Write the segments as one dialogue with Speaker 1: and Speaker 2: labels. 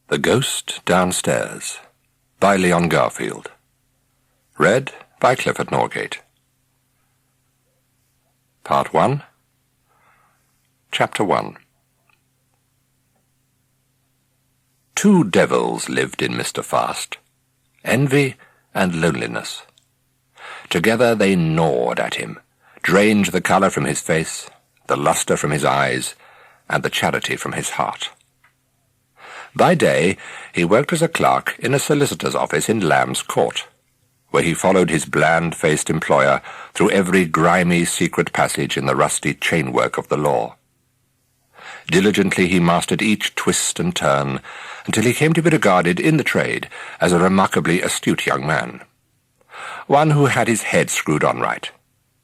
Speaker 1: The Ghost Downstairs by Leon Garfield. Read by Clifford Norgate. Part 1. Chapter 1. Two devils lived in Mr. Fast, envy and loneliness. Together they gnawed at him, drained the colour from his face, the lustre from his eyes, and the charity from his heart. By day, he worked as a clerk in a solicitor's office in Lamb's Court, where he followed his bland-faced employer through every grimy secret passage in the rusty chainwork of the law. Diligently he mastered each twist and turn, until he came to be regarded in the trade as a remarkably astute young man, one who had his head screwed on right,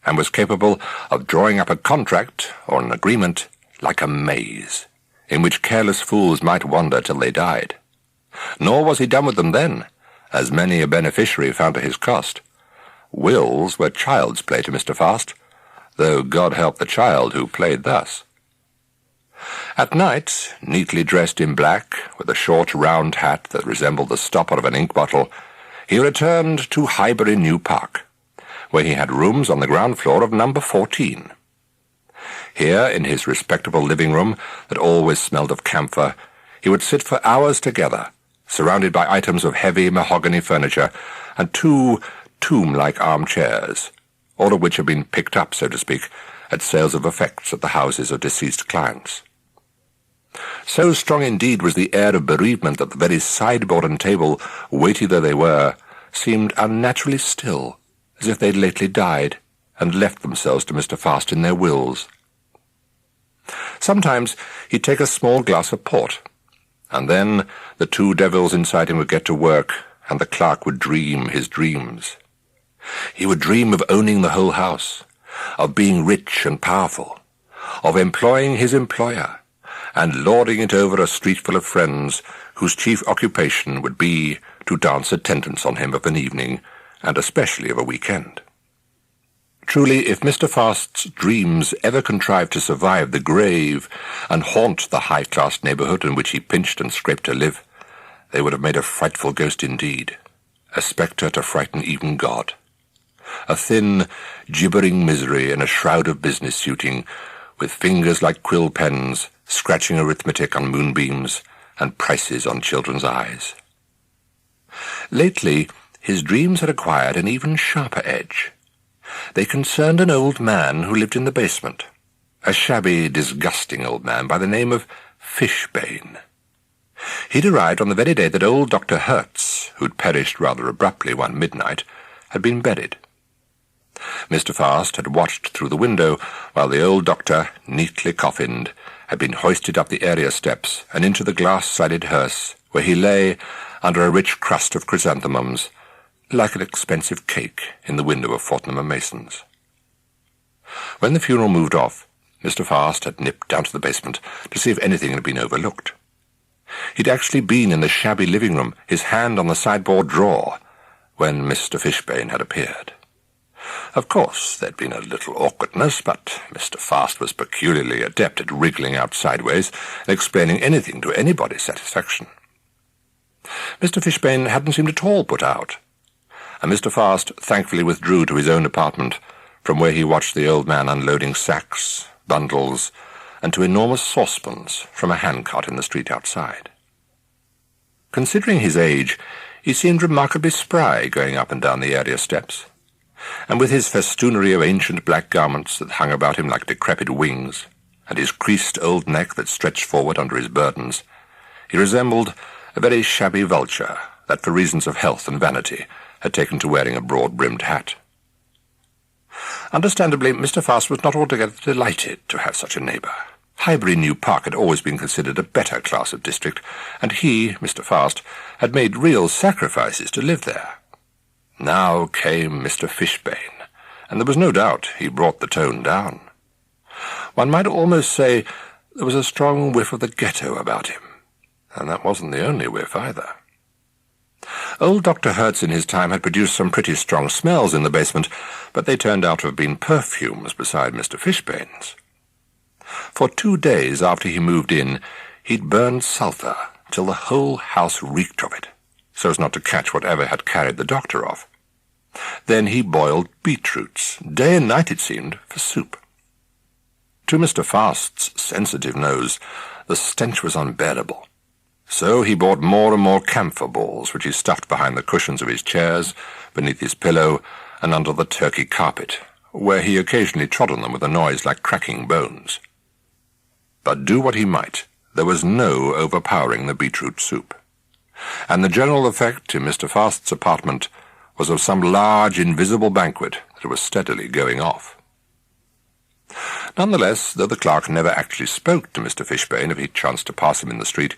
Speaker 1: and was capable of drawing up a contract or an agreement like a maze, in which careless fools might wander till they died. Nor was he done with them then, as many a beneficiary found to his cost. Wills were child's play to Mr. Fast, though God help the child who played thus. At night, neatly dressed in black, with a short round hat that resembled the stopper of an ink bottle, he returned to Highbury New Park, where he had rooms on the ground floor of number 14. Here, in his respectable living-room that always smelled of camphor, he would sit for hours together, surrounded by items of heavy mahogany furniture and two tomb-like armchairs, all of which had been picked up, so to speak, at sales of effects at the houses of deceased clients. So strong indeed was the air of bereavement that the very sideboard and table, weighty though they were, seemed unnaturally still, as if they had lately died and left themselves to Mr. Fast in their wills. Sometimes he'd take a small glass of port, and then the two devils inside him would get to work, and the clerk would dream his dreams. He would dream of owning the whole house, of being rich and powerful, of employing his employer, and lording it over a street full of friends whose chief occupation would be to dance attendance on him of an evening, and especially of a weekend. Truly, if Mr. Fast's dreams ever contrived to survive the grave and haunt the high-class neighbourhood in which he pinched and scraped to live, they would have made a frightful ghost indeed, a spectre to frighten even God. A thin, gibbering misery in a shroud of business suiting, with fingers like quill pens, scratching arithmetic on moonbeams, and prices on children's eyes. Lately, his dreams had acquired an even sharper edge. They concerned an old man who lived in the basement, a shabby, disgusting old man by the name of Fishbane. He'd arrived on the very day that old Dr. Hertz, who'd perished rather abruptly one midnight, had been buried. Mr. Fast had watched through the window while the old doctor, neatly coffined, had been hoisted up the area steps and into the glass-sided hearse, where he lay under a rich crust of chrysanthemums, like an expensive cake in the window of Fortnum & Mason's. When the funeral moved off, Mr. Fast had nipped down to the basement to see if anything had been overlooked. He'd actually been in the shabby living-room, his hand on the sideboard drawer, when Mr. Fishbane had appeared. Of course, there'd been a little awkwardness, but Mr. Fast was peculiarly adept at wriggling out sideways and explaining anything to anybody's satisfaction. Mr. Fishbane hadn't seemed at all put out, and Mr. Fast thankfully withdrew to his own apartment, from where he watched the old man unloading sacks, bundles, and two enormous saucepans from a handcart in the street outside. Considering his age, he seemed remarkably spry going up and down the area steps, and with his festoonery of ancient black garments that hung about him like decrepit wings, and his creased old neck that stretched forward under his burdens, he resembled a very shabby vulture that, for reasons of health and vanity, had taken to wearing a broad-brimmed hat. Understandably, Mr. Fast was not altogether delighted to have such a neighbour. Highbury New Park had always been considered a better class of district, and he, Mr. Fast, had made real sacrifices to live there. Now came Mr. Fishbane, and there was no doubt he brought the tone down. One might almost say there was a strong whiff of the ghetto about him, and that wasn't the only whiff either. Old Dr. Hertz in his time had produced some pretty strong smells in the basement, but they turned out to have been perfumes beside Mr. Fishbane's. For 2 days after he moved in, he'd burned sulphur till the whole house reeked of it, so as not to catch whatever had carried the doctor off. Then he boiled beetroots, day and night it seemed, for soup. To Mr. Fast's sensitive nose, the stench was unbearable. So he bought more and more camphor balls, which he stuffed behind the cushions of his chairs, beneath his pillow, and under the Turkey carpet, where he occasionally trod on them with a noise like cracking bones. But do what he might, there was no overpowering the beetroot soup, and the general effect in Mr. Fast's apartment was of some large invisible banquet that was steadily going off. Nonetheless, though the clerk never actually spoke to Mr. Fishbane if he chanced to pass him in the street,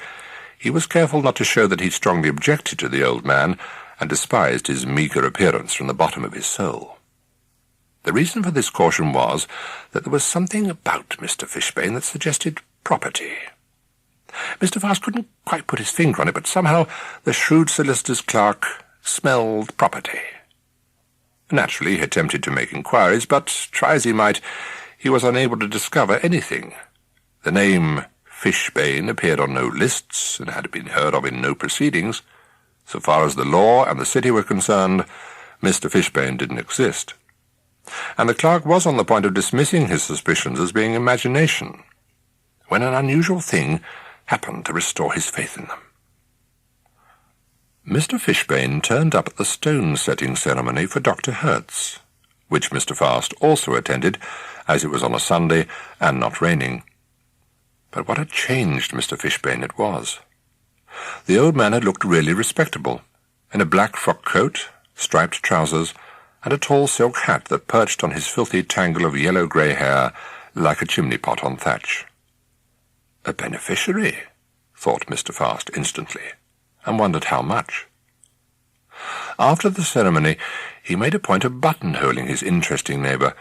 Speaker 1: he was careful not to show that he strongly objected to the old man and despised his meagre appearance from the bottom of his soul. The reason for this caution was that there was something about Mr. Fishbane that suggested property. Mr. Fast couldn't quite put his finger on it, but somehow the shrewd solicitor's clerk smelled property. Naturally, he attempted to make inquiries, but, try as he might, he was unable to discover anything. The name Fishbane appeared on no lists, and had been heard of in no proceedings. So far as the law and the city were concerned, Mr. Fishbane didn't exist. And the clerk was on the point of dismissing his suspicions as being imagination, when an unusual thing happened to restore his faith in them. Mr. Fishbane turned up at the stone-setting ceremony for Dr. Hertz, which Mr. Fast also attended, as it was on a Sunday and not raining. But what had changed Mr. Fishbane it was. The old man had looked really respectable, in a black frock coat, striped trousers, and a tall silk hat that perched on his filthy tangle of yellow-grey hair like a chimney-pot on thatch. A beneficiary, thought Mr. Fast instantly, and wondered how much. After the ceremony, he made a point of buttonholing his interesting neighbour,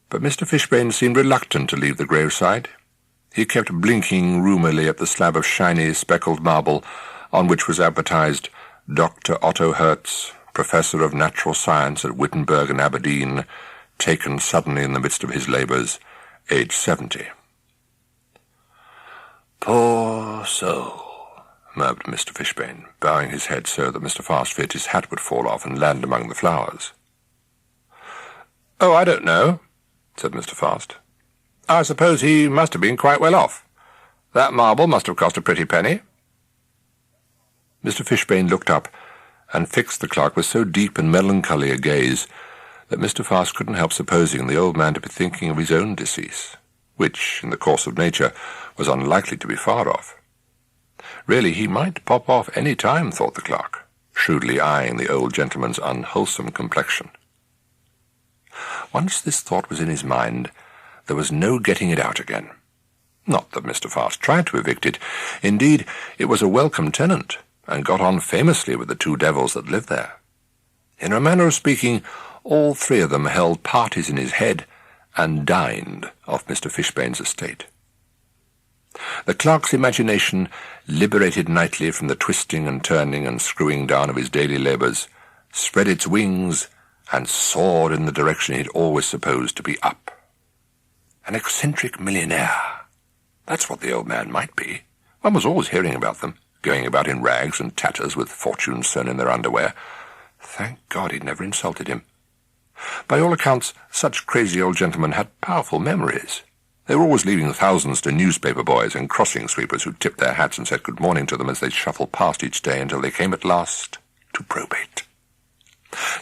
Speaker 1: but Mr. Fishbane seemed reluctant to leave the graveside. He kept blinking rumourily at the slab of shiny, speckled marble on which was advertised Dr. Otto Hertz, Professor of Natural Science at Wittenberg and Aberdeen, taken suddenly in the midst of his labours, aged 70. "Poor soul," murmured Mr. Fishbane, bowing his head so that Mr. Fast feared his hat would fall off and land among the flowers. "Oh, I don't know," said Mr. Fast. "I suppose he must have been quite well off. That marble must have cost a pretty penny." Mr. Fishbane looked up and fixed the clerk with so deep and melancholy a gaze that Mr. Fast couldn't help supposing the old man to be thinking of his own decease, which, in the course of nature, was unlikely to be far off. Really, he might pop off any time, thought the clerk, shrewdly eyeing the old gentleman's unwholesome complexion. Once this thought was in his mind, there was no getting it out again. Not that Mr. Fast tried to evict it. Indeed, it was a welcome tenant, and got on famously with the two devils that lived there. In a manner of speaking, all three of them held parties in his head, and dined off Mr. Fishbane's estate. The clerk's imagination, liberated nightly from the twisting and turning and screwing down of his daily labours, spread its wings and soared in the direction he had always supposed to be up. An eccentric millionaire. That's what the old man might be. One was always hearing about them, going about in rags and tatters with fortunes sewn in their underwear. Thank God he'd never insulted him. By all accounts, such crazy old gentlemen had powerful memories. They were always leaving thousands to newspaper boys and crossing sweepers who tipped their hats and said good morning to them as they shuffled past each day until they came at last to probate.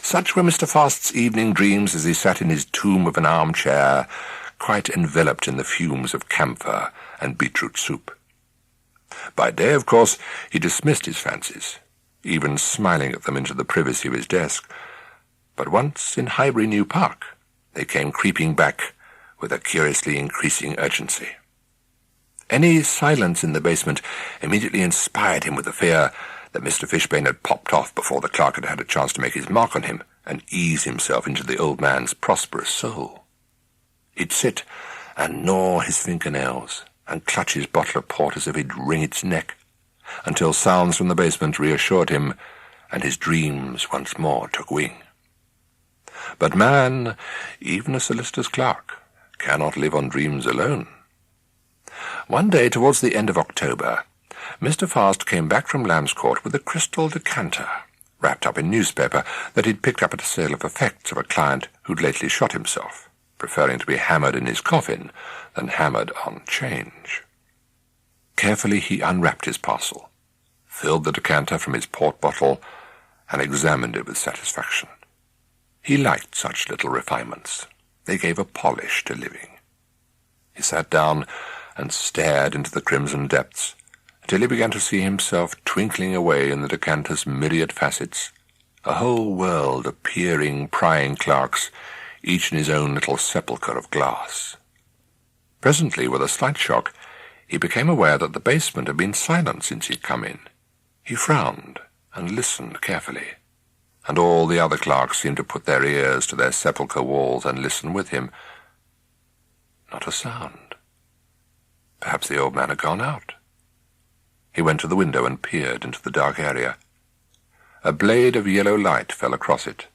Speaker 1: Such were Mr. Fast's evening dreams as he sat in his tomb of an armchair, quite enveloped in the fumes of camphor and beetroot soup. By day, of course, he dismissed his fancies, even smiling at them into the privacy of his desk. But once in Highbury New Park, they came creeping back with a curiously increasing urgency. Any silence in the basement immediately inspired him with the fear that Mr. Fishbane had popped off before the clerk had had a chance to make his mark on him and ease himself into the old man's prosperous soul. He'd sit and gnaw his fingernails and clutch his bottle of port as if he'd wring its neck, until sounds from the basement reassured him, and his dreams once more took wing. But man, even a solicitor's clerk, cannot live on dreams alone. One day, towards the end of October, Mr. Fast came back from Lamb's Court with a crystal decanter, wrapped up in newspaper, that he'd picked up at a sale of effects of a client who'd lately shot himself, preferring to be hammered in his coffin than hammered on change. Carefully he unwrapped his parcel, filled the decanter from his port bottle, and examined it with satisfaction. He liked such little refinements. They gave a polish to living. He sat down and stared into the crimson depths, until he began to see himself twinkling away in the decanter's myriad facets, a whole world of peering, prying clerks, each in his own little sepulchre of glass. Presently, with a slight shock, he became aware that the basement had been silent since he'd come in. He frowned and listened carefully, and all the other clerks seemed to put their ears to their sepulchre walls and listen with him. Not a sound. Perhaps the old man had gone out. He went to the window and peered into the dark area. A blade of yellow light fell across it.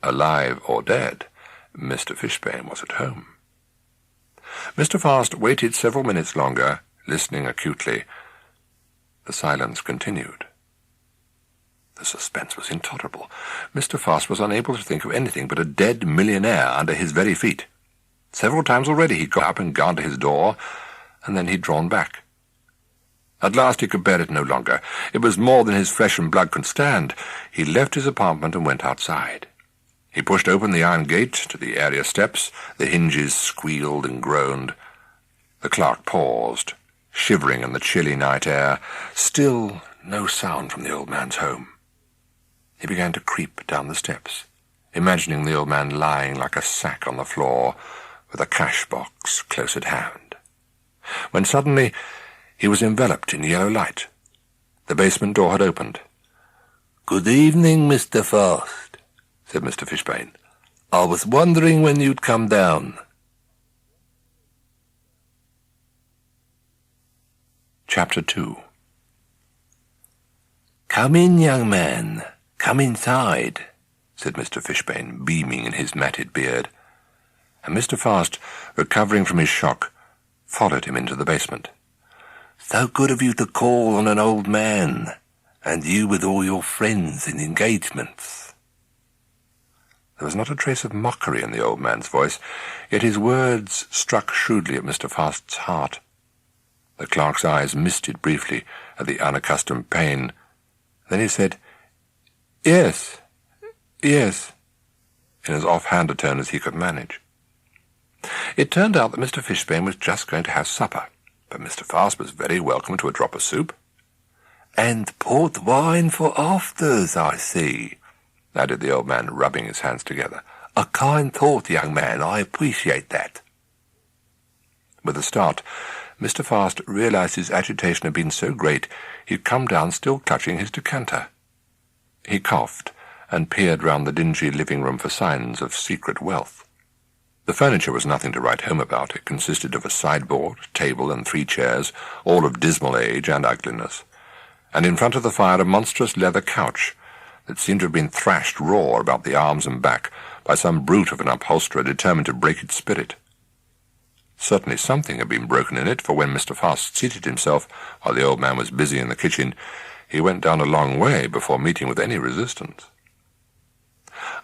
Speaker 1: Alive or dead, Mr. Fishbane was at home. Mr. Fast waited several minutes longer, listening acutely. The silence continued. The suspense was intolerable. Mr. Fast was unable to think of anything but a dead millionaire under his very feet. Several times already he'd got up and gone to his door, and then he'd drawn back. At last he could bear it no longer. It was more than his flesh and blood could stand. He left his apartment and went outside. He pushed open the iron gate to the area steps. The hinges squealed and groaned. The clerk paused, shivering in the chilly night air. Still no sound from the old man's home. He began to creep down the steps, imagining the old man lying like a sack on the floor, with a cash-box close at hand, when suddenly he was enveloped in yellow light. The basement door had opened. "Good evening, Mr. Fast," said Mr. Fishbane. "I was wondering when you'd come down." Chapter 2. "Come in, young man. Come inside," said Mr. Fishbane, beaming in his matted beard. And Mr. Fast, recovering from his shock, followed him into the basement. "So good of you to call on an old man, and you with all your friends and engagements." There was not a trace of mockery in the old man's voice, yet his words struck shrewdly at Mr. Fast's heart. The clerk's eyes misted briefly at the unaccustomed pain. Then he said, "Yes, yes," in as off-hand a tone as he could manage. It turned out that Mr. Fishbane was just going to have supper, but Mr. Fast was very welcome to a drop of soup. "And port wine for afters, I see," added the old man, rubbing his hands together. "A kind thought, young man. I appreciate that." With a start, Mr. Fast realized his agitation had been so great he'd come down still clutching his decanter. He coughed and peered round the dingy living-room for signs of secret wealth. The furniture was nothing to write home about. It consisted of a sideboard, table, and 3 chairs, all of dismal age and ugliness, and in front of the fire a monstrous leather couch that seemed to have been thrashed raw about the arms and back by some brute of an upholsterer determined to break its spirit. Certainly something had been broken in it, for when Mr. Fast seated himself while the old man was busy in the kitchen, he went down a long way before meeting with any resistance.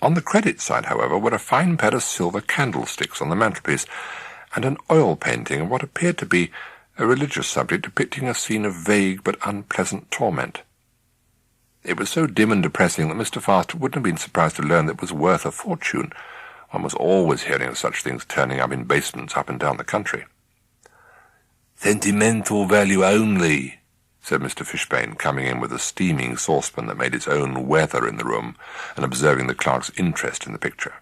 Speaker 1: On the credit side, however, were a fine pair of silver candlesticks on the mantelpiece, and an oil painting of what appeared to be a religious subject depicting a scene of vague but unpleasant torment. It was so dim and depressing that Mr. Fast wouldn't have been surprised to learn that it was worth a fortune. One was always hearing of such things turning up in basements up and down the country. "Sentimental value only," said Mr. Fishbane, coming in with a steaming saucepan that made its own weather in the room, and observing the clerk's interest in the picture.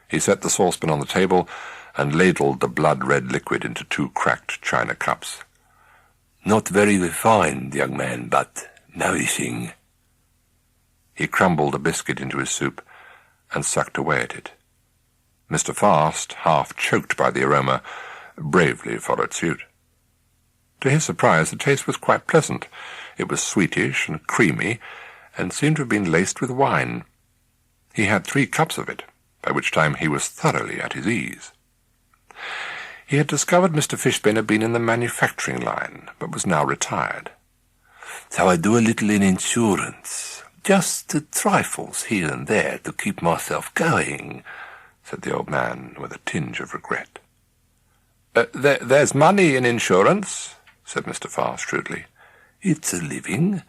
Speaker 1: He set the saucepan on the table and ladled the blood-red liquid into 2 cracked china cups. "Not very refined, young man, but nourishing." He crumbled a biscuit into his soup and sucked away at it. Mr. Fast, half choked by the aroma, bravely followed suit. To his surprise, the taste was quite pleasant. It was sweetish and creamy, and seemed to have been laced with wine. He had 3 cups of it, by which time he was thoroughly at his ease. He had discovered Mr Fishbane had been in the manufacturing line, but was now retired.
Speaker 2: "So I do a little in insurance, just trifles here and there to keep myself going,"
Speaker 1: said the old man with a tinge of regret. There's money in insurance," said Mr Fast shrewdly.
Speaker 2: "It's a living,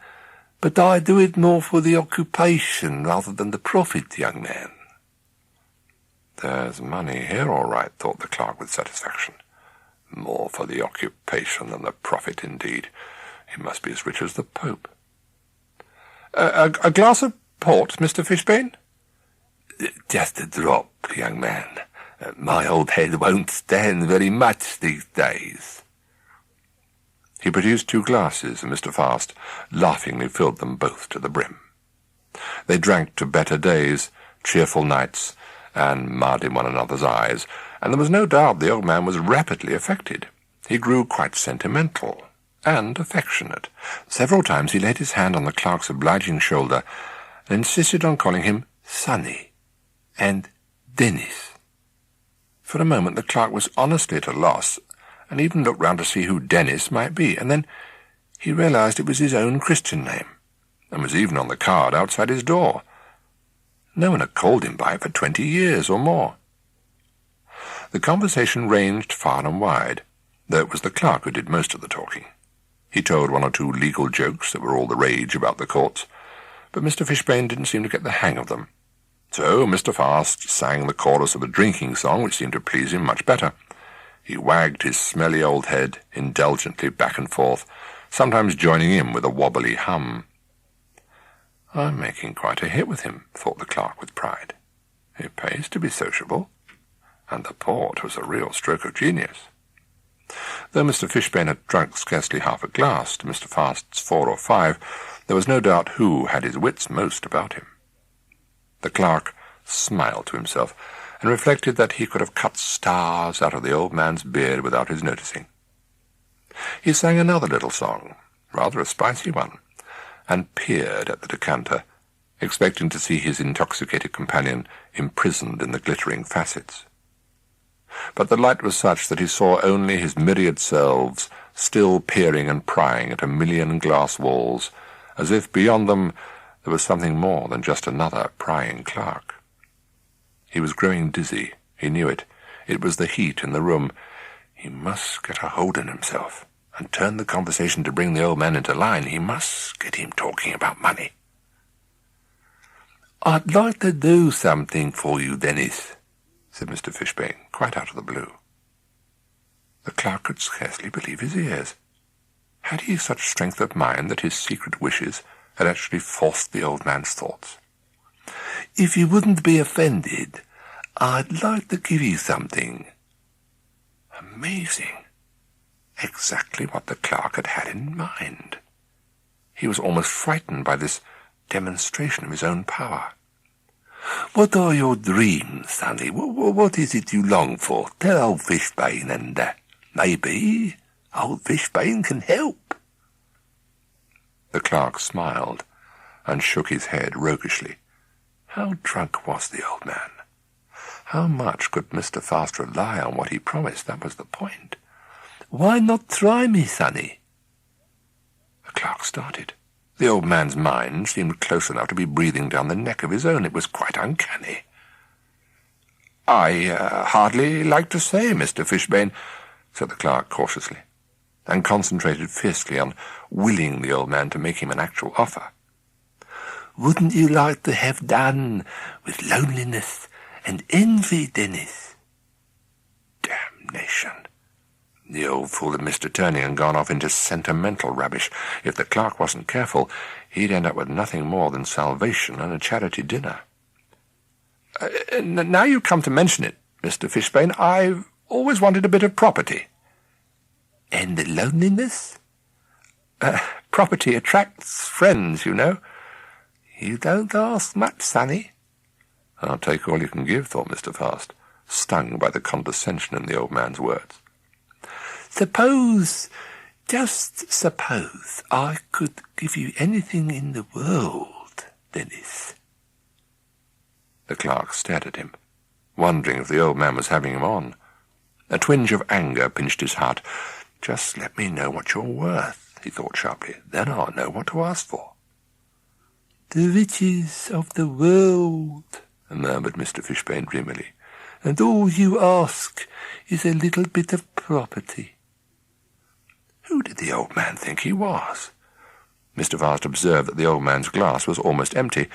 Speaker 2: but I do it more for the occupation rather than the profit, young man."
Speaker 1: "There's money here, all right," thought the clerk with satisfaction. "More for the occupation than the profit, indeed. He must be as rich as the Pope." A glass of port, Mr Fishbane?"
Speaker 2: "Just a drop, young man. My old head won't stand very much these days."
Speaker 1: He produced 2 glasses, and Mr Fast laughingly filled them both to the brim. They drank to better days, cheerful nights, and mud in one another's eyes, and there was no doubt the old man was rapidly affected. He grew quite sentimental and affectionate. Several times he laid his hand on the clerk's obliging shoulder and insisted on calling him Sonny and Dennis. For a moment the clerk was honestly at a loss, and even looked round to see who Dennis might be, and then he realized it was his own Christian name, and was even on the card outside his door. No one had called him by it for 20 years or more. The conversation ranged far and wide, though it was the clerk who did most of the talking. He told 1 or 2 legal jokes that were all the rage about the courts, but Mr Fishbane didn't seem to get the hang of them. So Mr Fast sang the chorus of a drinking song which seemed to please him much better. He wagged his smelly old head indulgently back and forth, sometimes joining in with a wobbly hum. "I'm making quite a hit with him," thought the clerk with pride. "It pays to be sociable, and the port was a real stroke of genius." Though Mr Fishbane had drunk scarcely half a glass to Mr Fast's 4 or 5, there was no doubt who had his wits most about him. The clerk smiled to himself, and reflected that he could have cut stars out of the old man's beard without his noticing. He sang another little song, rather a spicy one, and peered at the decanter, expecting to see his intoxicated companion imprisoned in the glittering facets. But the light was such that he saw only his myriad selves still peering and prying at 1,000,000 glass walls, as if beyond them there was something more than just another prying clerk. He was growing dizzy. He knew it. It was the heat in the room. He must get a hold on himself and turn the conversation to bring the old man into line. He must get him talking about money.
Speaker 2: "I'd like to do something for you, Dennis," said Mr Fishbane, quite out of the blue.
Speaker 1: The clerk could scarcely believe his ears. Had he such strength of mind that his secret wishes had actually forced the old man's thoughts?
Speaker 2: "If you wouldn't be offended, I'd like to give you something."
Speaker 1: Amazing. Exactly what the clerk had had in mind. He was almost frightened by this demonstration of his own power.
Speaker 2: "What are your dreams, Sonny? What is it you long for? Tell old Fishbane, and maybe old Fishbane can help."
Speaker 1: The clerk smiled and shook his head roguishly. How drunk was the old man? How much could Mr Fast rely on what he promised? That was the point.
Speaker 2: "Why not try me, Sonny?"
Speaker 1: The clerk started. The old man's mind seemed close enough to be breathing down the neck of his own. It was quite uncanny. "I hardly like to say, Mr Fishbane," said the clerk cautiously, and concentrated fiercely on willing the old man to make him an actual offer.
Speaker 2: "Wouldn't you like to have done with loneliness and envy, Dennis?"
Speaker 1: Damnation! The old fool had missed a turning and gone off into sentimental rubbish. If the clerk wasn't careful, he'd end up with nothing more than salvation and a charity dinner. Now you come to mention it, Mr Fishbane, I've always wanted a bit of property."
Speaker 2: "And the loneliness?"
Speaker 1: Property attracts friends, you know."
Speaker 2: "You don't ask much, Sonny."
Speaker 1: "I'll take all you can give," thought Mr Fast, stung by the condescension in the old man's words.
Speaker 2: Just suppose I could give you anything in the world, Dennis."
Speaker 1: The clerk stared at him, wondering if the old man was having him on. A twinge of anger pinched his heart. "Just let me know what you're worth," he thought sharply. "Then I'll know what to ask for."
Speaker 2: "The riches of the world,"
Speaker 1: murmured Mr. Fishbane dreamily.
Speaker 2: "and all you ask is a little bit of property."
Speaker 1: Who did the old man think he was? Mr. Fast observed that the old man's glass was almost empty.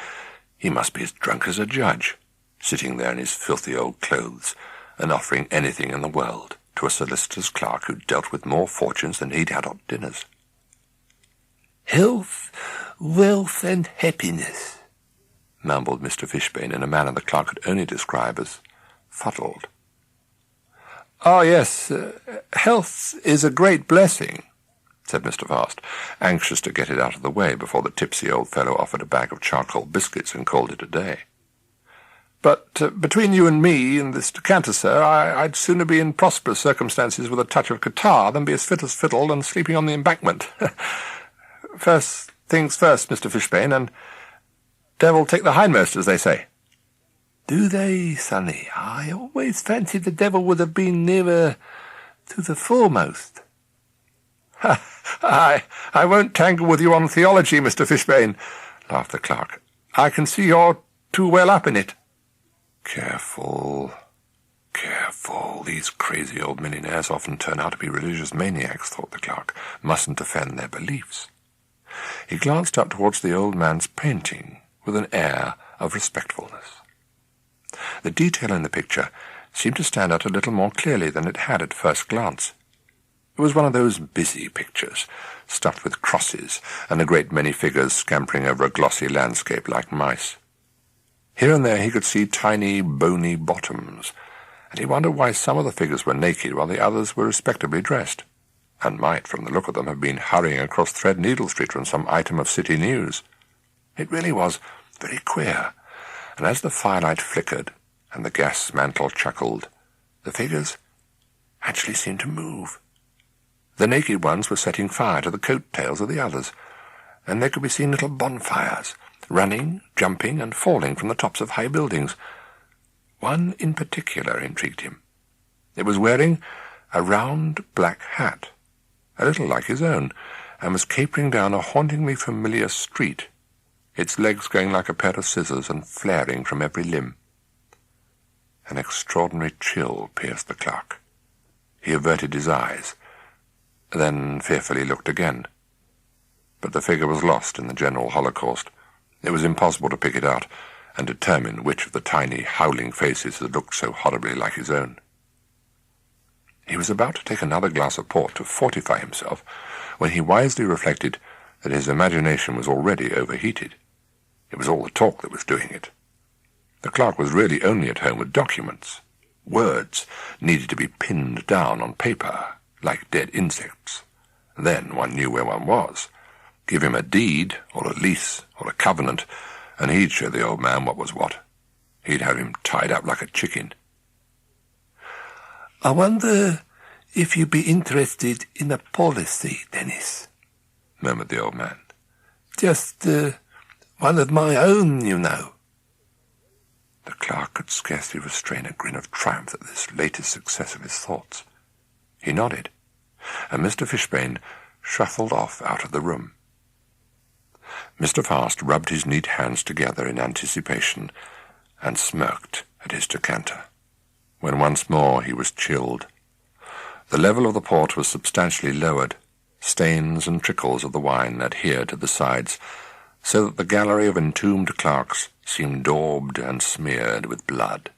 Speaker 1: He must be as drunk as a judge, sitting there in his filthy old clothes, and offering anything in the world to a solicitor's clerk who dealt with more fortunes than he'd had at dinners.
Speaker 2: "Health, wealth, and happiness,"
Speaker 1: mumbled Mr. Fishbane in a manner the clerk could only describe as fuddled. "Ah, yes, health is a great blessing," said Mr. Fast, anxious to get it out of the way before the tipsy old fellow offered a bag of charcoal biscuits and called it a day. "But between you and me and this decanter, sir, I'd sooner be in prosperous circumstances with a touch of catarrh than be as fit as fiddle and sleeping on the embankment. First things first, Mr. Fishbane, and devil take the hindmost, as they say."
Speaker 2: "Do they, sonny? I always fancied the devil would have been nearer to the foremost."
Speaker 1: I won't tangle with you on theology, Mr. Fishbane," laughed the clerk. "I can see you're too well up in it." Careful. These crazy old millionaires often turn out to be religious maniacs, thought the clerk. Mustn't offend their beliefs. He glanced up towards the old man's painting with an air of respectfulness. The detail in the picture seemed to stand out a little more clearly than it had at first glance. It was one of those busy pictures, stuffed with crosses and a great many figures scampering over a glossy landscape like mice. Here and there he could see tiny, bony bottoms, and he wondered why some of the figures were naked while the others were respectably dressed, and might, from the look of them, have been hurrying across Threadneedle Street from some item of city news. It really was very queer, and as the firelight flickered and the gas mantle chuckled, the figures actually seemed to move. The naked ones were setting fire to the coat-tails of the others, and there could be seen little bonfires, running, jumping, and falling from the tops of high buildings. One in particular intrigued him. It was wearing a round black hat, a little like his own, and was capering down a hauntingly familiar street, its legs going like a pair of scissors and flaring from every limb. An extraordinary chill pierced the clerk. He averted his eyes, then fearfully looked again. But the figure was lost in the general holocaust. It was impossible to pick it out and determine which of the tiny, howling faces had looked so horribly like his own. He was about to take another glass of port to fortify himself when he wisely reflected that his imagination was already overheated. It was all the talk that was doing it. The clerk was really only at home with documents. Words needed to be pinned down on paper, like dead insects. Then one knew where one was. Give him a deed, or a lease, or a covenant, and he'd show the old man what was what. He'd have him tied up like a chicken.
Speaker 2: "I wonder if you'd be interested in a policy, Dennis,"
Speaker 1: murmured the old man.
Speaker 2: "Just one of my own, you know."
Speaker 1: The clerk could scarcely restrain a grin of triumph at this latest success of his thoughts. He nodded, and Mr. Fishbane shuffled off out of the room. Mr. Fast rubbed his neat hands together in anticipation and smirked at his decanter, when once more he was chilled. The level of the port was substantially lowered. Stains and trickles of the wine adhered to the sides, so that the gallery of entombed clerks seemed daubed and smeared with blood.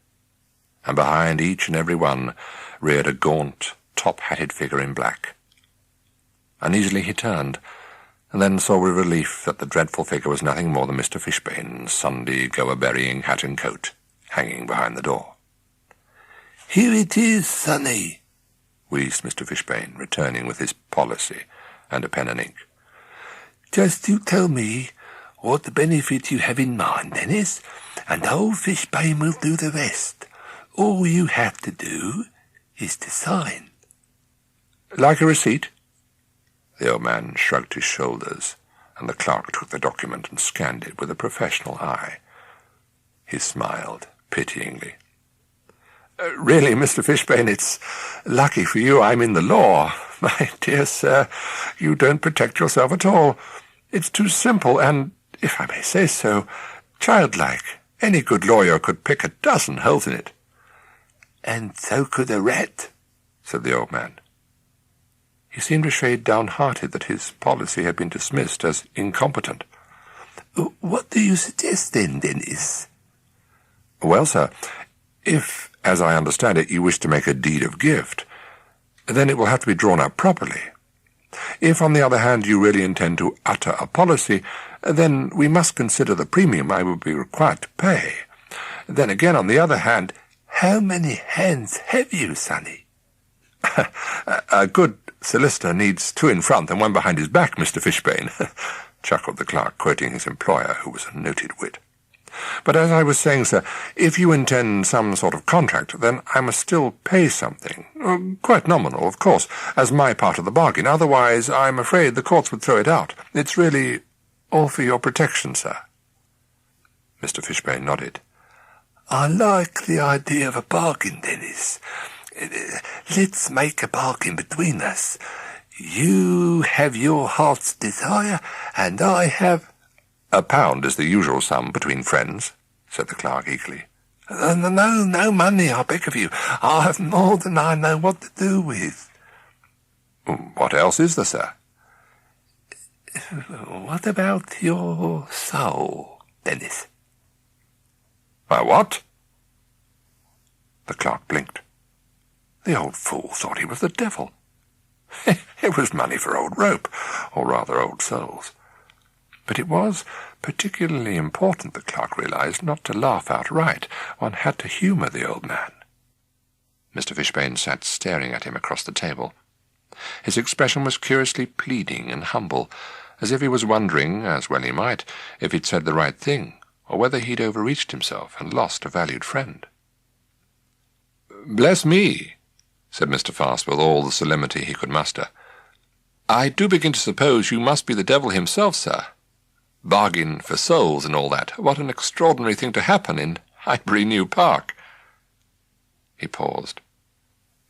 Speaker 1: And behind each and every one reared a gaunt, top-hatted figure in black. Uneasily he turned, and then saw with relief that the dreadful figure was nothing more than Mr. Fishbane's Sunday goer-burying hat and coat, hanging behind the door.
Speaker 2: "Here it is, sonny,"
Speaker 1: wheezed Mr. Fishbane, returning with his policy and a pen and ink.
Speaker 2: "Just you tell me what the benefit you have in mind, Dennis, and old Fishbane will do the rest. All you have to do is to sign."
Speaker 1: "Like a receipt?" The old man shrugged his shoulders, and the clerk took the document and scanned it with a professional eye. He smiled pityingly.
Speaker 2: Really, Mr. Fishbane, it's lucky for you I'm in the law. My dear sir, you don't protect yourself at all. It's too simple and, if I may say so, childlike. Any good lawyer could pick a dozen holes in it. And so could a rat, said the old man. He seemed a shade downhearted that his policy had been dismissed as incompetent. What do you suggest then, Dennis? Well, sir, if, as I understand it, you wish to make a deed of gift, then it will have to be drawn up properly. If, on the other hand, you really intend to utter a policy, then we must consider the premium I will be required to pay. Then again, on the other hand, how many hands have you, Sonny? A good solicitor needs two in front and one behind his back, Mr. Fishbane, chuckled the clerk, quoting his employer, who was a noted wit. But as I was saying, sir, if you intend some sort of contract, then I must still pay something. Quite nominal, of course, as my part of the bargain. Otherwise, I'm afraid the courts would throw it out. It's really all for your protection, sir. Mr. Fishbane nodded. I like the idea of a bargain, Dennis. Let's make a bargain between us. You have your heart's desire, and I have... £1 is the usual sum between friends, said the clerk eagerly. No money, I beg of you. I have more than I know what to do with. What else is there, sir? What about your soul, Dennis? My what? The clerk blinked. The old fool thought he was the devil. It was money for old rope, or rather old souls. But it was particularly important, the clerk realized, not to laugh outright. One had to humour the old man. Mr. Fishbane sat staring at him across the table. His expression was curiously pleading and humble, as if he was wondering, as well he might, if he'd said the right thing, or whether he'd overreached himself and lost a valued friend. "Bless me," said Mr. Fast with all the solemnity he could muster. "I do begin to suppose you must be the devil himself, sir. Bargain for souls and all that. What an extraordinary thing to happen in Highbury New Park." He paused.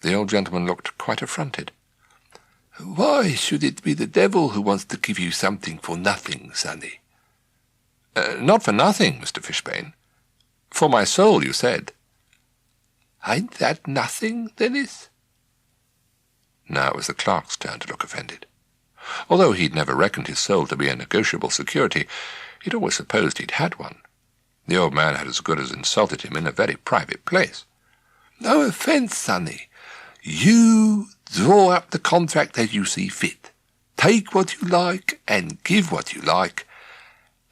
Speaker 2: The old gentleman looked quite affronted. "Why should it be the devil who wants to give you something for nothing, Sonny?" Not for nothing, Mr. Fishbane. For my soul, you said." "Ain't that nothing, Dennis?" Now it was the clerk's turn to look offended. Although he'd never reckoned his soul to be a negotiable security, he'd always supposed he'd had one. The old man had as good as insulted him in a very private place. "No offence, Sonny. You draw up the contract as you see fit. Take what you like and give what you like,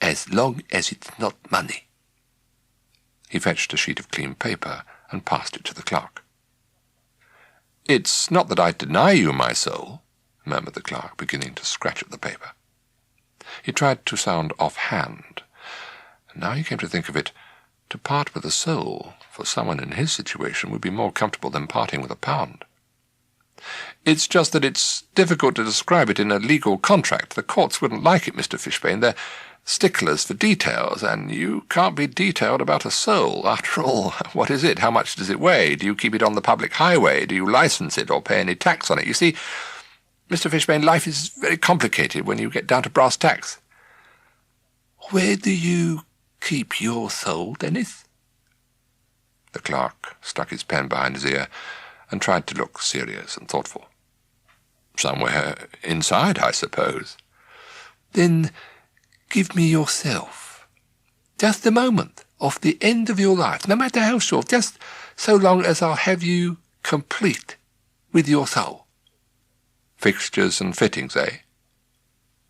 Speaker 2: as long as it's not money." He fetched a sheet of clean paper and passed it to the clerk. "It's not that I deny you my soul," murmured the clerk, beginning to scratch at the paper. He tried to sound off-hand, and now he came to think of it, to part with a soul for someone in his situation would be more comfortable than parting with £1. "It's just that it's difficult to describe it in a legal contract. The courts wouldn't like it, Mr. Fishbane. They're sticklers for details, and you can't be detailed about a soul. After all, what is it? How much does it weigh? Do you keep it on the public highway? Do you license it or pay any tax on it? You see, Mr. Fishbane, life is very complicated when you get down to brass tacks." "Where do you keep your soul, Dennis?" The clerk stuck his pen behind his ear and tried to look serious and thoughtful. "Somewhere inside, I suppose." "Then give me yourself. Just a moment, off the end of your life, no matter how short, just so long as I'll have you complete with your soul." "Fixtures and fittings, eh?"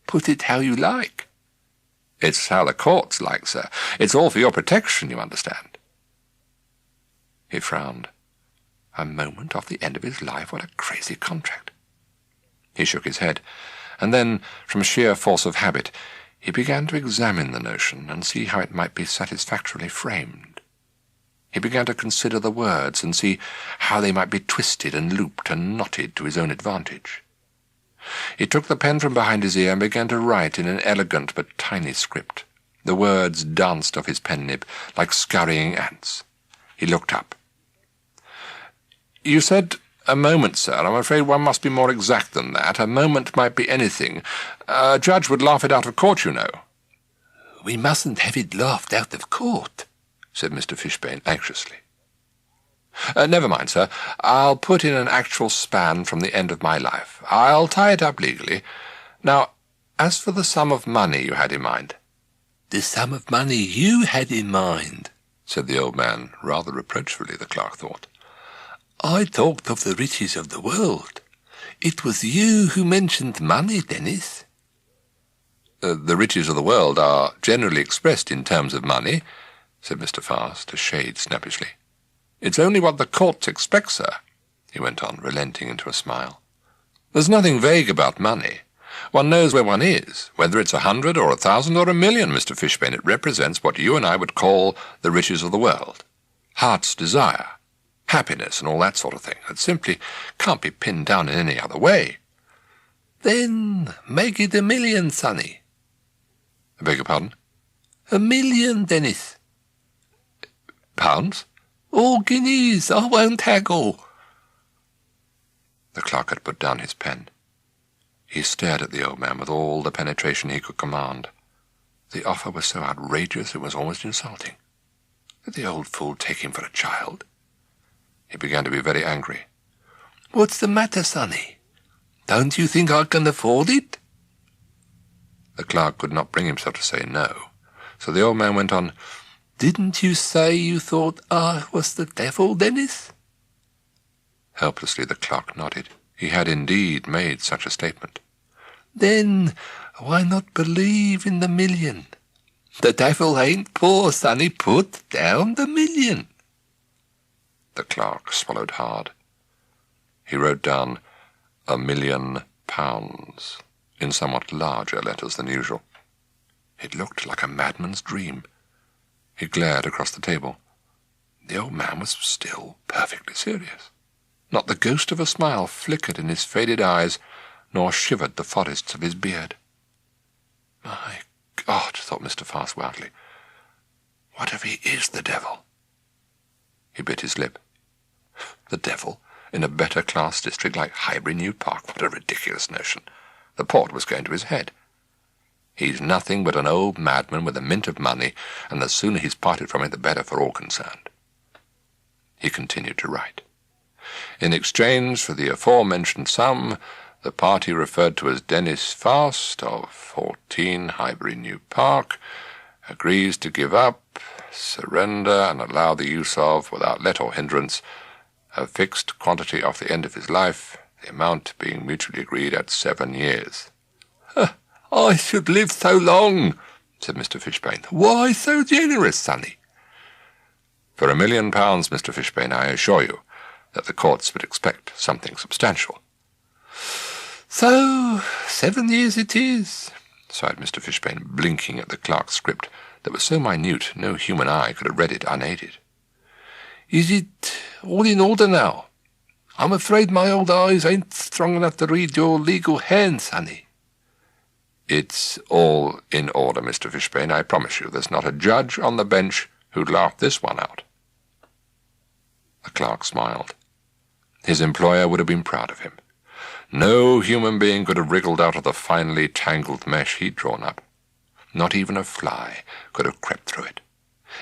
Speaker 2: "Put it how you like." "It's how the courts like, sir. It's all for your protection, you understand." He frowned. A moment off the end of his life, what a crazy contract. He shook his head, and then, from sheer force of habit, he began to examine the notion and see how it might be satisfactorily framed. He began to consider the words and see how they might be twisted and looped and knotted to his own advantage. He took the pen from behind his ear and began to write in an elegant but tiny script. The words danced off his pen nib like scurrying ants. He looked up.
Speaker 1: You said a moment, sir. I'm afraid one must be more exact than that. A moment might be anything. A judge would laugh it out of court, you know.
Speaker 2: We mustn't have it laughed out of court,
Speaker 1: said Mr. Fishbane anxiously. Never mind, sir. I'll put in an actual span from the end of my life. I'll tie it up legally. Now, as for the sum of money you had in mind—
Speaker 2: The sum of money you had in mind,
Speaker 1: said the old man, rather reproachfully, the clerk thought.
Speaker 2: I talked of the riches of the world. It was you who mentioned money, Dennis.
Speaker 1: The riches of the world are generally expressed in terms of money, said Mr. Fast, a shade snappishly. It's only what the courts expect, sir, he went on, relenting into a smile. There's nothing vague about money. One knows where one is, whether it's 100 or 1,000 or 1,000,000, Mr. Fishbane. It represents what you and I would call the riches of the world. Heart's desire, happiness, and all that sort of thing. It simply can't be pinned down in any other way.
Speaker 2: Then make it 1,000,000, sonny.
Speaker 1: I beg your pardon?
Speaker 2: 1,000,000, Dennis.
Speaker 1: Pounds?
Speaker 2: Or guineas, I won't haggle.
Speaker 1: The clerk had put down his pen. He stared at the old man with all the penetration he could command. The offer was so outrageous it was almost insulting. Did the old fool take him for a child? He began to be very angry.
Speaker 2: What's the matter, sonny? Don't you think I can afford it?
Speaker 1: The clerk could not bring himself to say no, so the old man went on,
Speaker 2: Didn't you say you thought I was the devil, Dennis?
Speaker 1: Helplessly the clerk nodded. He had indeed made such a statement.
Speaker 2: Then why not believe in the 1,000,000? The devil ain't poor, sonny. Put down the 1,000,000.
Speaker 1: The clerk swallowed hard. He wrote down £1,000,000 in somewhat larger letters than usual. It looked like a madman's dream. He glared across the table. The old man was still perfectly serious. Not the ghost of a smile flickered in his faded eyes, nor shivered the forests of his beard. My God, thought Mr. Fast wildly, what if he is the devil? He bit his lip. The devil, in a better-class district like Highbury New Park, what a ridiculous notion. The port was going to his head. He's nothing but an old madman with a mint of money, and the sooner he's parted from it, the better for all concerned. He continued to write. In exchange for the aforementioned sum, the party referred to as Dennis Fast, of 14 Highbury New Park, agrees to give up, surrender, and allow the use of, without let or hindrance, a fixed quantity of the end of his life, the amount being mutually agreed at 7 years.
Speaker 2: I should live so long, said Mr. Fishbane. Why so generous, sonny?
Speaker 1: For £1,000,000, Mr. Fishbane, I assure you that the courts would expect something substantial.
Speaker 2: So 7 years it is,
Speaker 1: sighed Mr. Fishbane, blinking at the clerk's script that was so minute no human eye could have read it unaided.
Speaker 2: Is it all in order now? I'm afraid my old eyes ain't strong enough to read your legal hand, sonny.
Speaker 1: It's all in order, Mr. Fishbane, I promise you. There's not a judge on the bench who'd laugh this one out. The clerk smiled. His employer would have been proud of him. No human being could have wriggled out of the finely tangled mesh he'd drawn up. Not even a fly could have crept through it.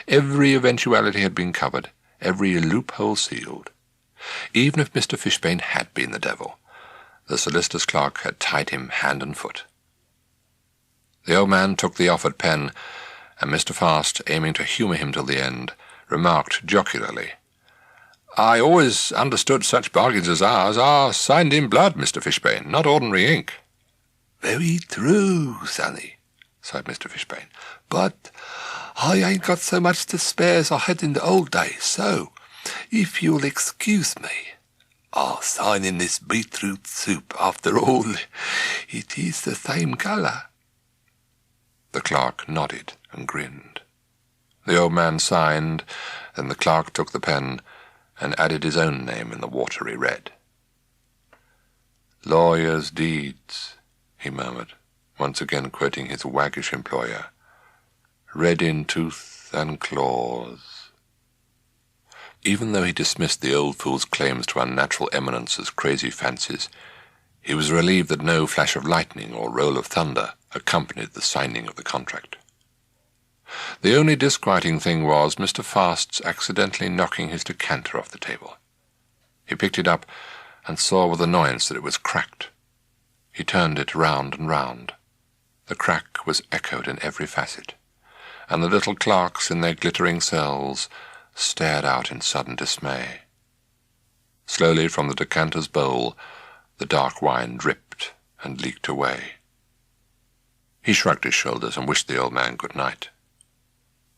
Speaker 1: Every eventuality had been covered, every loophole sealed. Even if Mr. Fishbane had been the devil, the solicitor's clerk had tied him hand and foot. The old man took the offered pen, and Mr. Fast, aiming to humour him till the end, remarked jocularly, I always understood such bargains as ours are signed in blood, Mr. Fishbane, not ordinary ink.
Speaker 2: Very true, sonny, sighed Mr. Fishbane, but I ain't got so much to spare as I had in the old days, so, if you'll excuse me, I'll sign in this beetroot soup. After all, it is the same colour.
Speaker 1: The clerk nodded and grinned. The old man signed, then the clerk took the pen and added his own name in the watery red. Lawyer's deeds, he murmured, once again quoting his waggish employer. Red in tooth and claws. Even though he dismissed the old fool's claims to unnatural eminence as crazy fancies, he was relieved that no flash of lightning or roll of thunder accompanied the signing of the contract. The only disquieting thing was Mr. Fast's accidentally knocking his decanter off the table. He picked it up and saw with annoyance that it was cracked. He turned it round and round. The crack was echoed in every facet, and the little clerks in their glittering cells stared out in sudden dismay. Slowly from the decanter's bowl the dark wine dripped and leaked away. He shrugged his shoulders and wished the old man good night.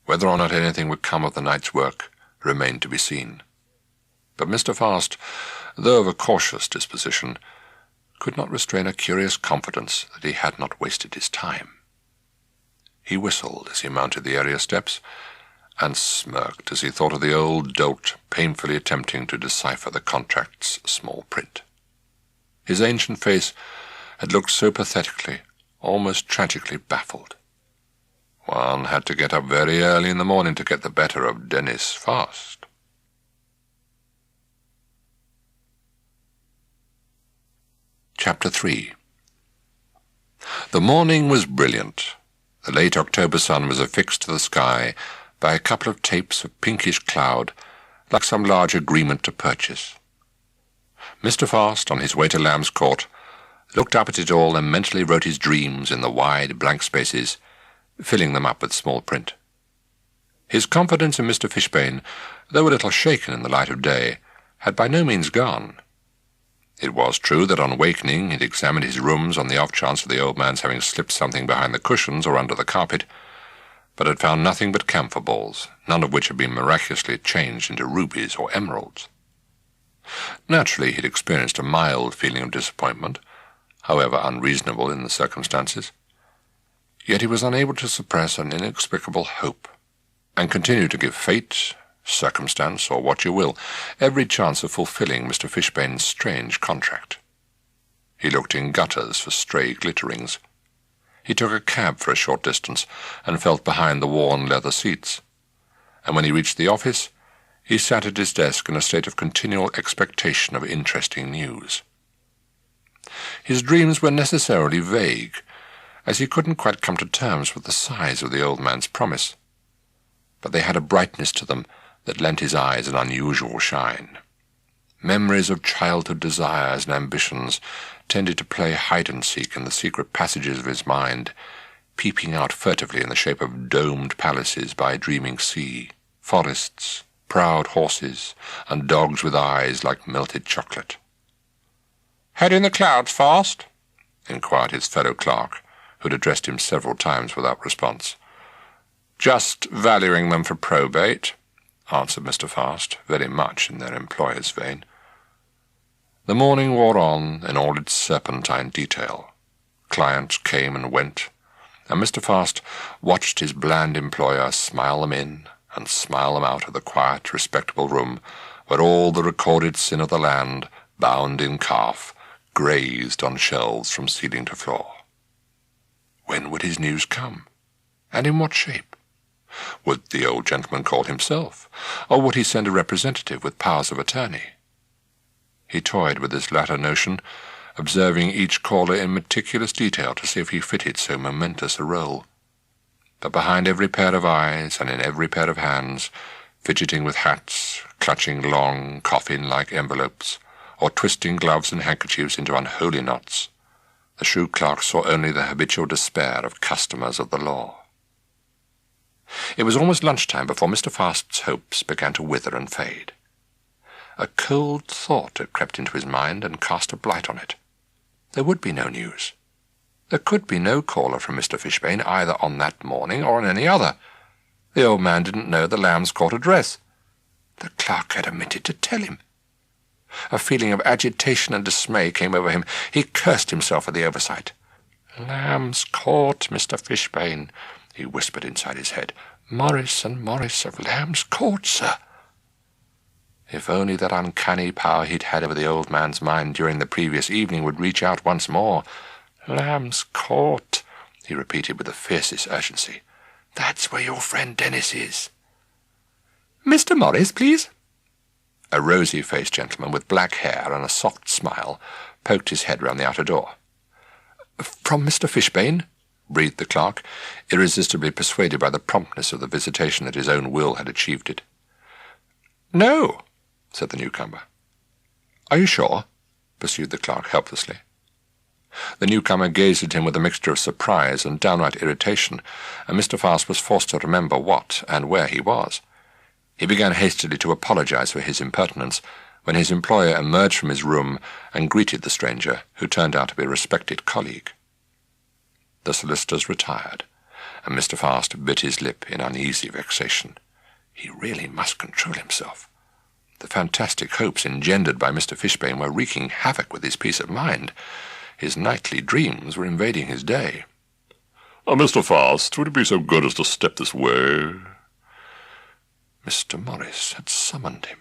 Speaker 1: Whether or not anything would come of the night's work remained to be seen. But Mr. Fast, though of a cautious disposition, could not restrain a curious confidence that he had not wasted his time. He whistled as he mounted the area steps, and smirked as he thought of the old dolt painfully attempting to decipher the contract's small print. His ancient face had looked so pathetically, almost tragically baffled. One had to get up very early in the morning to get the better of Dennis Fast. Chapter 3. The morning was brilliant. The late October sun was affixed to the sky by a couple of tapes of pinkish cloud, like some large agreement to purchase. Mr. Fast, on his way to Lamb's Court, looked up at it all and mentally wrote his dreams in the wide blank spaces, filling them up with small print. His confidence in Mr. Fishbane, though a little shaken in the light of day, had by no means gone. It was true that on awakening he had examined his rooms on the off chance of the old man's having slipped something behind the cushions or under the carpet, but had found nothing but camphor balls, none of which had been miraculously changed into rubies or emeralds. Naturally, he had experienced a mild feeling of disappointment, however unreasonable in the circumstances. Yet he was unable to suppress an inexplicable hope, and continued to give fate, circumstance, or what you will, every chance of fulfilling Mr. Fishbane's strange contract. He looked in gutters for stray glitterings. He took a cab for a short distance, and felt behind the worn leather seats, and when he reached the office, he sat at his desk in a state of continual expectation of interesting news. His dreams were necessarily vague, as he couldn't quite come to terms with the size of the old man's promise, but they had a brightness to them that lent his eyes an unusual shine. Memories of childhood desires and ambitions tended to play hide-and-seek in the secret passages of his mind, peeping out furtively in the shape of domed palaces by a dreaming sea, forests, proud horses, and dogs with eyes like melted chocolate. "Head in the clouds, Fast?" inquired his fellow clerk, who had addressed him several times without response. "Just valuing them for probate," answered Mr. Fast, very much in their employer's vein. The morning wore on in all its serpentine detail. Clients came and went, and Mr. Fast watched his bland employer smile them in and smile them out of the quiet, respectable room where all the recorded sin of the land, bound in calf, grazed on shelves from ceiling to floor. When would his news come, and in what shape? Would the old gentleman call himself, or would he send a representative with powers of attorney? He toyed with this latter notion, observing each caller in meticulous detail to see if he fitted so momentous a role. But behind every pair of eyes and in every pair of hands, fidgeting with hats, clutching long, coffin-like envelopes, or twisting gloves and handkerchiefs into unholy knots, the shrewd clerk saw only the habitual despair of customers of the law. It was almost lunchtime before Mr. Fast's hopes began to wither and fade. A cold thought had crept into his mind and cast a blight on it. There would be no news. There could be no caller from Mr. Fishbane either on that morning or on any other. The old man didn't know the Lamb's Court address. The clerk had omitted to tell him. A feeling of agitation and dismay came over him. He cursed himself for the oversight. "Lamb's Court, Mr. Fishbane," he whispered inside his head. "Morris and Morris of Lamb's Court, sir." If only that uncanny power he'd had over the old man's mind during the previous evening would reach out once more. "Lamb's Court," he repeated with the fiercest urgency. "That's where your friend Dennis is." "Mr. Morris, please?" A rosy-faced gentleman with black hair and a soft smile poked his head round the outer door. "From Mr. Fishbane?" breathed the clerk, irresistibly persuaded by the promptness of the visitation that his own will had achieved it. "No," said the newcomer. "Are you sure?" pursued the clerk helplessly. The newcomer gazed at him with a mixture of surprise and downright irritation, and Mr. Fast was forced to remember what and where he was. He began hastily to apologize for his impertinence, when his employer emerged from his room and greeted the stranger, who turned out to be a respected colleague. The solicitors retired, and Mr. Fast bit his lip in uneasy vexation. He really must control himself. The fantastic hopes engendered by Mr. Fishbane were wreaking havoc with his peace of mind. His nightly dreams were invading his day.
Speaker 3: Mr. Fast, would you be so good as to step this way?"
Speaker 1: Mr. Morris had summoned him.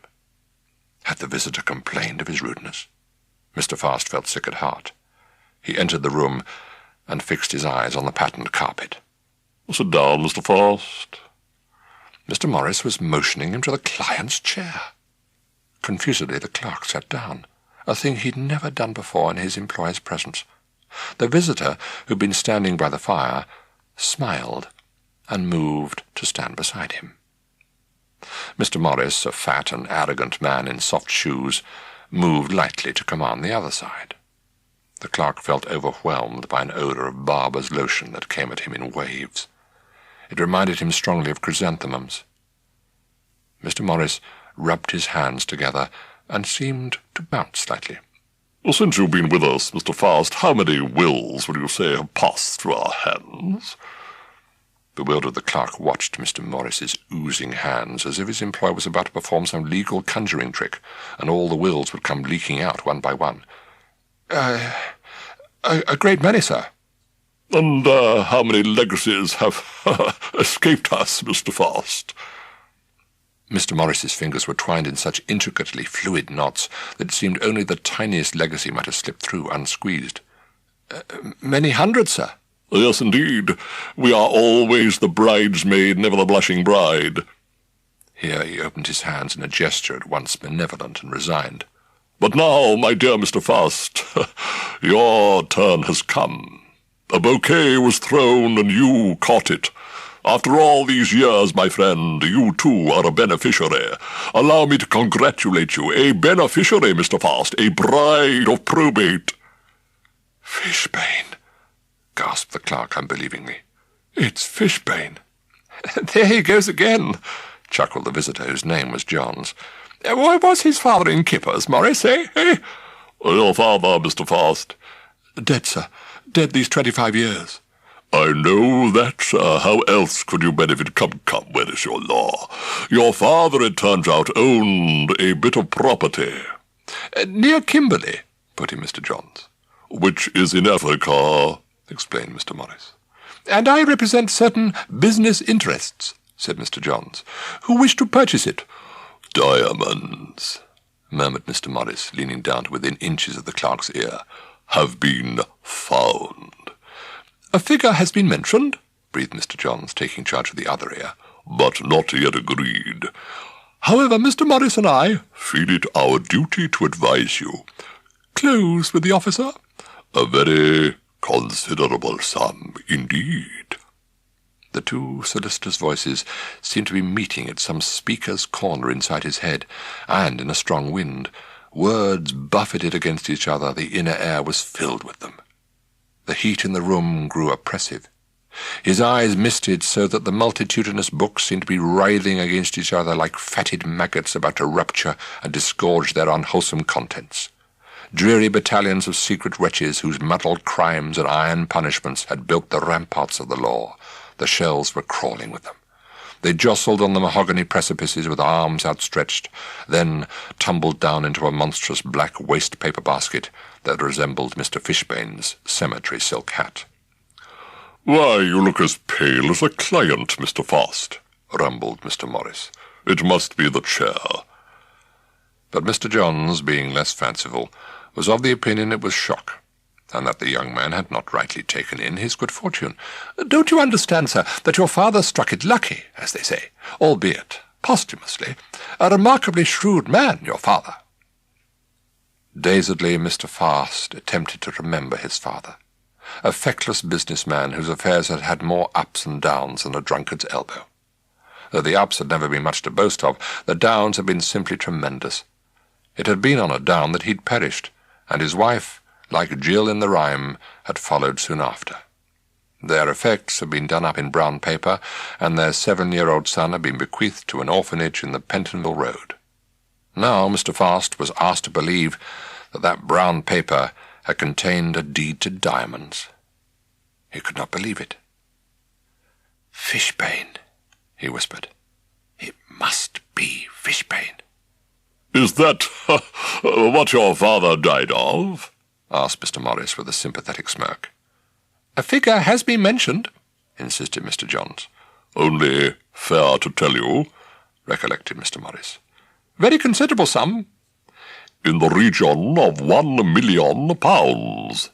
Speaker 1: Had the visitor complained of his rudeness? Mr. Fast felt sick at heart. He entered the room and fixed his eyes on the patterned carpet.
Speaker 3: "Sit down, Mr. Fast."
Speaker 1: Mr. Morris was motioning him to the client's chair. Confusedly the clerk sat down, a thing he'd never done before in his employer's presence. The visitor, who'd been standing by the fire, smiled and moved to stand beside him. Mr. Morris, a fat and arrogant man in soft shoes, moved lightly to command the other side. The clerk felt overwhelmed by an odour of barber's lotion that came at him in waves. It reminded him strongly of chrysanthemums. Mr. Morris rubbed his hands together and seemed to bounce slightly.
Speaker 3: "Since you've been with us, Mr. Fast, how many wills would you say have passed through our hands?"
Speaker 1: Bewildered, the clerk watched Mr. Morris's oozing hands as if his employer was about to perform some legal conjuring trick, and all the wills would come leaking out one by one. A great many, sir."
Speaker 3: "And how many legacies have escaped us, Mr. Fast?"
Speaker 1: Mr. Morris's fingers were twined in such intricately fluid knots that it seemed only the tiniest legacy might have slipped through unsqueezed. "Many hundreds, sir."
Speaker 3: "Yes, indeed. We are always the bridesmaid, never the blushing bride."
Speaker 1: Here he opened his hands in a gesture at once benevolent and resigned.
Speaker 3: "But now, my dear Mr. Fast, your turn has come. A bouquet was thrown and you caught it. After all these years, my friend, you too are a beneficiary. Allow me to congratulate you. A beneficiary, Mr. Fast, a bride of probate."
Speaker 1: "Fishbane," gasped the clerk unbelievingly.
Speaker 2: "It's Fishbane."
Speaker 1: "There he goes again," chuckled the visitor, whose name was Johns. "Was his father in Kippers, Morris, eh?
Speaker 3: "Your father, Mr. Fast?"
Speaker 1: "Dead, sir. Dead these 25 years.
Speaker 3: "I know that, sir. How else could you benefit? Come, where is your law? Your father, it turns out, owned a bit of property."
Speaker 1: "Near Kimberley," put in Mr. Johns.
Speaker 3: "Which is in Africa," explained Mr. Morris.
Speaker 1: "And I represent certain business interests," said Mr. Johns, "who wish to purchase it."
Speaker 3: "Diamonds,"
Speaker 1: murmured Mr. Morris, leaning down to within inches of the clerk's ear,
Speaker 3: "have been found."
Speaker 1: "A figure has been mentioned," breathed Mr. Johns, taking charge of the other ear.
Speaker 3: "But not yet agreed.
Speaker 1: However, Mr. Morris and I
Speaker 3: feel it our duty to advise you."
Speaker 1: "Close with the officer."
Speaker 3: "A very considerable sum indeed."
Speaker 1: The two solicitors' voices seemed to be meeting at some speaker's corner inside his head, and in a strong wind. Words buffeted against each other, the inner air was filled with them. The heat in the room grew oppressive. His eyes misted so that the multitudinous books seemed to be writhing against each other like fatted maggots about to rupture and disgorge their unwholesome contents. Dreary battalions of secret wretches whose muddled crimes and iron punishments had built the ramparts of the law. The shells were crawling with them. They jostled on the mahogany precipices with arms outstretched, then tumbled down into a monstrous black waste-paper basket that resembled Mr. Fishbane's cemetery silk hat.
Speaker 3: "Why, you look as pale as a client, Mr. Fast," rumbled Mr. Morris. "It must be the chair."
Speaker 1: But Mr. Johns, being less fanciful, was of the opinion it was shock, and that the young man had not rightly taken in his good fortune. "Don't you understand, sir, that your father struck it lucky, as they say, albeit
Speaker 3: posthumously. A remarkably shrewd man, your father."
Speaker 1: Dazedly, Mr. Fast attempted to remember his father, a feckless businessman whose affairs had had more ups and downs than a drunkard's elbow. Though the ups had never been much to boast of, the downs had been simply tremendous. It had been on a down that he'd perished, and his wife, like Jill in the rhyme, had followed soon after. Their effects had been done up in brown paper, and their 7-year-old son had been bequeathed to an orphanage in the Pentonville Road. Now Mr. Fast was asked to believe that that brown paper had contained a deed to diamonds. He could not believe it. "Fishbane," he whispered. "It must be Fishbane."
Speaker 3: "Is that what your father died of?"
Speaker 1: asked Mr. Morris with a sympathetic smirk.
Speaker 2: "A figure has been mentioned,"
Speaker 1: insisted Mr. Johns.
Speaker 3: "Only fair to tell you," recollected Mr. Morris.
Speaker 2: "Very considerable sum."
Speaker 3: "In the region of £1,000,000.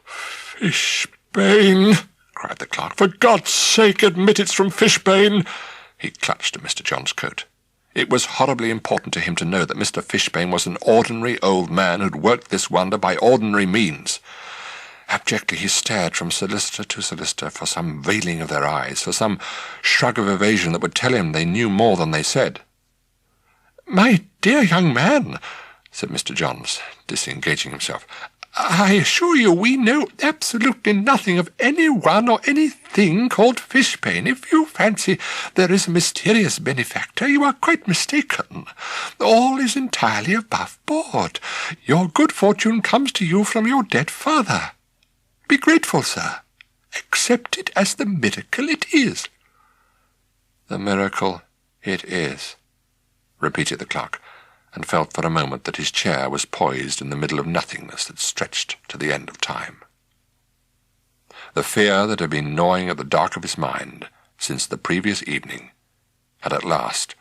Speaker 2: "Fishbane!"
Speaker 3: cried the clerk. "For God's sake, admit it's from Fishbane!"
Speaker 1: He clutched at Mr. Johns' coat. It was horribly important to him to know that Mr. Fishbane was an ordinary old man who'd worked this wonder by ordinary means. Abjectly he stared from solicitor to solicitor for some veiling of their eyes, for some shrug of evasion that would tell him they knew more than they said.
Speaker 2: "My dear young man,"
Speaker 1: said Mr. Johns, disengaging himself,
Speaker 2: "I assure you we know absolutely nothing of anyone or anything called Fishbane. If you fancy there is a mysterious benefactor, you are quite mistaken. All is entirely above board. Your good fortune comes to you from your dead father. Be grateful, sir. Accept it as the miracle it is."
Speaker 1: "The miracle it is," repeated the clerk, and felt for a moment that his chair was poised in the middle of nothingness that stretched to the end of time. The fear that had been gnawing at the dark of his mind since the previous evening had at last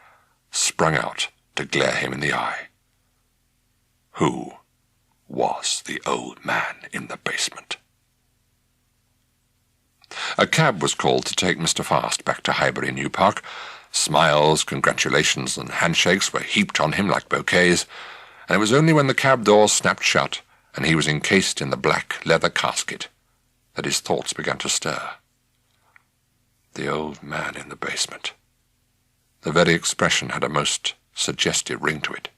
Speaker 1: sprung out to glare him in the eye. Who was the old man in the basement? A cab was called to take Mr. Fast back to Highbury New Park. Smiles, congratulations, and handshakes were heaped on him like bouquets, and it was only when the cab door snapped shut and he was encased in the black leather casket that his thoughts began to stir. The old man in the basement. The very expression had a most suggestive ring to it.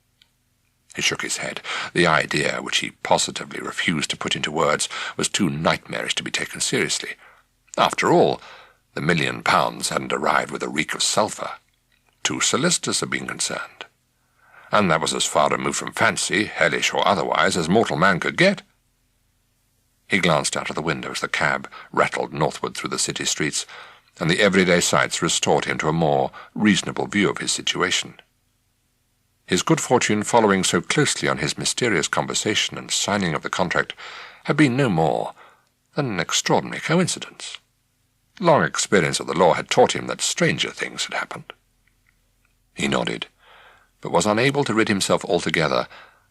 Speaker 1: He shook his head. The idea, which he positively refused to put into words, was too nightmarish to be taken seriously. After all, the £1,000,000 hadn't arrived with a reek of sulphur. 2 solicitors had been concerned, and that was as far removed from fancy, hellish or otherwise, as mortal man could get. He glanced out of the window as the cab rattled northward through the city streets, and the everyday sights restored him to a more reasonable view of his situation. His good fortune following so closely on his mysterious conversation and signing of the contract had been no more than an extraordinary coincidence. Long experience of the law had taught him that stranger things had happened. He nodded, but was unable to rid himself altogether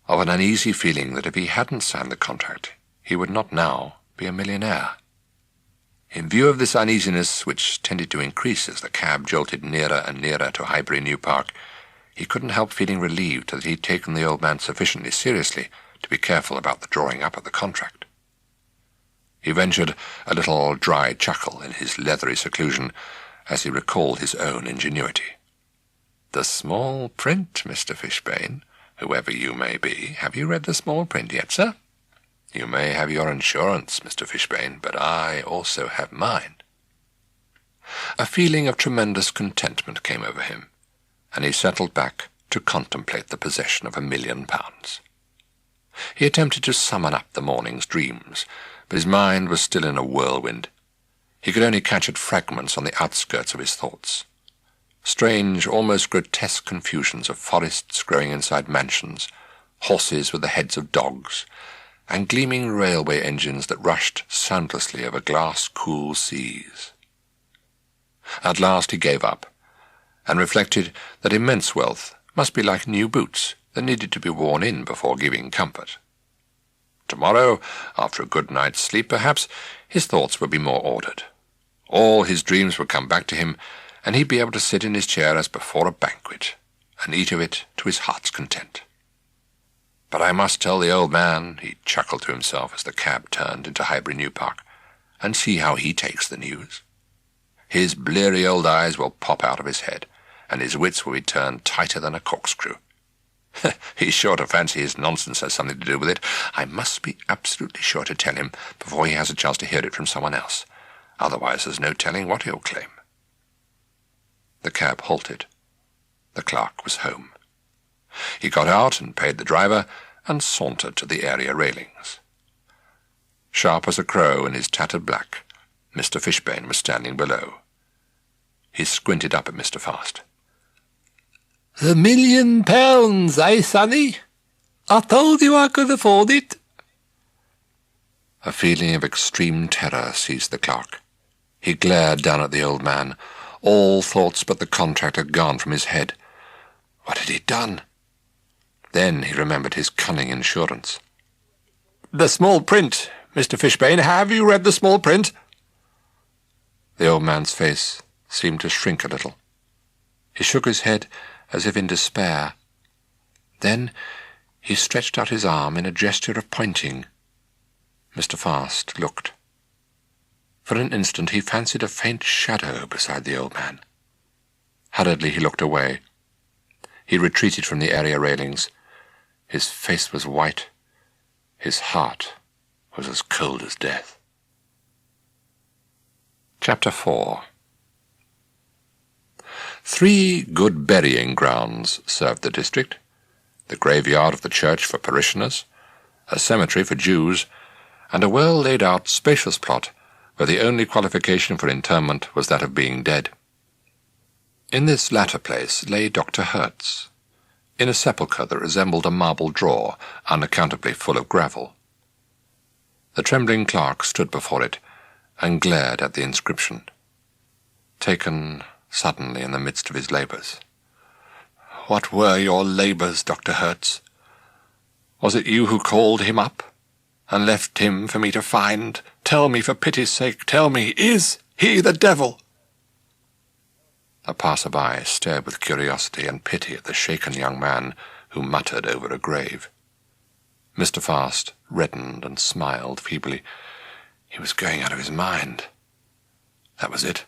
Speaker 1: of an uneasy feeling that if he hadn't signed the contract, he would not now be a millionaire. In view of this uneasiness, which tended to increase as the cab jolted nearer and nearer to Highbury New Park, he couldn't help feeling relieved that he had taken the old man sufficiently seriously to be careful about the drawing up of the contract. He ventured a little dry chuckle in his leathery seclusion as he recalled his own ingenuity. "The small print, Mr. Fishbane, whoever you may be. Have you read the small print yet, sir? You may have your insurance, Mr. Fishbane, but I also have mine." A feeling of tremendous contentment came over him, and he settled back to contemplate the possession of £1,000,000. He attempted to summon up the morning's dreams, but his mind was still in a whirlwind. He could only catch at fragments on the outskirts of his thoughts. Strange, almost grotesque confusions of forests growing inside mansions, horses with the heads of dogs, and gleaming railway engines that rushed soundlessly over glass-cool seas. At last he gave up, and reflected that immense wealth must be like new boots that needed to be worn in before giving comfort. Tomorrow, after a good night's sleep perhaps, his thoughts would be more ordered. All his dreams would come back to him, and he'd be able to sit in his chair as before a banquet, and eat of it to his heart's content. But I must tell the old man, he chuckled to himself as the cab turned into Highbury New Park, and see how he takes the news. His bleary old eyes will pop out of his head, and his wits will be turned tighter than a corkscrew. He's sure to fancy his nonsense has something to do with it. I must be absolutely sure to tell him before he has a chance to hear it from someone else. Otherwise there's no telling what he'll claim. The cab halted. The clerk was home. He got out and paid the driver, and sauntered to the area railings. Sharp as a crow in his tattered black, Mr Fishbane was standing below. He squinted up at Mr Fast.
Speaker 2: £1,000,000, eh, sonny? I told you I could afford it.
Speaker 1: A feeling of extreme terror seized the clerk. He glared down at the old man. All thoughts but the contract had gone from his head. What had he done? Then he remembered his cunning insurance.
Speaker 2: The small print, Mr Fishbane. Have you read the small print?
Speaker 1: The old man's face seemed to shrink a little. He shook his head as if in despair. Then he stretched out his arm in a gesture of pointing. Mr Fast looked. For an instant he fancied a faint shadow beside the old man. Hurriedly he looked away. He retreated from the area railings. His face was white. His heart was as cold as death. Chapter 4. 3 good burying grounds served the district: the graveyard of the church for parishioners, a cemetery for Jews, and a well-laid-out, spacious plot where the only qualification for interment was that of being dead. In this latter place lay Dr. Hertz, in a sepulchre that resembled a marble drawer, unaccountably full of gravel. The trembling clerk stood before it and glared at the inscription. Taken suddenly in the midst of his labours. What were your labours, Dr. Hertz? Was it you who called him up, and left him for me to find? Tell me, for pity's sake, tell me, is he the devil? A passer-by stared with curiosity and pity at the shaken young man who muttered over a grave. Mr Fast reddened and smiled feebly. He was going out of his mind. That was it.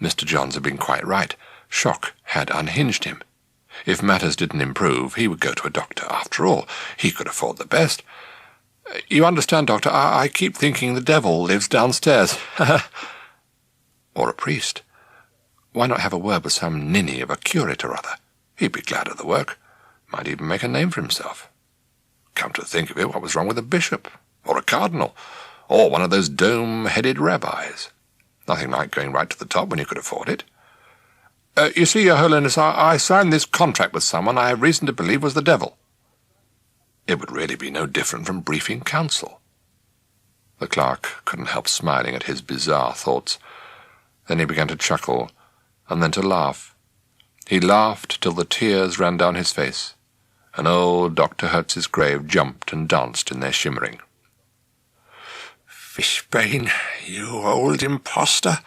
Speaker 1: Mr Johns had been quite right. Shock had unhinged him. If matters didn't improve, he would go to a doctor. After all, he could afford the best. You understand, Doctor, I keep thinking the devil lives downstairs. Or a priest. Why not have a word with some ninny of a curate or other? He'd be glad of the work. Might even make a name for himself. Come to think of it, what was wrong with a bishop? Or a cardinal? Or one of those dome-headed rabbis? Nothing like going right to the top when you could afford it. You see, Your Holiness, I signed this contract with someone I have reason to believe was the devil. It would really be no different from briefing counsel. The clerk couldn't help smiling at his bizarre thoughts. Then he began to chuckle, and then to laugh. He laughed till the tears ran down his face, and old Dr. Hertz's grave jumped and danced in their shimmering. "Fishbane, you old impostor,"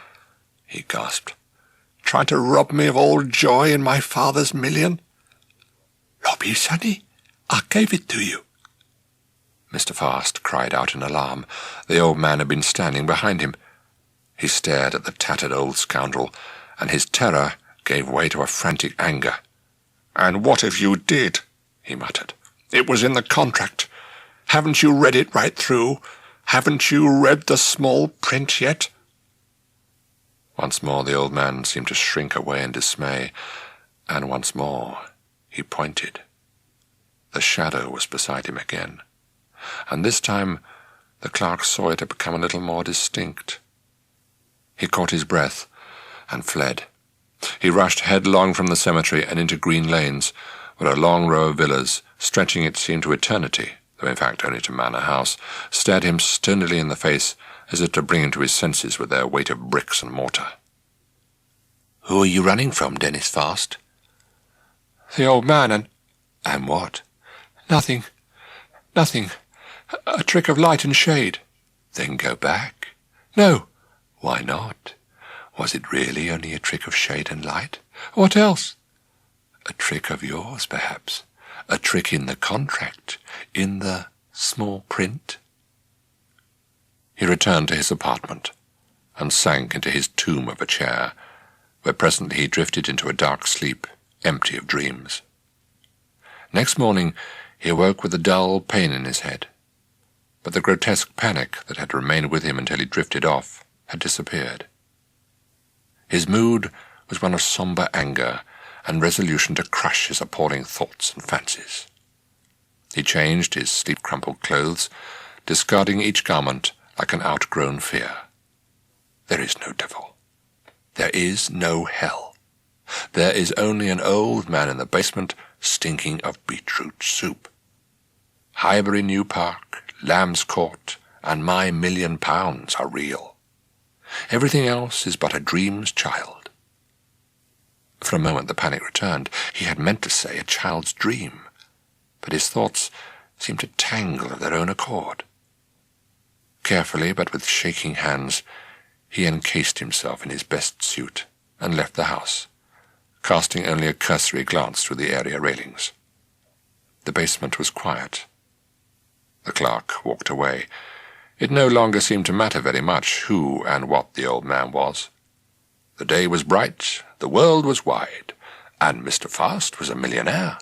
Speaker 1: he gasped, "trying to rob me of all joy in my father's million." "Rob you, sonny? I gave it to you." Mr Fast cried out in alarm. The old man had been standing behind him. He stared at the tattered old scoundrel, and his terror gave way to a frantic anger. "And what if you did?" he muttered. "It was in the contract. Haven't you read it right through? Haven't you read the small print yet?" Once more the old man seemed to shrink away in dismay, and once more he pointed. The shadow was beside him again, and this time the clerk saw it had become a little more distinct. He caught his breath and fled. He rushed headlong from the cemetery and into Green Lanes, where a long row of villas, stretching it seemed to eternity, though in fact only to Manor House, stared him stonily in the face as if to bring him to his senses with their weight of bricks and mortar. "Who are you running from, Dennis Fast?" "The old man and what?" Nothing. A trick of light and shade." "Then go back." "No." "Why not?" Was it really only a trick of shade and light? What else? A trick of yours, perhaps. A trick in the contract, in the small print. He returned to his apartment and sank into his tomb of a chair, where presently he drifted into a dark sleep, empty of dreams. Next morning he awoke with a dull pain in his head, but the grotesque panic that had remained with him until he drifted off had disappeared. His mood was one of sombre anger and resolution to crush his appalling thoughts and fancies. He changed his sleep-crumpled clothes, discarding each garment like an outgrown fear. There is no devil. There is no hell. There is only an old man in the basement stinking of beetroot soup. Highbury New Park, Lamb's Court, and my £1,000,000 are real. Everything else is but a dream's child. For a moment the panic returned. He had meant to say a child's dream, but his thoughts seemed to tangle of their own accord. Carefully, but with shaking hands, he encased himself in his best suit and left the house, casting only a cursory glance through the area railings. The basement was quiet. The clerk walked away. It no longer seemed to matter very much who and what the old man was. The day was bright, the world was wide, and Mr. Fast was a millionaire.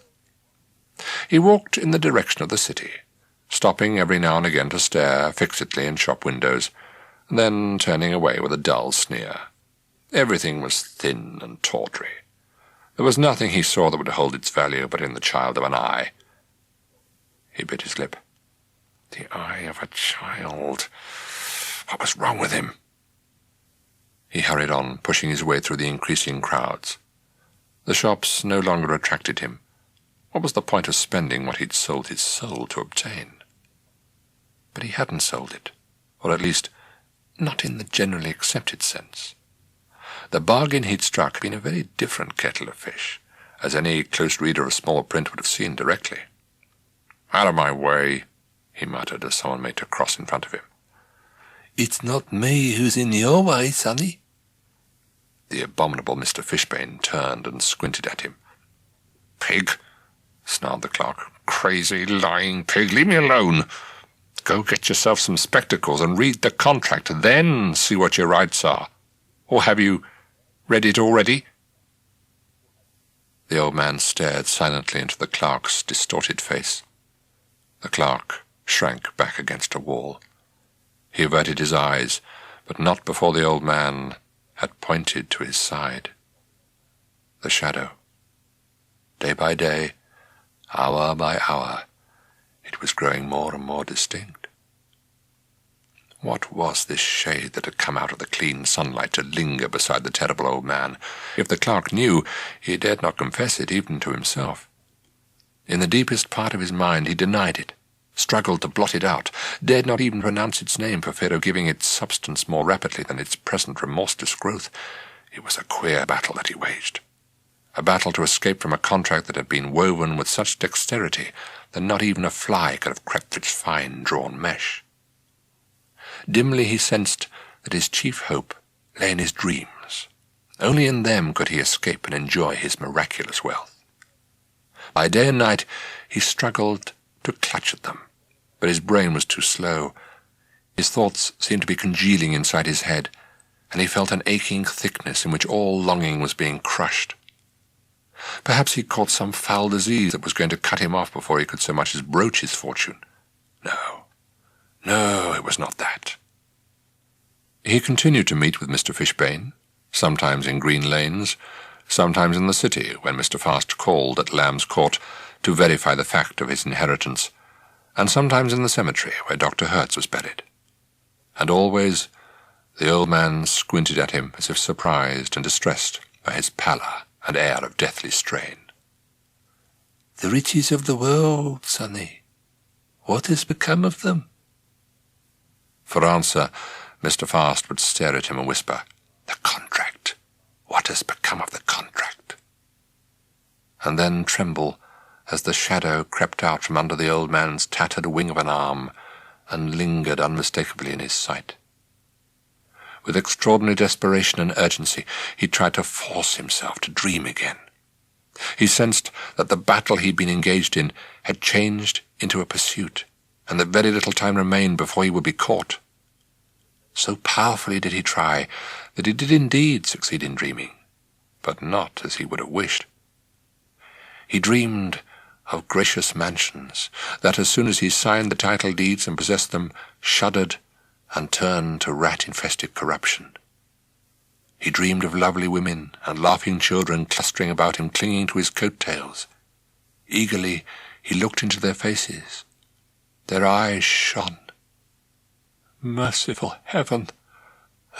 Speaker 1: He walked in the direction of the city, stopping every now and again to stare fixedly in shop windows, and then turning away with a dull sneer. Everything was thin and tawdry. There was nothing he saw that would hold its value but in the child of an eye. He bit his lip. The eye of a child. What was wrong with him? He hurried on, pushing his way through the increasing crowds. The shops no longer attracted him. What was the point of spending what he'd sold his soul to obtain? But he hadn't sold it, or at least not in the generally accepted sense. The bargain he'd struck had been a very different kettle of fish, as any close reader of small print would have seen directly. "Out of my way," he muttered as someone made to cross in front of him.
Speaker 2: "It's not me who's in your way, sonny."
Speaker 1: The abominable Mr. Fishbane turned and squinted at him. "Pig," snarled the clerk. "Crazy, lying pig, leave me alone. Go get yourself some spectacles and read the contract, then see what your rights are. Or have you read it already?" The old man stared silently into the clerk's distorted face. The clerk shrank back against a wall. He averted his eyes, but not before the old man had pointed to his side. The shadow. Day by day, hour by hour, it was growing more and more distinct. What was this shade that had come out of the clean sunlight to linger beside the terrible old man? If the clerk knew, he dared not confess it even to himself. In the deepest part of his mind he denied it, struggled to blot it out, dared not even pronounce its name for fear of giving its substance more rapidly than its present remorseless growth. It was a queer battle that he waged, a battle to escape from a contract that had been woven with such dexterity that not even a fly could have crept through its fine-drawn mesh. Dimly he sensed that his chief hope lay in his dreams. Only in them could he escape and enjoy his miraculous wealth. By day and night he struggled to clutch at them, but his brain was too slow. His thoughts seemed to be congealing inside his head, and he felt an aching thickness in which all longing was being crushed. Perhaps he'd caught some foul disease that was going to cut him off before he could so much as broach his fortune. No, it was not that. He continued to meet with Mr. Fishbane, sometimes in green lanes, sometimes in the city, when Mr. Fast called at Lamb's Court to verify the fact of his inheritance, and sometimes in the cemetery where Dr. Hertz was buried. And always the old man squinted at him as if surprised and distressed by his pallor and air of deathly strain.
Speaker 2: "The riches of the world, sonny. What has become of them?"
Speaker 1: For answer, Mr. Fast would stare at him and whisper, "The contract. What has become of the contract?" And then tremble as the shadow crept out from under the old man's tattered wing of an arm and lingered unmistakably in his sight. With extraordinary desperation and urgency, he tried to force himself to dream again. He sensed that the battle he'd been engaged in had changed into a pursuit, and that very little time remained before he would be caught. So powerfully did he try that he did indeed succeed in dreaming, but not as he would have wished. He dreamed of gracious mansions that, as soon as he signed the title deeds and possessed them, shuddered and turned to rat-infested corruption. He dreamed of lovely women and laughing children clustering about him, clinging to his coat-tails. Eagerly he looked into their faces. Their eyes shone. Merciful heaven!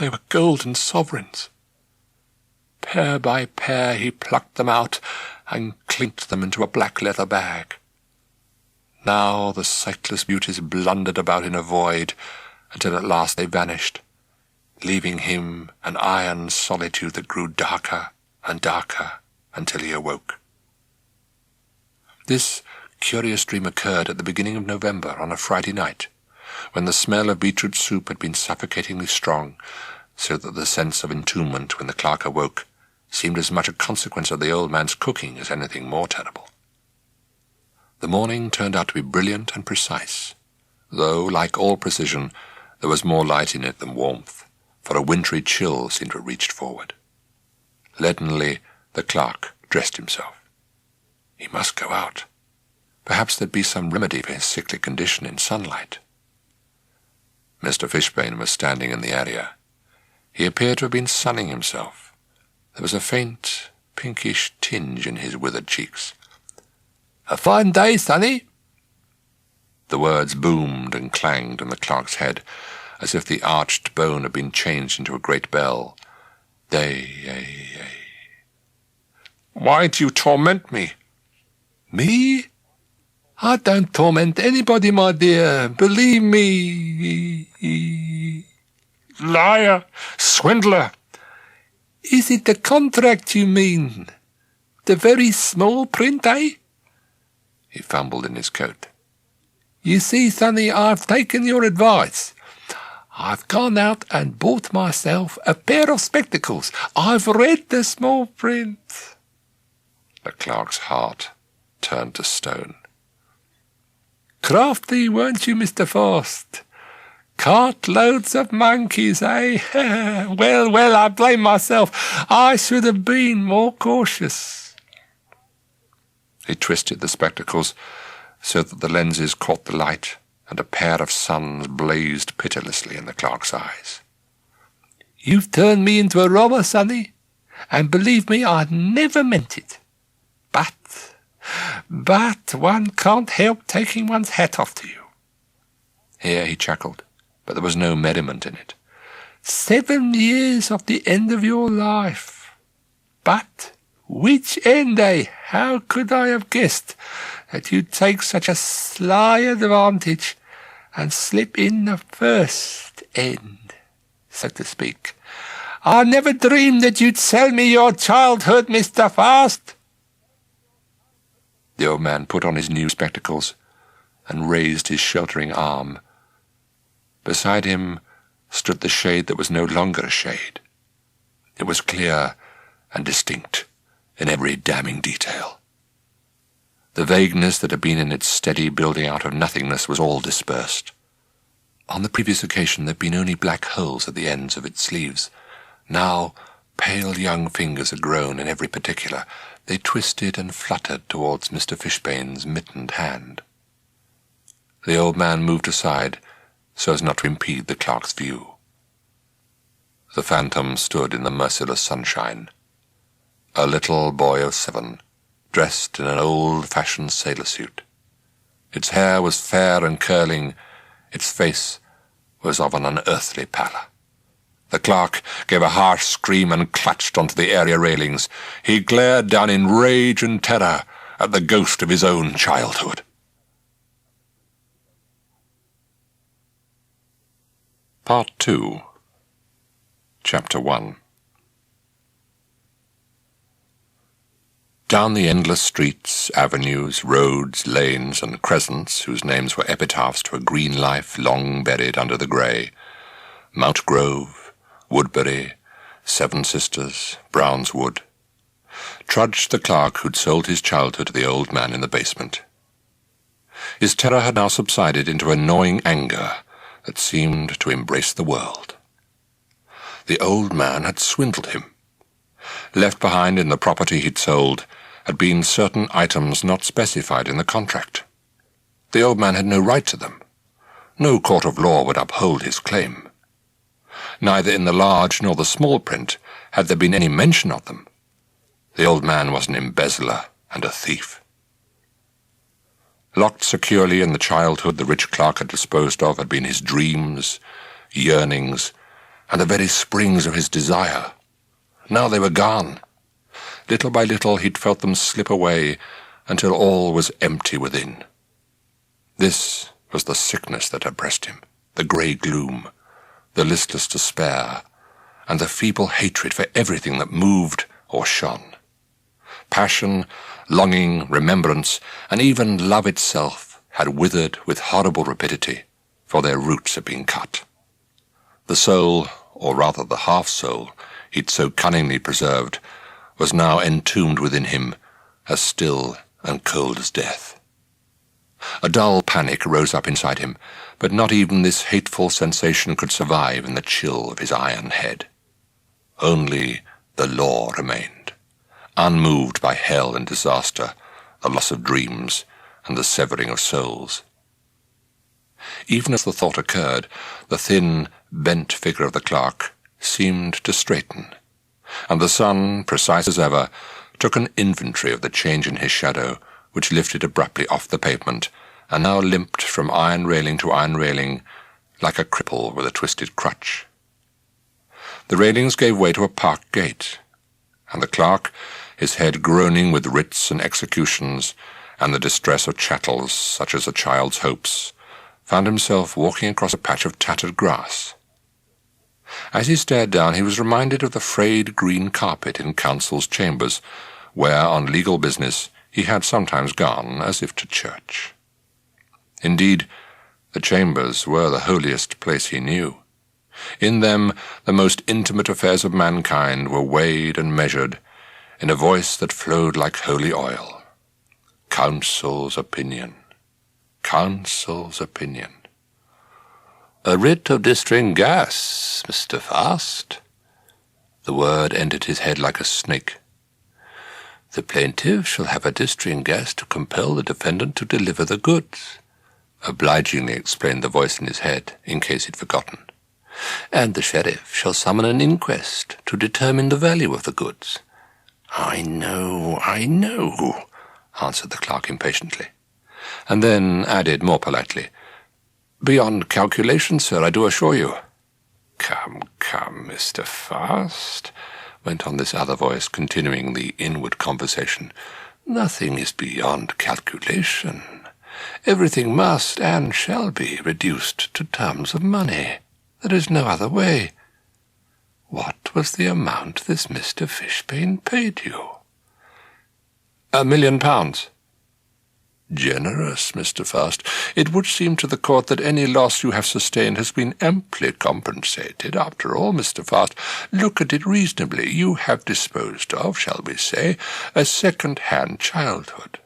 Speaker 1: They were golden sovereigns. Pair by pair he plucked them out and clinked them into a black leather bag. Now the sightless beauties blundered about in a void, until at last they vanished, leaving him an iron solitude that grew darker and darker until he awoke. This curious dream occurred at the beginning of November on a Friday night, when the smell of beetroot soup had been suffocatingly strong, so that the sense of entombment when the clerk awoke seemed as much a consequence of the old man's cooking as anything more terrible. The morning turned out to be brilliant and precise, though, like all precision, there was more light in it than warmth, for a wintry chill seemed to have reached forward. Leadenly the clerk dressed himself. He must go out. Perhaps there'd be some remedy for his sickly condition in sunlight. Mr. Fishbane was standing in the area. He appeared to have been sunning himself. There was a faint, pinkish tinge in his withered cheeks. "A fine day, sonny." The words boomed and clanged in the clerk's head, as if the arched bone had been changed into a great bell. Day. "Why do you torment me?" "Me? I don't torment anybody, my dear. Believe me." "Liar! Swindler!" "Is it the contract you mean? The very small print, eh?" He fumbled in his coat. "You see, sonny, I've taken your advice. I've gone out and bought myself a pair of spectacles. I've read the small print." The clerk's heart turned to stone. "Crafty, weren't you, Mr. Fast? Cartloads of monkeys, eh? Well, I blame myself. I should have been more cautious." He twisted the spectacles so that the lenses caught the light, and a pair of suns blazed pitilessly in the clerk's eyes. "You've turned me into a robber, sonny, and believe me, I never meant it. But one can't help taking one's hat off to you." Here he chuckled, but there was no merriment in it. 7 years of the end of your life. But which end, eh? How could I have guessed that you'd take such a sly advantage and slip in the first end, so to speak? I never dreamed that you'd sell me your childhood, Mr. Fast." The old man put on his new spectacles and raised his sheltering arm. Beside him stood the shade that was no longer a shade. It was clear and distinct in every damning detail. The vagueness that had been in its steady building out of nothingness was all dispersed. On the previous occasion there had been only black holes at the ends of its sleeves. Now pale young fingers had grown in every particular. They twisted and fluttered towards Mr. Fishbane's mittened hand. The old man moved aside so as not to impede the clerk's view. The phantom stood in the merciless sunshine. A little boy of 7, dressed in an old-fashioned sailor suit. Its hair was fair and curling. Its face was of an unearthly pallor. The clerk gave a harsh scream and clutched onto the area railings. He glared down in rage and terror at the ghost of his own childhood. Part 2. Chapter 1. Down the endless streets, avenues, roads, lanes, and crescents, whose names were epitaphs to a green life long buried under the grey, Mount Grove, Woodbury, Seven Sisters, Brown's Wood, trudged the clerk who'd sold his childhood to the old man in the basement. His terror had now subsided into a gnawing anger that seemed to embrace the world. The old man had swindled him. Left behind in the property he'd sold had been certain items not specified in the contract. The old man had no right to them. No court of law would uphold his claim. Neither in the large nor the small print had there been any mention of them. The old man was an embezzler and a thief. Locked securely in the childhood the rich clerk had disposed of had been his dreams, yearnings, and the very springs of his desire. Now they were gone. Little by little he'd felt them slip away until all was empty within. This was the sickness that oppressed him, the grey gloom, the listless despair, and the feeble hatred for everything that moved or shone. Passion, longing, remembrance, and even love itself had withered with horrible rapidity, for their roots had been cut. The soul, or rather the half-soul, he'd so cunningly preserved, was now entombed within him, as still and cold as death. A dull panic rose up inside him, but not even this hateful sensation could survive in the chill of his iron head. Only the law remained, unmoved by hell and disaster, the loss of dreams, and the severing of souls. Even as the thought occurred, the thin, bent figure of the clerk seemed to straighten, and the sun, precise as ever, took an inventory of the change in his shadow, which lifted abruptly off the pavement, and now limped from iron railing to iron railing, like a cripple with a twisted crutch. The railings gave way to a park gate, and the clerk, his head groaning with writs and executions, and the distress of chattels such as a child's hopes, found himself walking across a patch of tattered grass. As he stared down, he was reminded of the frayed green carpet in counsel's chambers, where, on legal business, he had sometimes gone as if to church. Indeed, the chambers were the holiest place he knew. In them the most intimate affairs of mankind were weighed and measured in a voice that flowed like holy oil. Counsel's opinion. Counsel's opinion. "A writ of distressing gas, Mr. Fast." The word entered his head like a snake. "The plaintiff shall have a distressing gas to compel the defendant to deliver the goods," obligingly explained the voice in his head, in case he'd forgotten. "And the sheriff shall summon an inquest to determine the value of the goods." I know," answered the clerk impatiently, and then added more politely, "Beyond calculation, sir, I do assure you." Come, Mr. Fast," went on this other voice, continuing the inward conversation. "Nothing is beyond calculation. Everything must and shall be reduced to terms of money. There is no other way. What was the amount this Mr. Fishbane paid you?" £1 million. "Generous, Mr. Fast. It would seem to the court that any loss you have sustained has been amply compensated. After all, Mr. Fast, look at it reasonably. You have disposed of, shall we say, a second-hand childhood.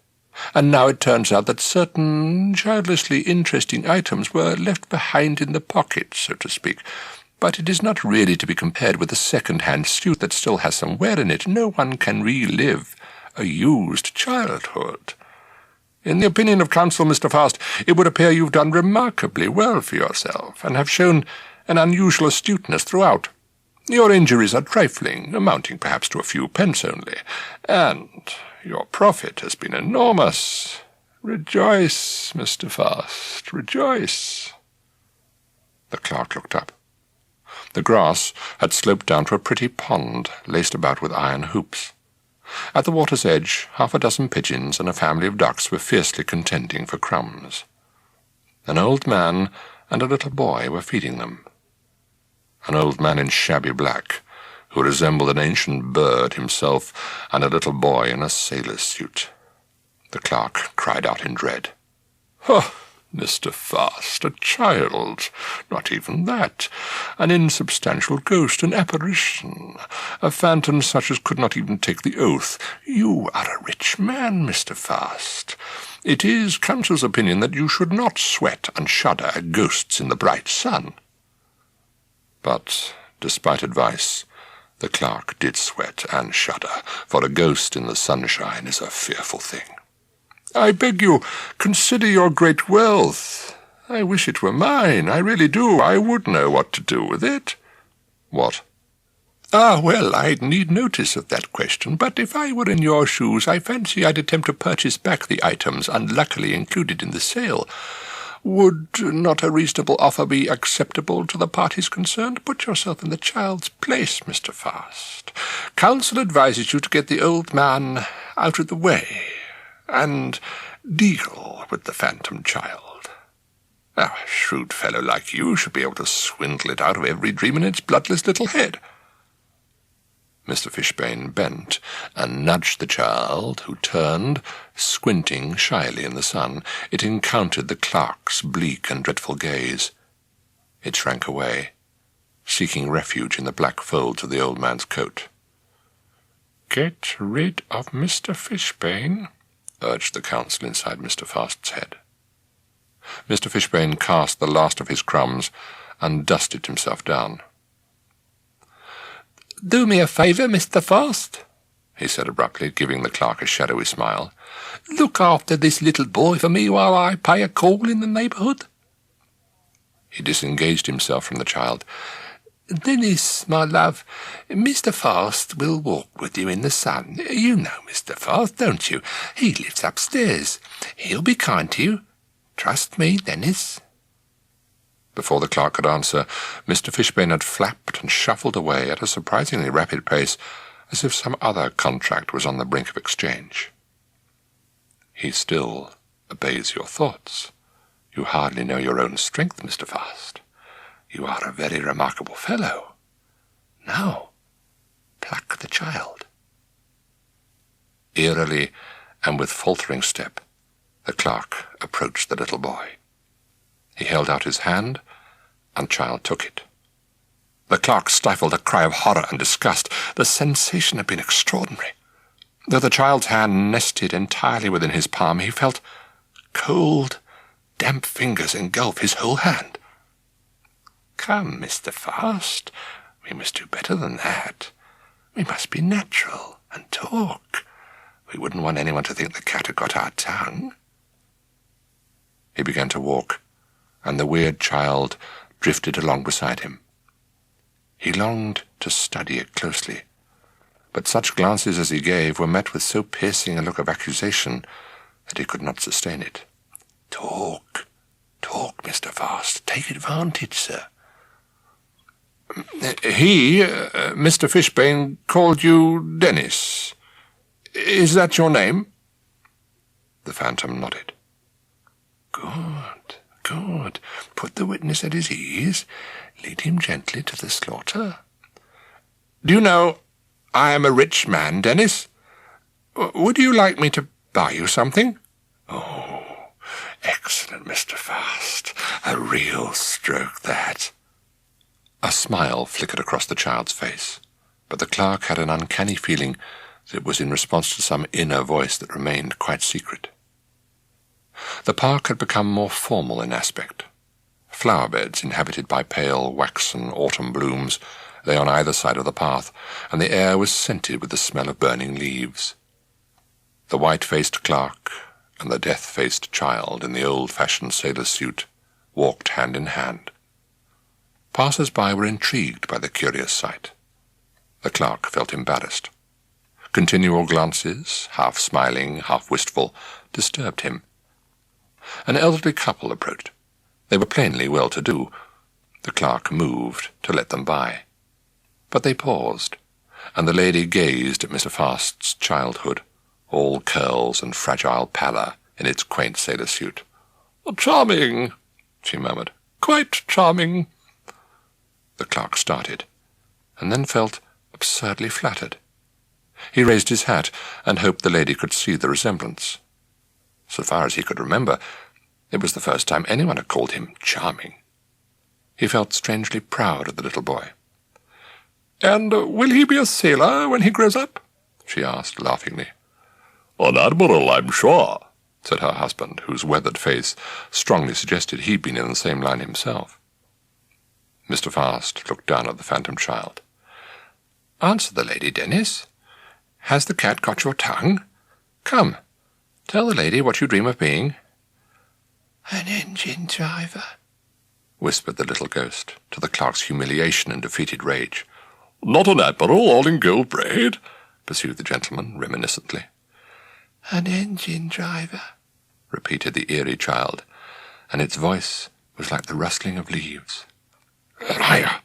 Speaker 1: And now it turns out that certain childlessly interesting items were left behind in the pocket, so to speak. But it is not really to be compared with a second-hand suit that still has some wear in it. No one can relive a used childhood. In the opinion of counsel, Mr. Fast, it would appear you've done remarkably well for yourself, and have shown an unusual astuteness throughout. Your injuries are trifling, amounting perhaps to a few pence only, and your profit has been enormous. Rejoice, Mr. Fast, rejoice." The clerk looked up. The grass had sloped down to a pretty pond, laced about with iron hoops. At the water's edge, 6 pigeons and a family of ducks were fiercely contending for crumbs. An old man and a little boy were feeding them. An old man in shabby black, who resembled an ancient bird himself, and a little boy in a sailor's suit. The clerk cried out in dread. "Oh,
Speaker 3: Mr. Fast, a child, not even that, an insubstantial ghost, an apparition, a phantom such as could not even take the oath. You are a rich man, Mr. Fast. It is Council's opinion that you should not sweat and shudder at ghosts in the bright sun. But, despite advice, the clerk did sweat and shudder, for a ghost in the sunshine is a fearful thing. I beg you, consider your great wealth. I wish it were mine, I really do. I would know what to do with it. What? Ah, well, I need notice of that question, but if I were in your shoes, I fancy I'd attempt to purchase back the items unluckily included in the sale. Would not a reasonable offer be acceptable to the parties concerned? Put yourself in the child's place, Mr. Fast. Counsel advises you to get the old man out of the way and deal with the phantom child. A shrewd fellow like you should be able to swindle it out of every dream in its bloodless little head. Mr. Fishbane bent and nudged the child, who turned, squinting shyly in the sun. It encountered the clerk's bleak and dreadful gaze. It shrank away, seeking refuge in the black folds of the old man's coat. "Get rid of Mr. Fishbane," urged the counsel inside Mr. Fast's head. Mr. Fishbane cast the last of his crumbs and dusted himself down. "Do me a favour, Mr. Fast," he said abruptly, giving the clerk a shadowy smile. "Look after this little boy for me while I pay a call in the neighbourhood." He disengaged himself from the child. "Dennis, my love, Mr. Fast will walk with you in the sun. You know Mr. Fast, don't you? He lives upstairs. He'll be kind to you. Trust me, Dennis." Before the clerk could answer, Mr. Fishbane had flapped and shuffled away at a surprisingly rapid pace, as if some other contract was on the brink of exchange. "He still obeys your thoughts. You hardly know your own strength, Mr. Fast. You are a very remarkable fellow. Now, pluck the child." Eerily and with faltering step, the clerk approached the little boy. He held out his hand, and the child took it. The clerk stifled a cry of horror and disgust. The sensation had been extraordinary. Though the child's hand nested entirely within his palm, he felt cold, damp fingers engulf his whole hand. "Come, Mr. Fast, we must do better than that. We must be natural and talk. We wouldn't want anyone to think the cat had got our tongue." He began to walk, and the weird child drifted along beside him. He longed to study it closely, but such glances as he gave were met with so piercing a look of accusation that he could not sustain it. Talk, Mr. Fast. Take advantage, sir." Mr. Fishbane, called you Dennis. Is that your name?" The phantom nodded. Good. Put the witness at his ease. Lead him gently to the slaughter. "Do you know, I am a rich man, Dennis. Would you like me to buy you something?" "Oh, excellent, Mr. Fast. A real stroke, that." A smile flickered across the child's face, but the clerk had an uncanny feeling that it was in response to some inner voice that remained quite secret. The park had become more formal in aspect. Flower beds inhabited by pale, waxen autumn blooms lay on either side of the path, and the air was scented with the smell of burning leaves. The white-faced clerk and the death-faced child in the old-fashioned sailor suit walked hand in hand. Passers-by were intrigued by the curious sight. The clerk felt embarrassed. Continual glances, half smiling, half wistful, disturbed him. An elderly couple approached. They were plainly well-to-do. The clerk moved to let them by. But they paused, and the lady gazed at Mr. Fast's childhood, all curls and fragile pallor in its quaint sailor suit. "Charming," she murmured. "Quite charming." The clerk started, and then felt absurdly flattered. He raised his hat and hoped the lady could see the resemblance. So far as he could remember,
Speaker 1: It was the first time anyone had called him charming. He felt strangely proud of the little boy. "And will he be a sailor when he grows up?" she asked laughingly.
Speaker 3: "An admiral, I'm sure,"
Speaker 1: said her husband, whose weathered face strongly suggested he'd been in the same line himself. Mr. Fast looked down at the phantom child. "Answer the lady, Dennis. Has the cat got your tongue? Come, tell the lady what you dream of being."
Speaker 2: "An engine driver,"
Speaker 1: whispered the little ghost, to the clerk's humiliation and defeated rage.
Speaker 3: "Not an admiral, all in gold braid,"
Speaker 1: pursued the gentleman reminiscently.
Speaker 2: "An engine driver,"
Speaker 1: repeated the eerie child, and its voice was like the rustling of leaves. "Liar!"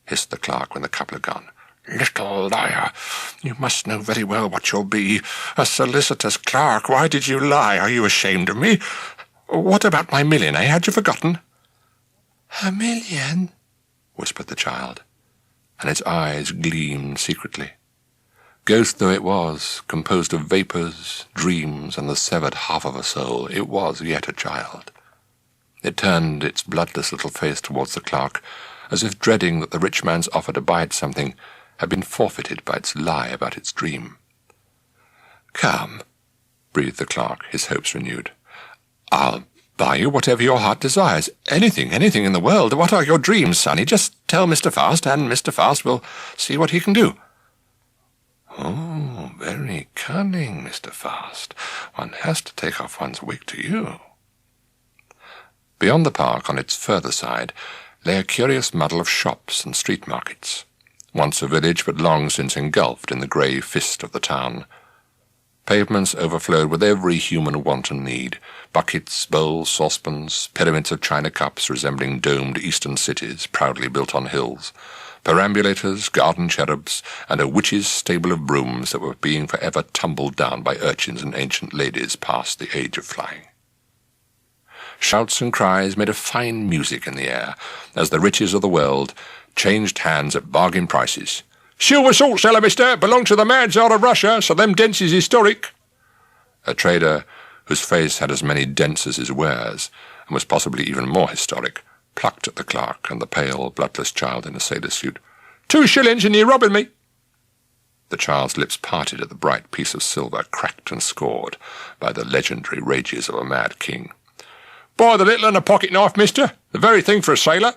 Speaker 1: hissed the clerk when the couple had gone. "Little liar! You must know very well what you'll be. A solicitor's clerk. Why did you lie? Are you ashamed of me? What about my million, eh? Had you forgotten?"
Speaker 2: "A million?"
Speaker 1: whispered the child, and its eyes gleamed secretly. Ghost though it was, composed of vapours, dreams, and the severed half of a soul, it was yet a child. It turned its bloodless little face towards the clerk, as if dreading that the rich man's offer to buy it something had been forfeited by its lie about its dream. "Come," breathed the clerk, his hopes renewed. "I'll buy you whatever your heart desires. Anything in the world. What are your dreams, sonny? Just tell Mr. Fast, and Mr. Fast will see what he can do." "Oh, very cunning, Mr. Fast. One has to take off one's wig to you." Beyond the park, on its further side, lay a curious muddle of shops and street markets, once a village but long since engulfed in the grey fist of the town. Pavements overflowed with every human want and need, buckets, bowls, saucepans, pyramids of china cups resembling domed eastern cities proudly built on hills, perambulators, garden cherubs, and a witch's stable of brooms that were being forever tumbled down by urchins and ancient ladies past the age of flying. Shouts and cries made a fine music in the air, as the riches of the world changed hands at bargain prices. "Silver salt cellar, mister, belongs to the mad Tsar of Russia, so them dents is historic." A trader, whose face had as many dents as his wares, and was possibly even more historic, plucked at the clerk and the pale, bloodless child in a sailor suit. "2 shillings and you're robbing me." The child's lips parted at the bright piece of silver cracked and scored by the legendary rages of a mad king. "Buy the little and a pocket knife, mister. The very thing for a sailor."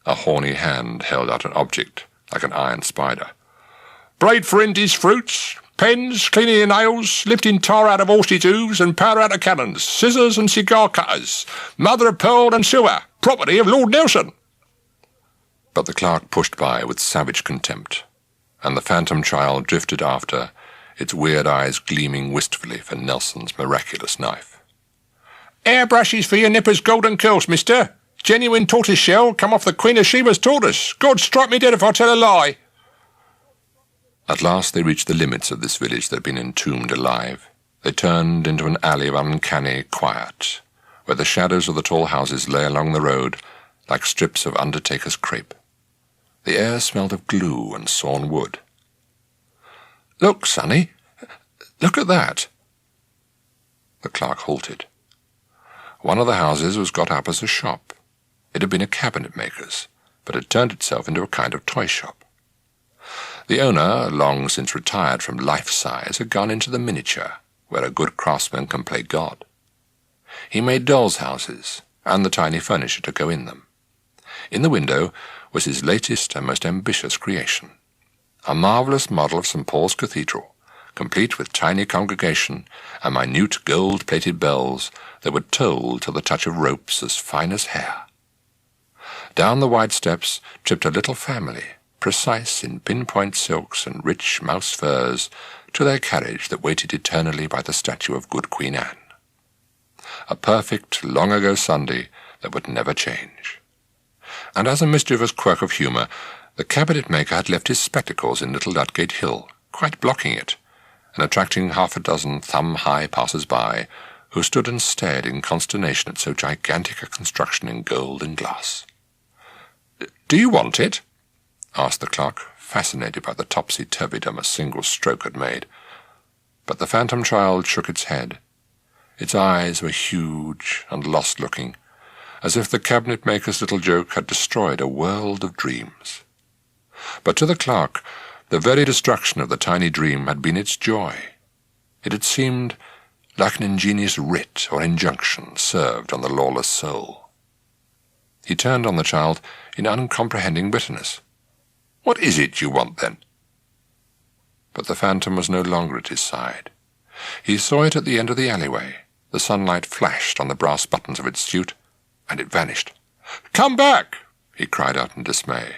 Speaker 1: A horny hand held out an object like an iron spider. "Braid for Indies fruits, pens, cleaning your nails, lifting tar out of horses' hooves and powder out of cannons, scissors and cigar cutters, mother of pearl and silver, property of Lord Nelson." But the clerk pushed by with savage contempt, and the phantom child drifted after, its weird eyes gleaming wistfully for Nelson's miraculous knife. "Airbrushes for your nipper's golden curls, mister. Genuine tortoise shell, come off the Queen of Sheba's tortoise. God strike me dead if I tell a lie." At last they reached the limits of this village that had been entombed alive. They turned into an alley of uncanny quiet, where the shadows of the tall houses lay along the road like strips of undertaker's crape. The air smelled of glue and sawn wood. "Look, sonny, look at that." The clerk halted. One of the houses was got up as a shop. It had been a cabinet-maker's, but had turned itself into a kind of toy shop. The owner, long since retired from life-size, had gone into the miniature, where a good craftsman can play God. He made dolls' houses, and the tiny furniture to go in them. In the window was his latest and most ambitious creation, a marvellous model of St. Paul's Cathedral, complete with tiny congregation and minute gold-plated bells that would toll to the touch of ropes as fine as hair. Down the wide steps tripped a little family, precise in pinpoint silks and rich mouse furs, to their carriage that waited eternally by the statue of good Queen Anne. A perfect, long-ago Sunday that would never change. And as a mischievous quirk of humour, the cabinet-maker had left his spectacles in Little Ludgate Hill, quite blocking it, and attracting 6 thumb-high passers-by, who stood and stared in consternation at so gigantic a construction in gold and glass. "Do you want it?" asked the clerk, fascinated by the topsy-turvydom a single stroke had made. But the phantom child shook its head. Its eyes were huge and lost-looking, as if the cabinet-maker's little joke had destroyed a world of dreams. But to the clerk, the very destruction of the tiny dream had been its joy. It had seemed like an ingenious writ or injunction served on the lawless soul. He turned on the child in uncomprehending bitterness. "What is it you want, then?" But the phantom was no longer at his side. He saw it at the end of the alleyway. The sunlight flashed on the brass buttons of its suit, and it vanished. "Come back!" he cried out in dismay.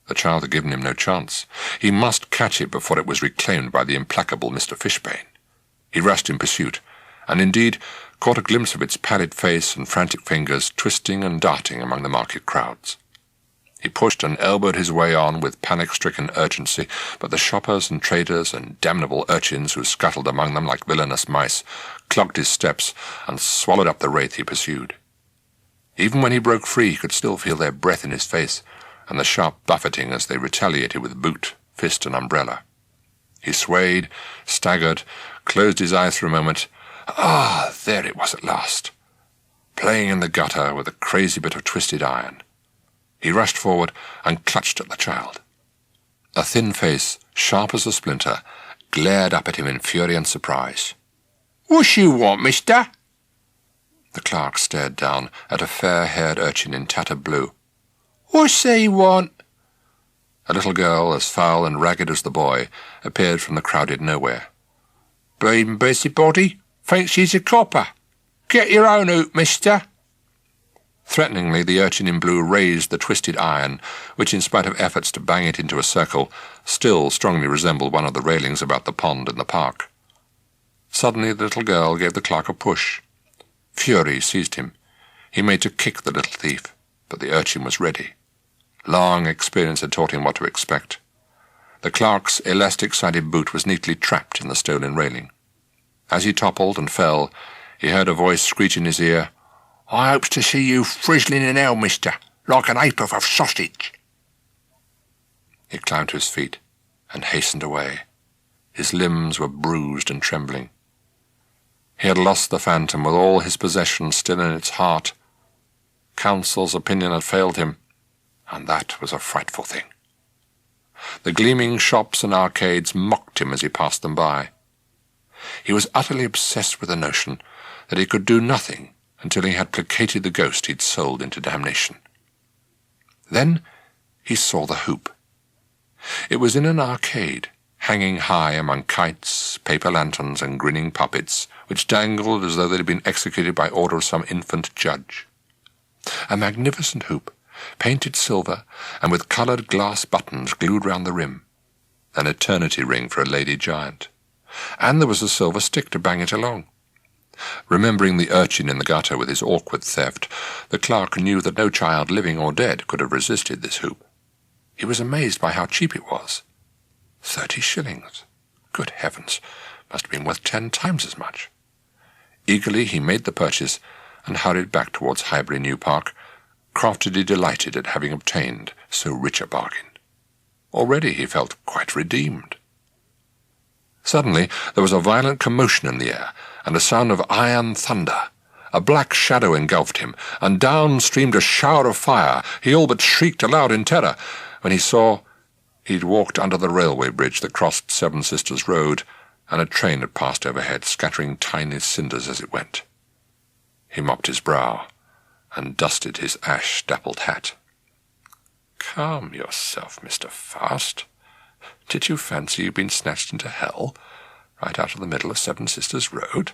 Speaker 1: The child had given him no chance. He must catch it before it was reclaimed by the implacable Mr Fishbane. He rushed in pursuit, and indeed caught a glimpse of its pallid face and frantic fingers twisting and darting among the market crowds. He pushed and elbowed his way on with panic-stricken urgency, but the shoppers and traders and damnable urchins who scuttled among them like villainous mice clogged his steps and swallowed up the wraith he pursued. Even when he broke free, he could still feel their breath in his face and the sharp buffeting as they retaliated with boot, fist, and umbrella. He swayed, staggered, closed his eyes for a moment. Ah, there it was at last, playing in the gutter with a crazy bit of twisted iron. He rushed forward and clutched at the child. A thin face, sharp as a splinter, glared up at him in fury and surprise. "What you want, mister?" The clerk stared down at a fair-haired urchin in tattered blue. "What's they want?" A little girl, as foul and ragged as the boy, appeared from the crowded nowhere. "Bleeding busybody, thinks she's a copper. Get your own out, mister." Threateningly, the urchin in blue raised the twisted iron, which, in spite of efforts to bang it into a circle, still strongly resembled one of the railings about the pond in the park. Suddenly the little girl gave the clerk a push. Fury seized him. He made to kick the little thief, but the urchin was ready. Long experience had taught him what to expect. The clerk's elastic-sided boot was neatly trapped in the stolen railing. As he toppled and fell, he heard a voice screech in his ear, "I hopes to see you frizzling in hell, mister, like an ha'porth of sausage." He climbed to his feet and hastened away. His limbs were bruised and trembling. He had lost the phantom with all his possessions still in its heart. Counsel's opinion had failed him, and that was a frightful thing. The gleaming shops and arcades mocked him as he passed them by. He was utterly obsessed with the notion that he could do nothing until he had placated the ghost he'd sold into damnation. Then he saw the hoop. It was in an arcade, hanging high among kites, paper lanterns, and grinning puppets, which dangled as though they had been executed by order of some infant judge. A magnificent hoop, painted silver, and with coloured glass buttons glued round the rim. An eternity ring for a lady giant. And there was a silver stick to bang it along. Remembering the urchin in the gutter with his awkward theft, the clerk knew that no child, living or dead, could have resisted this hoop. He was amazed by how cheap it was. 30 shillings. Good heavens, must have been worth 10 times as much. Eagerly he made the purchase and hurried back towards Highbury New Park, craftily delighted at having obtained so rich a bargain. Already he felt quite redeemed. Suddenly there was a violent commotion in the air, and a sound of iron thunder. A black shadow engulfed him, and down streamed a shower of fire. He all but shrieked aloud in terror when he saw he'd walked under the railway bridge that crossed Seven Sisters Road, and a train had passed overhead, scattering tiny cinders as it went. He mopped his brow and dusted his ash-dappled hat. "Calm yourself, Mr. Fast. Did you fancy you'd been snatched into hell, right out of the middle of Seven Sisters Road?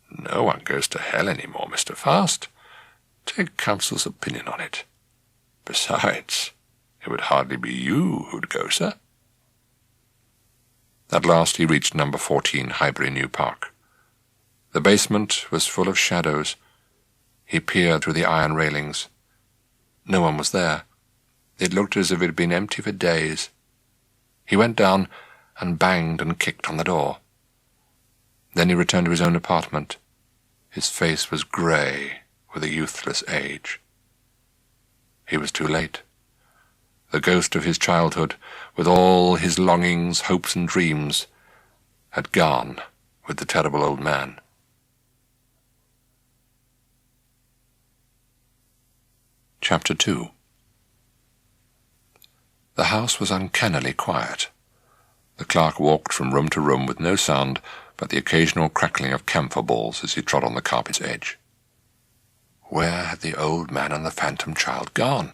Speaker 1: No one goes to hell any more, Mr. Fast. Take counsel's opinion on it. Besides, it would hardly be you who'd go, sir." At last he reached number 14 Highbury New Park. The basement was full of shadows. He peered through the iron railings. No one was there. It looked as if it had been empty for days. He went down and banged and kicked on the door. Then he returned to his own apartment. His face was grey with a youthless age. He was too late. The ghost of his childhood, with all his longings, hopes, and dreams, had gone with the terrible old man. Chapter 2. The house was uncannily quiet. The clerk walked from room to room with no sound but the occasional crackling of camphor balls as he trod on the carpet's edge. Where had the old man and the phantom child gone?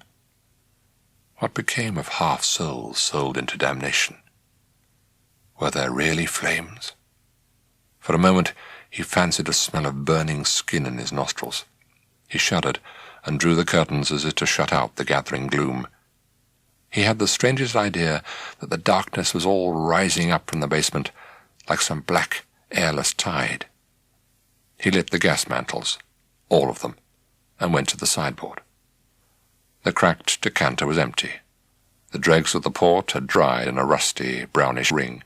Speaker 1: What became of half-souls sold into damnation? Were there really flames? For a moment he fancied a smell of burning skin in his nostrils. He shuddered and drew the curtains as if to shut out the gathering gloom. He had the strangest idea that the darkness was all rising up from the basement like some black, airless tide. He lit the gas mantles, all of them, and went to the sideboard. The cracked decanter was empty. The dregs of the port had dried in a rusty, brownish ring.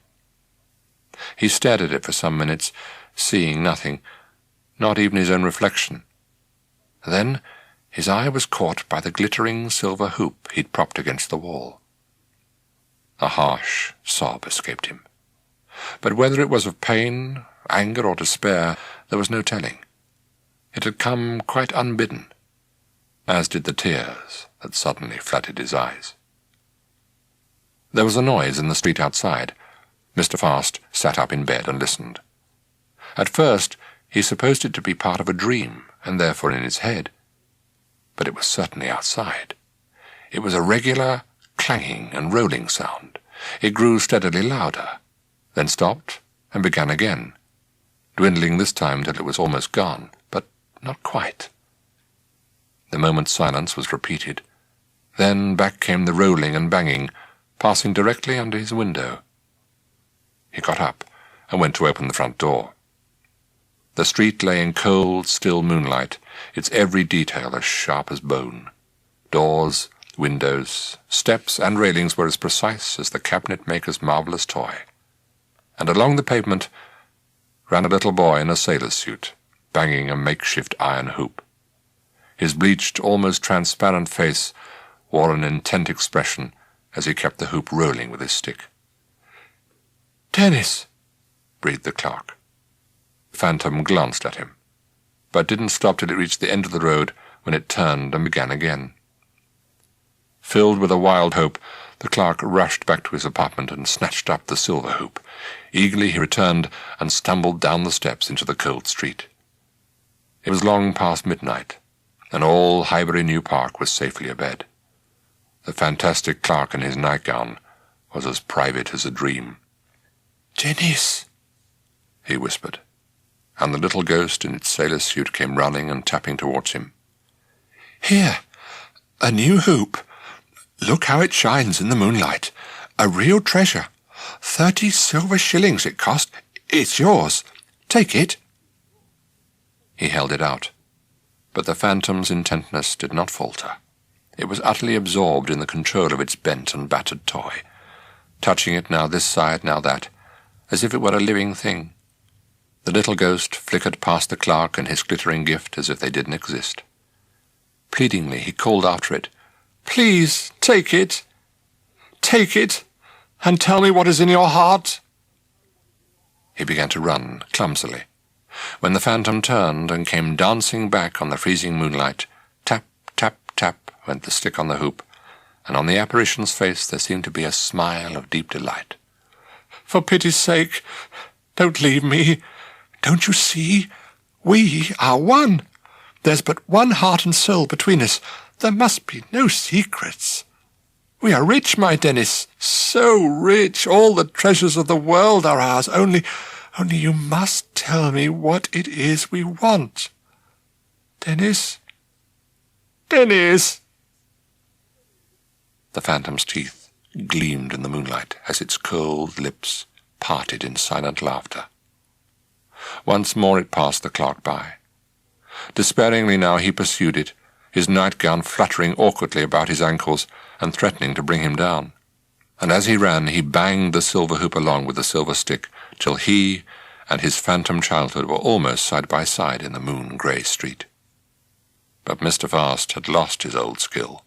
Speaker 1: He stared at it for some minutes, seeing nothing, not even his own reflection. Then his eye was caught by the glittering silver hoop he'd propped against the wall. A harsh sob escaped him. But whether it was of pain, anger, or despair, there was no telling. It had come quite unbidden, as did the tears that suddenly flooded his eyes. There was a noise in the street outside. Mr. Fast sat up in bed and listened. At first he supposed it to be part of a dream, and therefore in his head. But it was certainly outside. It was a regular clanging and rolling sound. It grew steadily louder, then stopped and began again, dwindling this time till it was almost gone, but not quite. The moment's silence was repeated. Then back came the rolling and banging, passing directly under his window. He got up and went to open the front door. The street lay in cold, still moonlight, its every detail as sharp as bone. Doors, windows, steps, and railings were as precise as the cabinet-maker's marvellous toy. And along the pavement ran a little boy in a sailor's suit, banging a makeshift iron hoop. His bleached, almost transparent face wore an intent expression as he kept the hoop rolling with his stick. "Dennis!" breathed the clerk. The phantom glanced at him, but didn't stop till it reached the end of the road, when it turned and began again. Filled with a wild hope, the clerk rushed back to his apartment and snatched up the silver hoop. Eagerly he returned and stumbled down the steps into the cold street. It was long past midnight, and all Highbury New Park was safely abed. The fantastic clerk in his nightgown was as private as a dream. "Dennis," he whispered, and the little ghost in its sailor's suit came running and tapping towards him. "Here, a new hoop. Look how it shines in the moonlight. A real treasure. 30 silver shillings it cost. It's yours. Take it." He held it out, but the phantom's intentness did not falter. It was utterly absorbed in the control of its bent and battered toy, touching it now this side, now that, as if it were a living thing. The little ghost flickered past the clerk and his glittering gift as if they didn't exist. Pleadingly he called after it, "Please, take it. Take it, and tell me what is in your heart." He began to run, clumsily, when the phantom turned and came dancing back on the freezing moonlight. Tap, tap, tap went the stick on the hoop, and on the apparition's face there seemed to be a smile of deep delight. "For pity's sake, don't leave me. Don't you see? We are one. There's but one heart and soul between us. There must be no secrets. We are rich, my Dennis, so rich. All the treasures of the world are ours. Only you must tell me what it is we want. Dennis? Dennis!" The phantom's teeth gleamed in the moonlight as its curled lips parted in silent laughter. Once more it passed the clerk by. Despairingly now he pursued it, his nightgown fluttering awkwardly about his ankles and threatening to bring him down. And as he ran, he banged the silver hoop along with the silver stick, till he and his phantom childhood were almost side by side in the moon-grey street. But Mr. Fast had lost his old skill.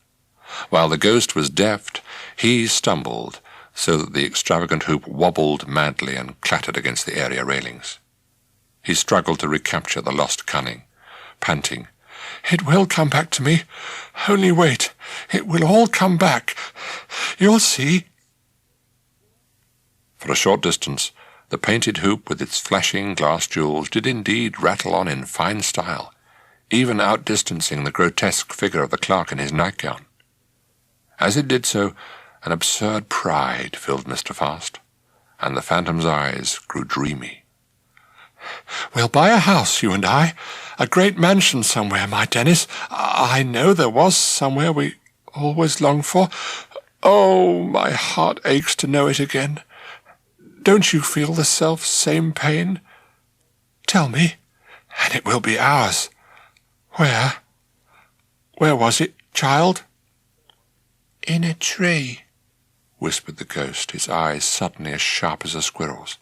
Speaker 1: While the ghost was deft, he stumbled, so that the extravagant hoop wobbled madly and clattered against the area railings. He struggled to recapture the lost cunning, panting,
Speaker 4: It will come back to me. Only wait. It will all come back. You'll see."
Speaker 1: For a short distance, the painted hoop with its flashing glass jewels did indeed rattle on in fine style, even outdistancing the grotesque figure of the clerk in his nightgown. As it did so, an absurd pride filled Mr. Fast, and the phantom's eyes grew dreamy.
Speaker 4: "We'll buy a house, you and I, a great mansion somewhere, my Dennis. I know there was somewhere we always longed for. Oh, my heart aches to know it again. Don't you feel the self-same pain? Tell me, and it will be ours. Where was it, child?"
Speaker 2: "In a tree,"
Speaker 1: whispered the ghost, his eyes suddenly as sharp as a squirrel's.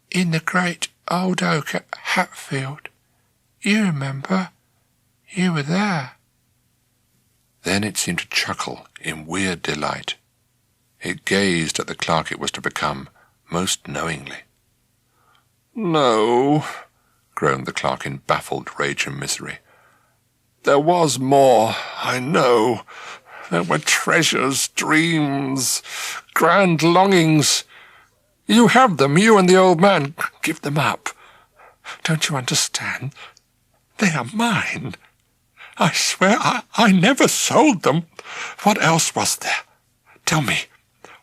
Speaker 2: "In the great old oak at Hatfield. You remember? You were there."
Speaker 1: Then it seemed to chuckle in weird delight. It gazed at the clerk it was to become most knowingly.
Speaker 4: "No," groaned the clerk in baffled rage and misery. "There was more, I know. There were treasures, dreams, grand longings. You have them, you and the old man. Give them up. Don't you understand? They are mine. I swear I never sold them. What else was there? Tell me,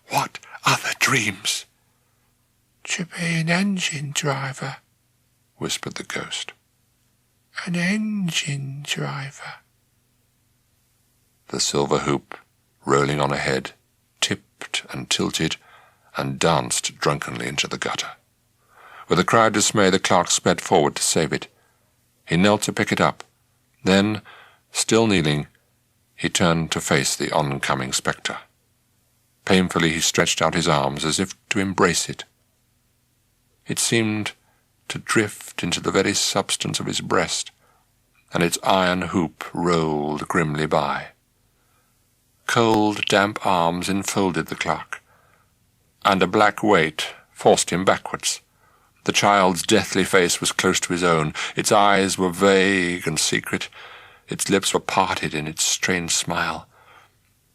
Speaker 4: what other dreams?"
Speaker 2: "To be an engine driver,"
Speaker 1: whispered the ghost.
Speaker 2: "An engine driver."
Speaker 1: The silver hoop, rolling on ahead, tipped and tilted and danced drunkenly into the gutter. With a cry of dismay, the clerk sped forward to save it. He knelt to pick it up. Then, still kneeling, he turned to face the oncoming spectre. Painfully he stretched out his arms as if to embrace it. It seemed to drift into the very substance of his breast, and its iron hoop rolled grimly by. Cold, damp arms enfolded the clerk, and a black weight forced him backwards. The child's deathly face was close to his own. Its eyes were vague and secret. Its lips were parted in its strange smile.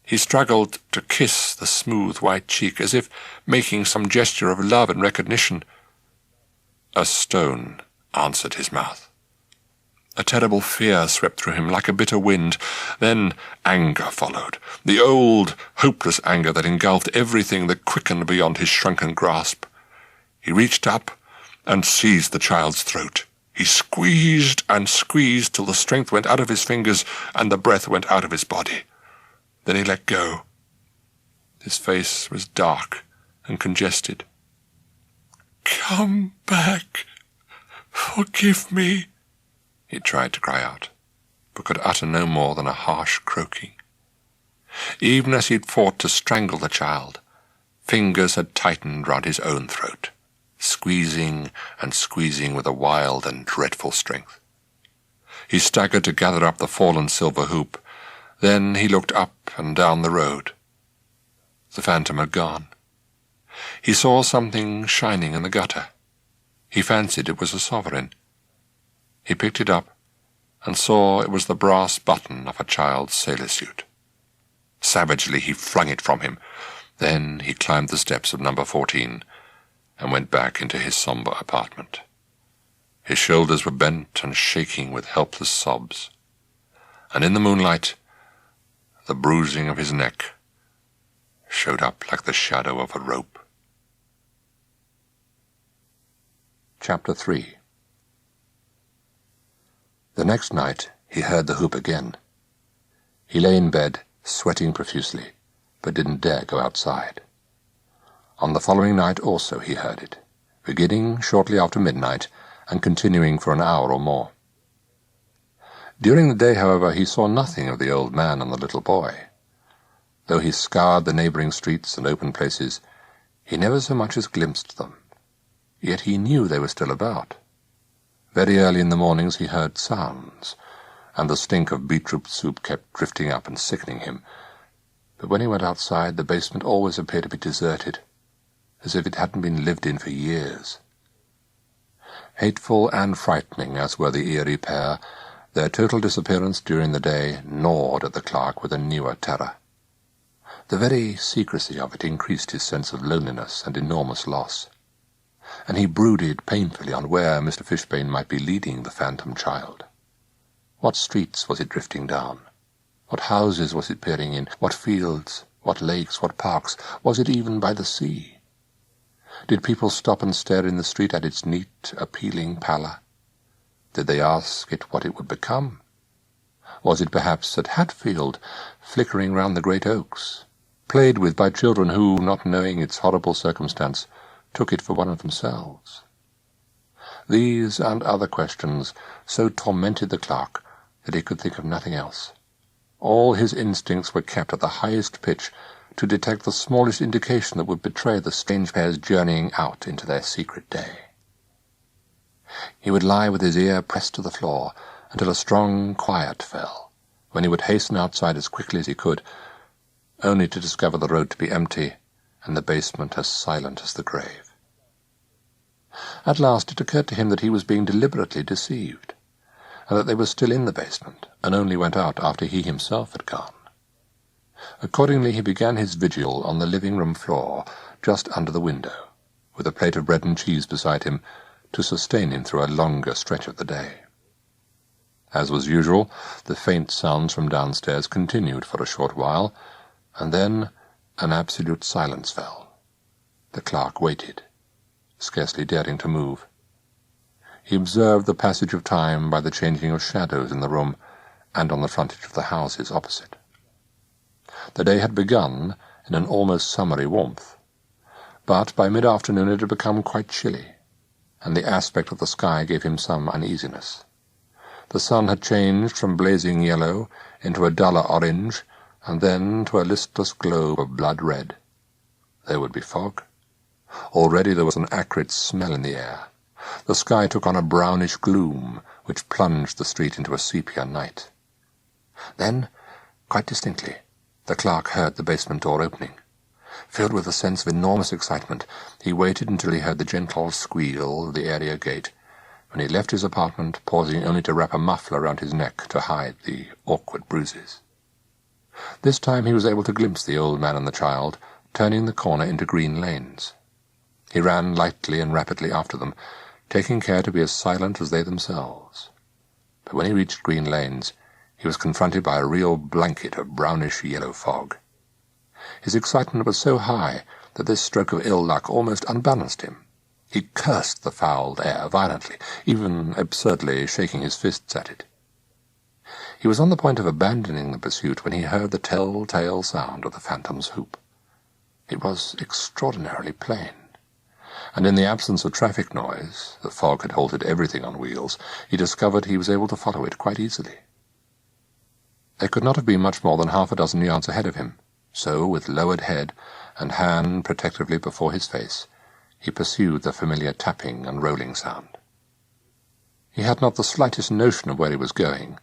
Speaker 1: He struggled to kiss the smooth white cheek, as if making some gesture of love and recognition. A stone answered his mouth. A terrible fear swept through him like a bitter wind. Then anger followed, the old, hopeless anger that engulfed everything that quickened beyond his shrunken grasp. He reached up and seized the child's throat. He squeezed and squeezed till the strength went out of his fingers and the breath went out of his body. Then he let go. His face was dark and congested.
Speaker 4: "Come back. Forgive me,"
Speaker 1: he tried to cry out, but could utter no more than a harsh croaking. Even as he had fought to strangle the child, fingers had tightened round his own throat, squeezing and squeezing with a wild and dreadful strength. He staggered to gather up the fallen silver hoop. Then he looked up and down the road. The phantom had gone. He saw something shining in the gutter. He fancied it was a sovereign. He picked it up and saw it was the brass button of a child's sailor suit. Savagely he flung it from him. Then he climbed the steps of number 14 and went back into his sombre apartment. His shoulders were bent and shaking with helpless sobs, and in the moonlight the bruising of his neck showed up like the shadow of a rope. Chapter 3. The next night he heard the hoop again. He lay in bed, sweating profusely, but didn't dare go outside. On the following night also he heard it, beginning shortly after midnight and continuing for an hour or more. During the day, however, he saw nothing of the old man and the little boy. Though he scoured the neighbouring streets and open places, he never so much as glimpsed them. Yet he knew they were still about. Very early in the mornings he heard sounds, and the stink of beetroot soup kept drifting up and sickening him. But when he went outside, the basement always appeared to be deserted, as if it hadn't been lived in for years. Hateful and frightening as were the eerie pair, Their total disappearance during the day gnawed at the clerk with a newer terror. The very secrecy of it increased his sense of loneliness and enormous loss, and he brooded painfully on where Mr. Fishbane might be leading the phantom child. What streets was it drifting down? What houses was it peering in? What fields? What lakes? What parks? Was it even by the sea? Did people stop and stare in the street at its neat, appealing pallor? Did they ask it what it would become? Was it perhaps at Hatfield, flickering round the great oaks, played with by children who, not knowing its horrible circumstance, took it for one of themselves? These and other questions so tormented the clerk that he could think of nothing else. All his instincts were kept at the highest pitch to detect the smallest indication that would betray the strange pairs journeying out into their secret day. He would lie with his ear pressed to the floor until a strong quiet fell, when he would hasten outside as quickly as he could, only to discover the road to be empty and the basement as silent as the grave. At last it occurred to him that he was being deliberately deceived, and that they were still in the basement, and only went out after he himself had gone. Accordingly he began his vigil on the living-room floor, just under the window, with a plate of bread and cheese beside him to sustain him through a longer stretch of the day. As was usual, the faint sounds from downstairs continued for a short while, and then an absolute silence fell. The clerk waited, scarcely daring to move. He observed the passage of time by the changing of shadows in the room and on the frontage of the houses opposite. The day had begun in an almost summery warmth, but by mid-afternoon it had become quite chilly, and the aspect of the sky gave him some uneasiness. The sun had changed from blazing yellow into a duller orange, and then to a listless globe of blood red. There would be fog. Already there was an acrid smell in the air. The sky took on a brownish gloom, which plunged the street into a sepia night. Then, quite distinctly, the clerk heard the basement door opening. Filled with a sense of enormous excitement, he waited until he heard the gentle squeal of the area gate, when he left his apartment, pausing only to wrap a muffler round his neck to hide the awkward bruises. This time he was able to glimpse the old man and the child, turning the corner into green lanes. He ran lightly and rapidly after them, taking care to be as silent as they themselves. But when he reached green lanes, he was confronted by a real blanket of brownish-yellow fog. His excitement was so high that this stroke of ill luck almost unbalanced him. He cursed the fouled air violently, even absurdly shaking his fists at it. He was on the point of abandoning the pursuit when he heard the tell-tale sound of the phantom's hoop. It was extraordinarily plain, and in the absence of traffic noise, the fog had halted everything on wheels, he discovered he was able to follow it quite easily. There could not have been much more than half a dozen yards ahead of him, so, with lowered head and hand protectively before his face, he pursued the familiar tapping and rolling sound. He had not the slightest notion of where he was going,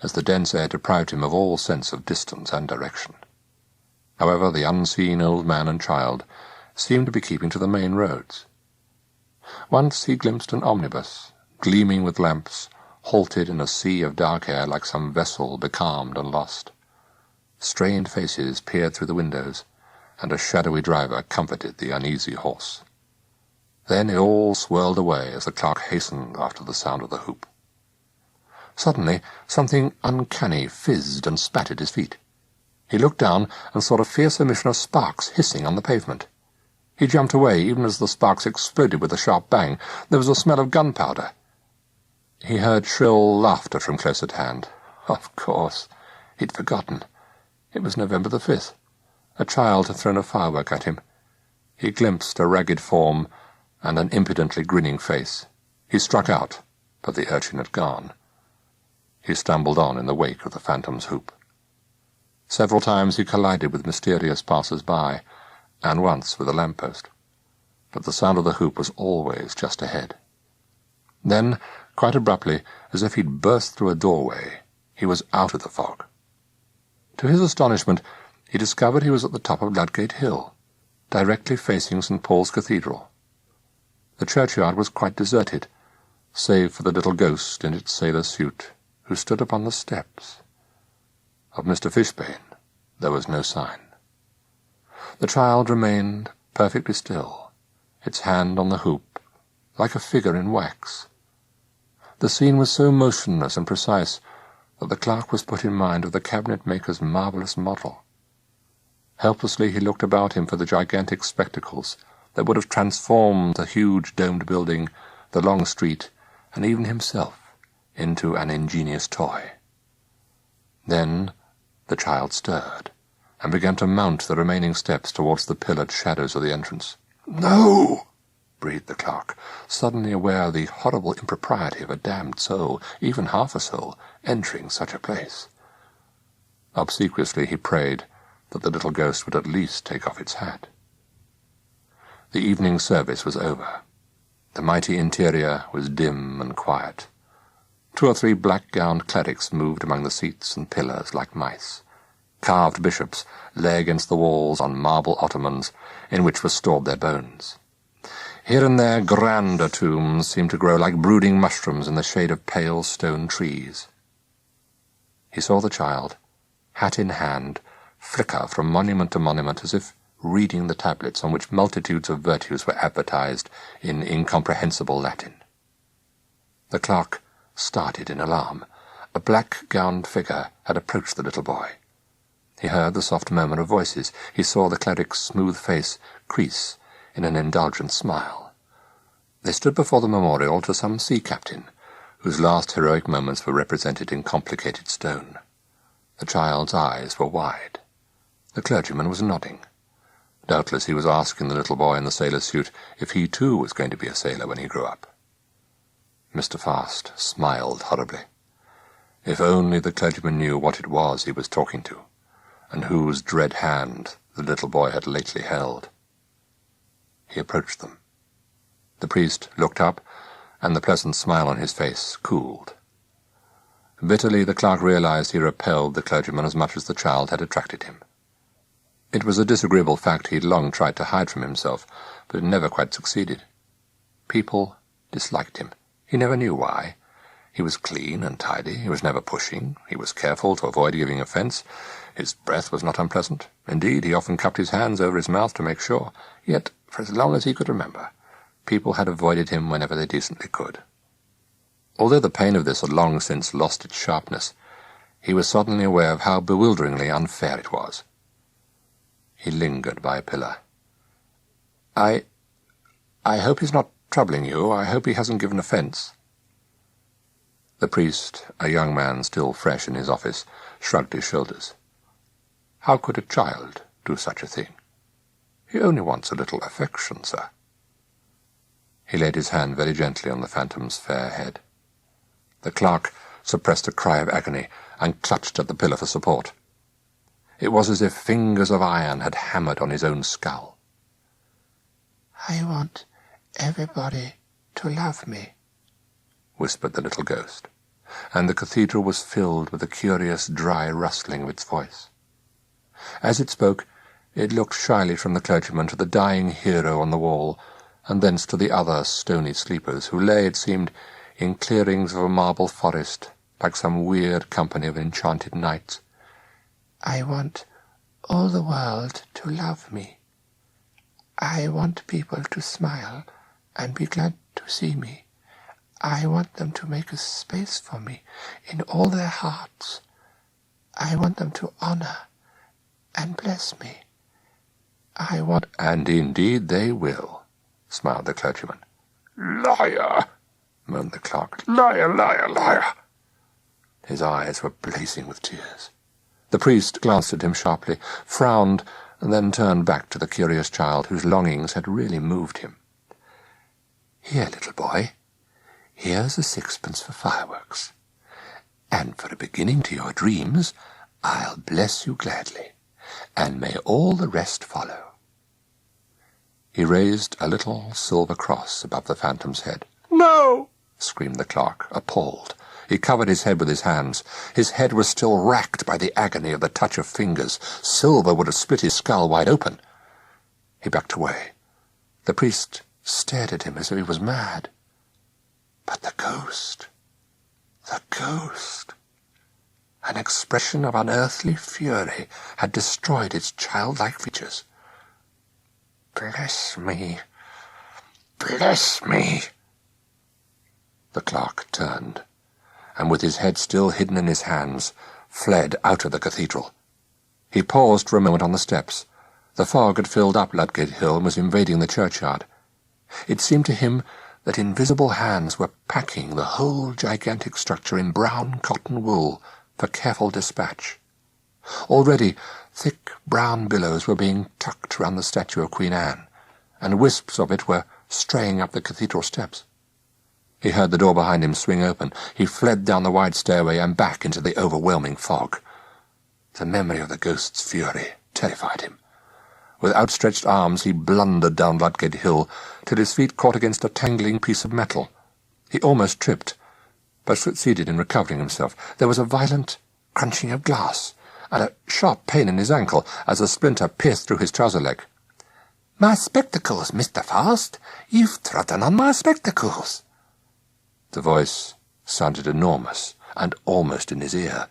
Speaker 1: as the dense air deprived him of all sense of distance and direction. However, the unseen old man and child seemed to be keeping to the main roads. Once he glimpsed an omnibus, gleaming with lamps, halted in a sea of dark air like some vessel becalmed and lost. Strained faces peered through the windows, and a shadowy driver comforted the uneasy horse. Then it all swirled away as the clerk hastened after the sound of the hoop. Suddenly, something uncanny fizzed and spat at his feet. He looked down and saw a fierce emission of sparks hissing on the pavement. He jumped away even as the sparks exploded with a sharp bang. There was a smell of gunpowder. He heard shrill laughter from close at hand. Of course, he'd forgotten. It was November the 5th. A child had thrown a firework at him. He glimpsed a ragged form and an impudently grinning face. He struck out, but the urchin had gone. He stumbled on in the wake of the phantom's hoop. Several times he collided with mysterious passers-by, and once with a lamp-post, but the sound of the hoop was always just ahead. Then, quite abruptly, as if he'd burst through a doorway, he was out of the fog. To his astonishment, he discovered he was at the top of Ludgate Hill, directly facing St. Paul's Cathedral. The churchyard was quite deserted, save for the little ghost in its sailor suit, who stood upon the steps. Of Mr Fishbane there was no sign. The child remained perfectly still, its hand on the hoop, like a figure in wax. The scene was so motionless and precise that the clerk was put in mind of the cabinet-maker's marvellous model. Helplessly he looked about him for the gigantic spectacles that would have transformed the huge domed building, the long street, and even himself, into an ingenious toy. Then the child stirred, and began to mount the remaining steps towards the pillared shadows of the entrance. "No!" breathed the clerk, suddenly aware of the horrible impropriety of a damned soul, even half a soul, entering such a place. Obsequiously he prayed that the little ghost would at least take off its hat. The evening service was over. The mighty interior was dim and quiet. 2 or 3 black-gowned clerics moved among the seats and pillars like mice. Carved bishops lay against the walls on marble ottomans in which were stored their bones. Here and there grander tombs seemed to grow like brooding mushrooms in the shade of pale stone trees. He saw the child, hat in hand, flicker from monument to monument as if reading the tablets on which multitudes of virtues were advertised in incomprehensible Latin. The clerk started in alarm. A black-gowned figure had approached the little boy. He heard the soft murmur of voices. He saw the cleric's smooth face crease in an indulgent smile. They stood before the memorial to some sea captain, whose last heroic moments were represented in complicated stone. The child's eyes were wide. The clergyman was nodding. Doubtless he was asking the little boy in the sailor's suit if he too was going to be a sailor when he grew up. Mr Fast smiled horribly. If only the clergyman knew what it was he was talking to, and whose dread hand the little boy had lately held. He approached them. The priest looked up, and the pleasant smile on his face cooled. Bitterly the clerk realized he repelled the clergyman as much as the child had attracted him. It was a disagreeable fact he had long tried to hide from himself, but had never quite succeeded. People disliked him. He never knew why. He was clean and tidy. He was never pushing. He was careful to avoid giving offence. His breath was not unpleasant. Indeed, he often cupped his hands over his mouth to make sure. Yet, for as long as he could remember, people had avoided him whenever they decently could. Although the pain of this had long since lost its sharpness, he was suddenly aware of how bewilderingly unfair it was. He lingered by a pillar. I hope he's not troubling you. I hope he hasn't given offence." The priest, a young man still fresh in his office, shrugged his shoulders. "How could a child do such a thing? He only wants a little affection, sir." He laid his hand very gently on the phantom's fair head. The clerk suppressed a cry of agony and clutched at the pillar for support. It was as if fingers of iron had hammered on his own skull.
Speaker 2: "I want everybody to love me,"
Speaker 1: whispered the little ghost, and the cathedral was filled with the curious dry rustling of its voice. As it spoke, it looked shyly from the clergyman to the dying hero on the wall, and thence to the other stony sleepers, who lay, it seemed, in clearings of a marble forest, like some weird company of enchanted knights.
Speaker 2: "I want all the world to love me. I want people to smile and be glad to see me. I want them to make a space for me in all their hearts. I want them to honour and bless me. I want—"
Speaker 1: "And indeed they will," smiled the clergyman.
Speaker 4: "Liar!"
Speaker 1: moaned the clerk.
Speaker 4: "Liar, liar, liar!"
Speaker 1: His eyes were blazing with tears. The priest glanced at him sharply, frowned, and then turned back to the curious child whose longings had really moved him. "Here, little boy, here's a 6pence for fireworks. And for a beginning to your dreams, I'll bless you gladly, and may all the rest follow." He raised a little silver cross above the phantom's head.
Speaker 4: "No!"
Speaker 1: screamed the clerk, appalled. He covered his head with his hands. His head was still racked by the agony of the touch of fingers. Silver would have split his skull wide open. He backed away. The priest stared at him as if he was mad. But the ghost! The ghost! An expression of unearthly fury had destroyed its childlike features. "Bless me! Bless me!" The clerk turned, and with his head still hidden in his hands, fled out of the cathedral. He paused for a moment on the steps. The fog had filled up Ludgate Hill and was invading the churchyard. It seemed to him that invisible hands were packing the whole gigantic structure in brown cotton wool for careful dispatch. Already thick brown billows were being tucked round the statue of Queen Anne, and wisps of it were straying up the cathedral steps. He heard the door behind him swing open. He fled down the wide stairway and back into the overwhelming fog. The memory of the ghost's fury terrified him. With outstretched arms he blundered down Ludgate Hill till his feet caught against a tangling piece of metal. He almost tripped, but succeeded in recovering himself. There was a violent crunching of glass, and a sharp pain in his ankle as a splinter pierced through his trouser leg. "My spectacles, Mr. Fast! You've trodden on my spectacles!" The voice sounded enormous and almost in his ear.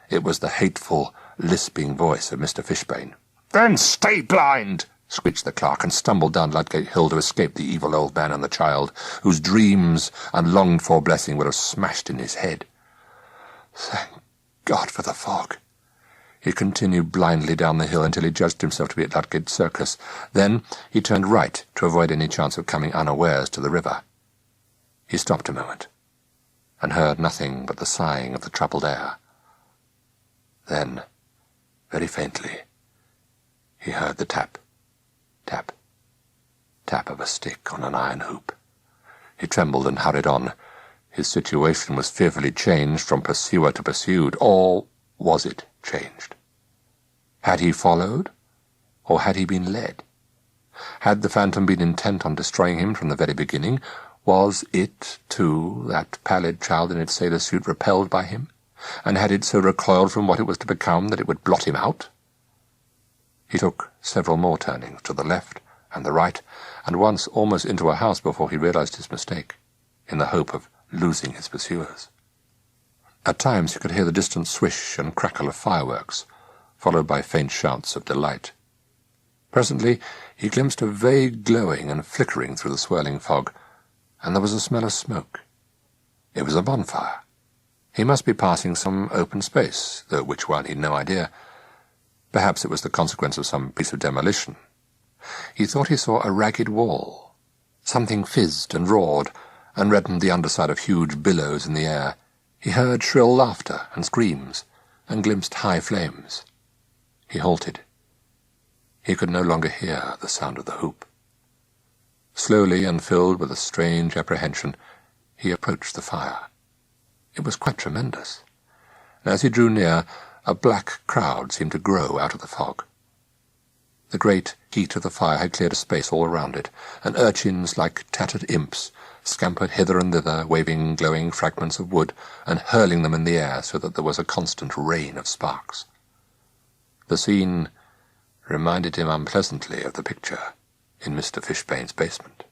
Speaker 1: It was the hateful, lisping voice of Mr. Fishbane. "Then stay blind!" screeched the clerk, and stumbled down Ludgate Hill to escape the evil old man and the child, whose dreams and longed-for blessing would have smashed in his head. Thank God for the fog. He continued blindly down the hill until he judged himself to be at Ludgate Circus. Then he turned right to avoid any chance of coming unawares to the river. He stopped a moment, and heard nothing but the sighing of the troubled air. Then, very faintly, he heard the tap, tap, tap of a stick on an iron hoop. He trembled and hurried on. His situation was fearfully changed from pursuer to pursued. Or was it changed? Had he followed, or had he been led? Had the phantom been intent on destroying him from the very beginning? Was it, too, that pallid child in its sailor suit, repelled by him? And had it so recoiled from what it was to become that it would blot him out? He took several more turnings to the left and the right, and once almost into a house before he realized his mistake, in the hope of losing his pursuers. At times he could hear the distant swish and crackle of fireworks, followed by faint shouts of delight. Presently he glimpsed a vague glowing and flickering through the swirling fog, and there was a smell of smoke. It was a bonfire. He must be passing some open space, though which one he'd no idea. Perhaps it was the consequence of some piece of demolition. He thought he saw a ragged wall. Something fizzed and roared, and reddened the underside of huge billows in the air. He heard shrill laughter and screams, and glimpsed high flames. He halted. He could no longer hear the sound of the hoop. Slowly, and filled with a strange apprehension, he approached the fire. It was quite tremendous, and as he drew near, a black crowd seemed to grow out of the fog. The great heat of the fire had cleared a space all around it, and urchins, like tattered imps, scampered hither and thither, waving glowing fragments of wood, and hurling them in the air so that there was a constant rain of sparks. The scene reminded him unpleasantly of the picture in Mr. Fishbane's basement.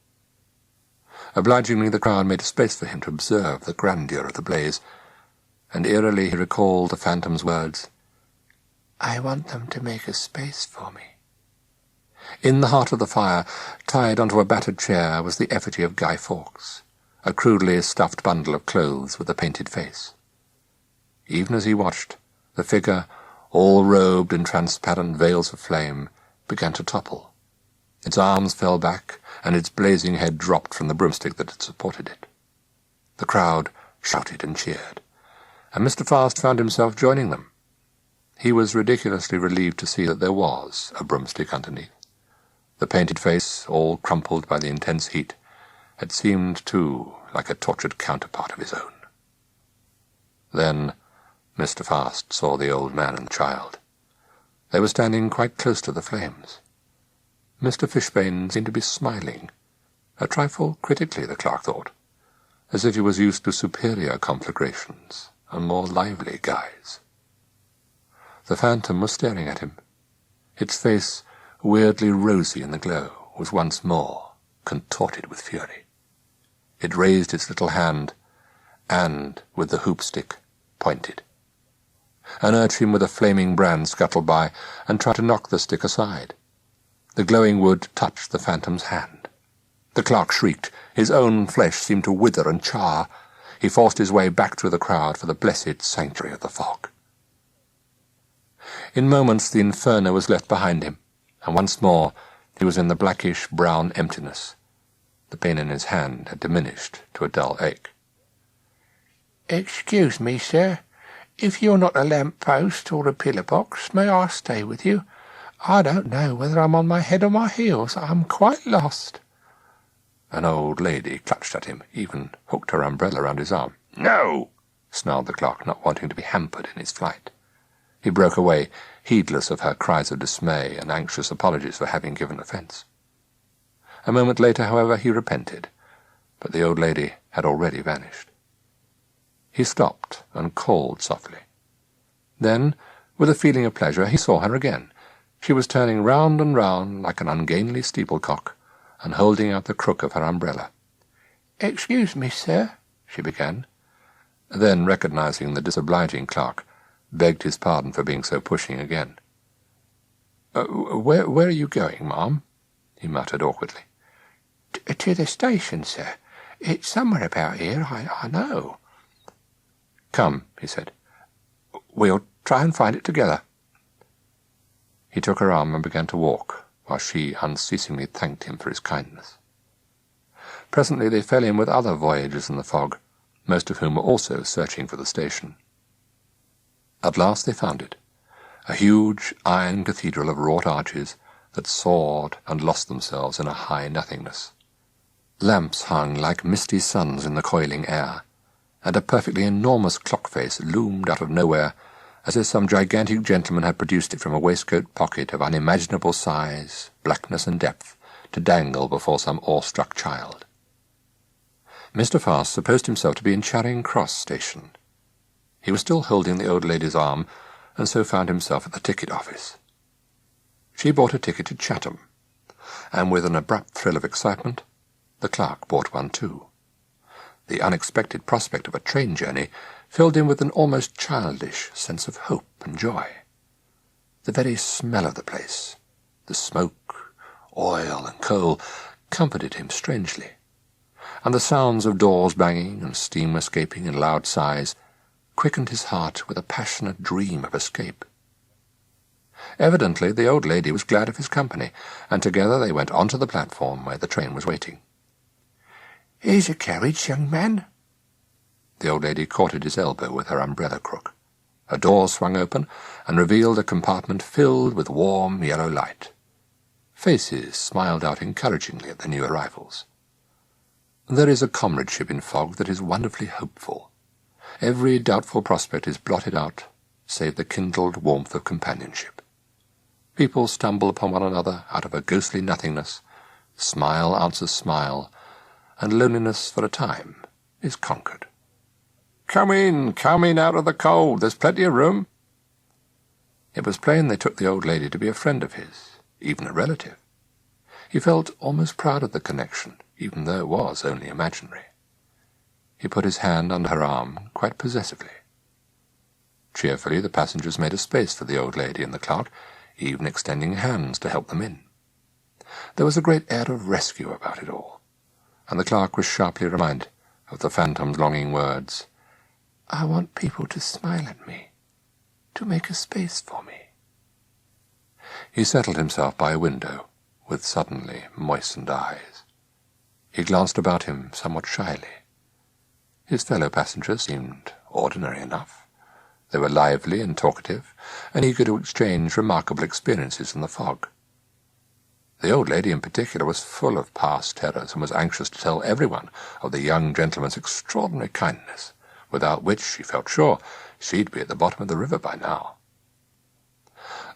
Speaker 1: Obligingly, the crowd made a space for him to observe the grandeur of the blaze, and eerily he recalled the phantom's words, "I want them to make a space for me." In the heart of the fire, tied onto a battered chair, was the effigy of Guy Fawkes, a crudely stuffed bundle of clothes with a painted face. Even as he watched, the figure, all robed in transparent veils of flame, began to topple. Its arms fell back, and its blazing head dropped from the broomstick that had supported it. The crowd shouted and cheered, and Mr. Fast found himself joining them. He was ridiculously relieved to see that there was a broomstick underneath. The painted face, all crumpled by the intense heat, had seemed, too, like a tortured counterpart of his own. Then Mr. Fast saw the old man and the child. They were standing quite close to the flames. Mr. Fishbane seemed to be smiling, a trifle critically, the clerk thought, as if he was used to superior conflagrations and more lively guise. The phantom was staring at him. Its face, weirdly rosy in the glow, was once more contorted with fury. It raised its little hand, and, with the hoop-stick, pointed. An urchin with a flaming brand scuttled by and tried to knock the stick aside. The glowing wood touched the phantom's hand. The clerk shrieked. His own flesh seemed to wither and char. He forced his way back through the crowd for the blessed sanctuary of the fog. In moments the inferno was left behind him, and once more he was in the blackish-brown emptiness. The pain in his hand had diminished to a dull ache.
Speaker 2: "Excuse me, sir. If you're not a lamp-post or a pillar-box, may I stay with you? I don't know whether I'm on my head or my heels. I'm quite lost."
Speaker 1: An old lady clutched at him, even hooked her umbrella round his arm.
Speaker 4: "No!"
Speaker 1: snarled the clerk, not wanting to be hampered in his flight. He broke away, heedless of her cries of dismay and anxious apologies for having given offence. A moment later, however, he repented, but the old lady had already vanished. He stopped and called softly. Then, with a feeling of pleasure, he saw her again. She was turning round and round like an ungainly steeplecock, and holding out the crook of her umbrella.
Speaker 2: "Excuse me, sir," she began.
Speaker 1: Then, recognizing the disobliging clerk, begged his pardon for being so pushing again. Where are you going, ma'am?" he muttered awkwardly.
Speaker 2: To the station, sir. It's somewhere about here, I know."
Speaker 1: "Come," he said. "We'll try and find it together." He took her arm and began to walk, while she unceasingly thanked him for his kindness. Presently they fell in with other voyagers in the fog, most of whom were also searching for the station. At last they found it, a huge iron cathedral of wrought arches that soared and lost themselves in a high nothingness. Lamps hung like misty suns in the coiling air, and a perfectly enormous clock face loomed out of nowhere, as if some gigantic gentleman had produced it from a waistcoat pocket of unimaginable size, blackness, and depth, to dangle before some awestruck child. Mr. Fast supposed himself to be in Charing Cross Station. He was still holding the old lady's arm, and so found himself at the ticket office. She bought a ticket to Chatham, and with an abrupt thrill of excitement, the clerk bought one too. The unexpected prospect of a train journey filled him with an almost childish sense of hope and joy. The very smell of the place, the smoke, oil, and coal, comforted him strangely, and the sounds of doors banging and steam escaping in loud sighs quickened his heart with a passionate dream of escape. Evidently the old lady was glad of his company, and together they went on to the platform where the train was waiting.
Speaker 2: "Here's a carriage, young man."
Speaker 1: The old lady caught at his elbow with her umbrella crook. A door swung open and revealed a compartment filled with warm yellow light. Faces smiled out encouragingly at the new arrivals. There is a comradeship in fog that is wonderfully hopeful. Every doubtful prospect is blotted out, save the kindled warmth of companionship. People stumble upon one another out of a ghostly nothingness, smile answers smile, and loneliness for a time is conquered. Come in out of the cold, there's plenty of room." It was plain they took the old lady to be a friend of his, even a relative. He felt almost proud of the connection, even though it was only imaginary. He put his hand under her arm quite possessively. Cheerfully the passengers made a space for the old lady and the clerk, even extending hands to help them in. There was a great air of rescue about it all, and the clerk was sharply reminded of the phantom's longing words,
Speaker 2: "I want people to smile at me, to make a space for me."
Speaker 1: He settled himself by a window, with suddenly moistened eyes. He glanced about him somewhat shyly. His fellow passengers seemed ordinary enough. They were lively and talkative, and eager to exchange remarkable experiences in the fog. The old lady in particular was full of past terrors, and was anxious to tell everyone of the young gentleman's extraordinary kindness, without which, she felt sure, she'd be at the bottom of the river by now.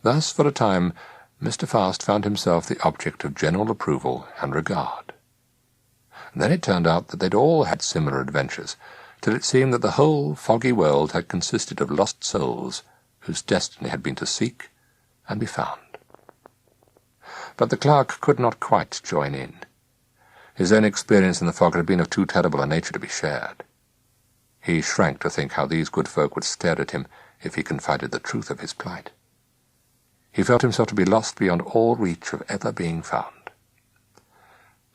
Speaker 1: Thus, for a time, Mr. Fast found himself the object of general approval and regard. And then it turned out that they'd all had similar adventures, till it seemed that the whole foggy world had consisted of lost souls whose destiny had been to seek and be found. But the clerk could not quite join in. His own experience in the fog had been of too terrible a nature to be shared. He shrank to think how these good folk would stare at him if he confided the truth of his plight. He felt himself to be lost beyond all reach of ever being found.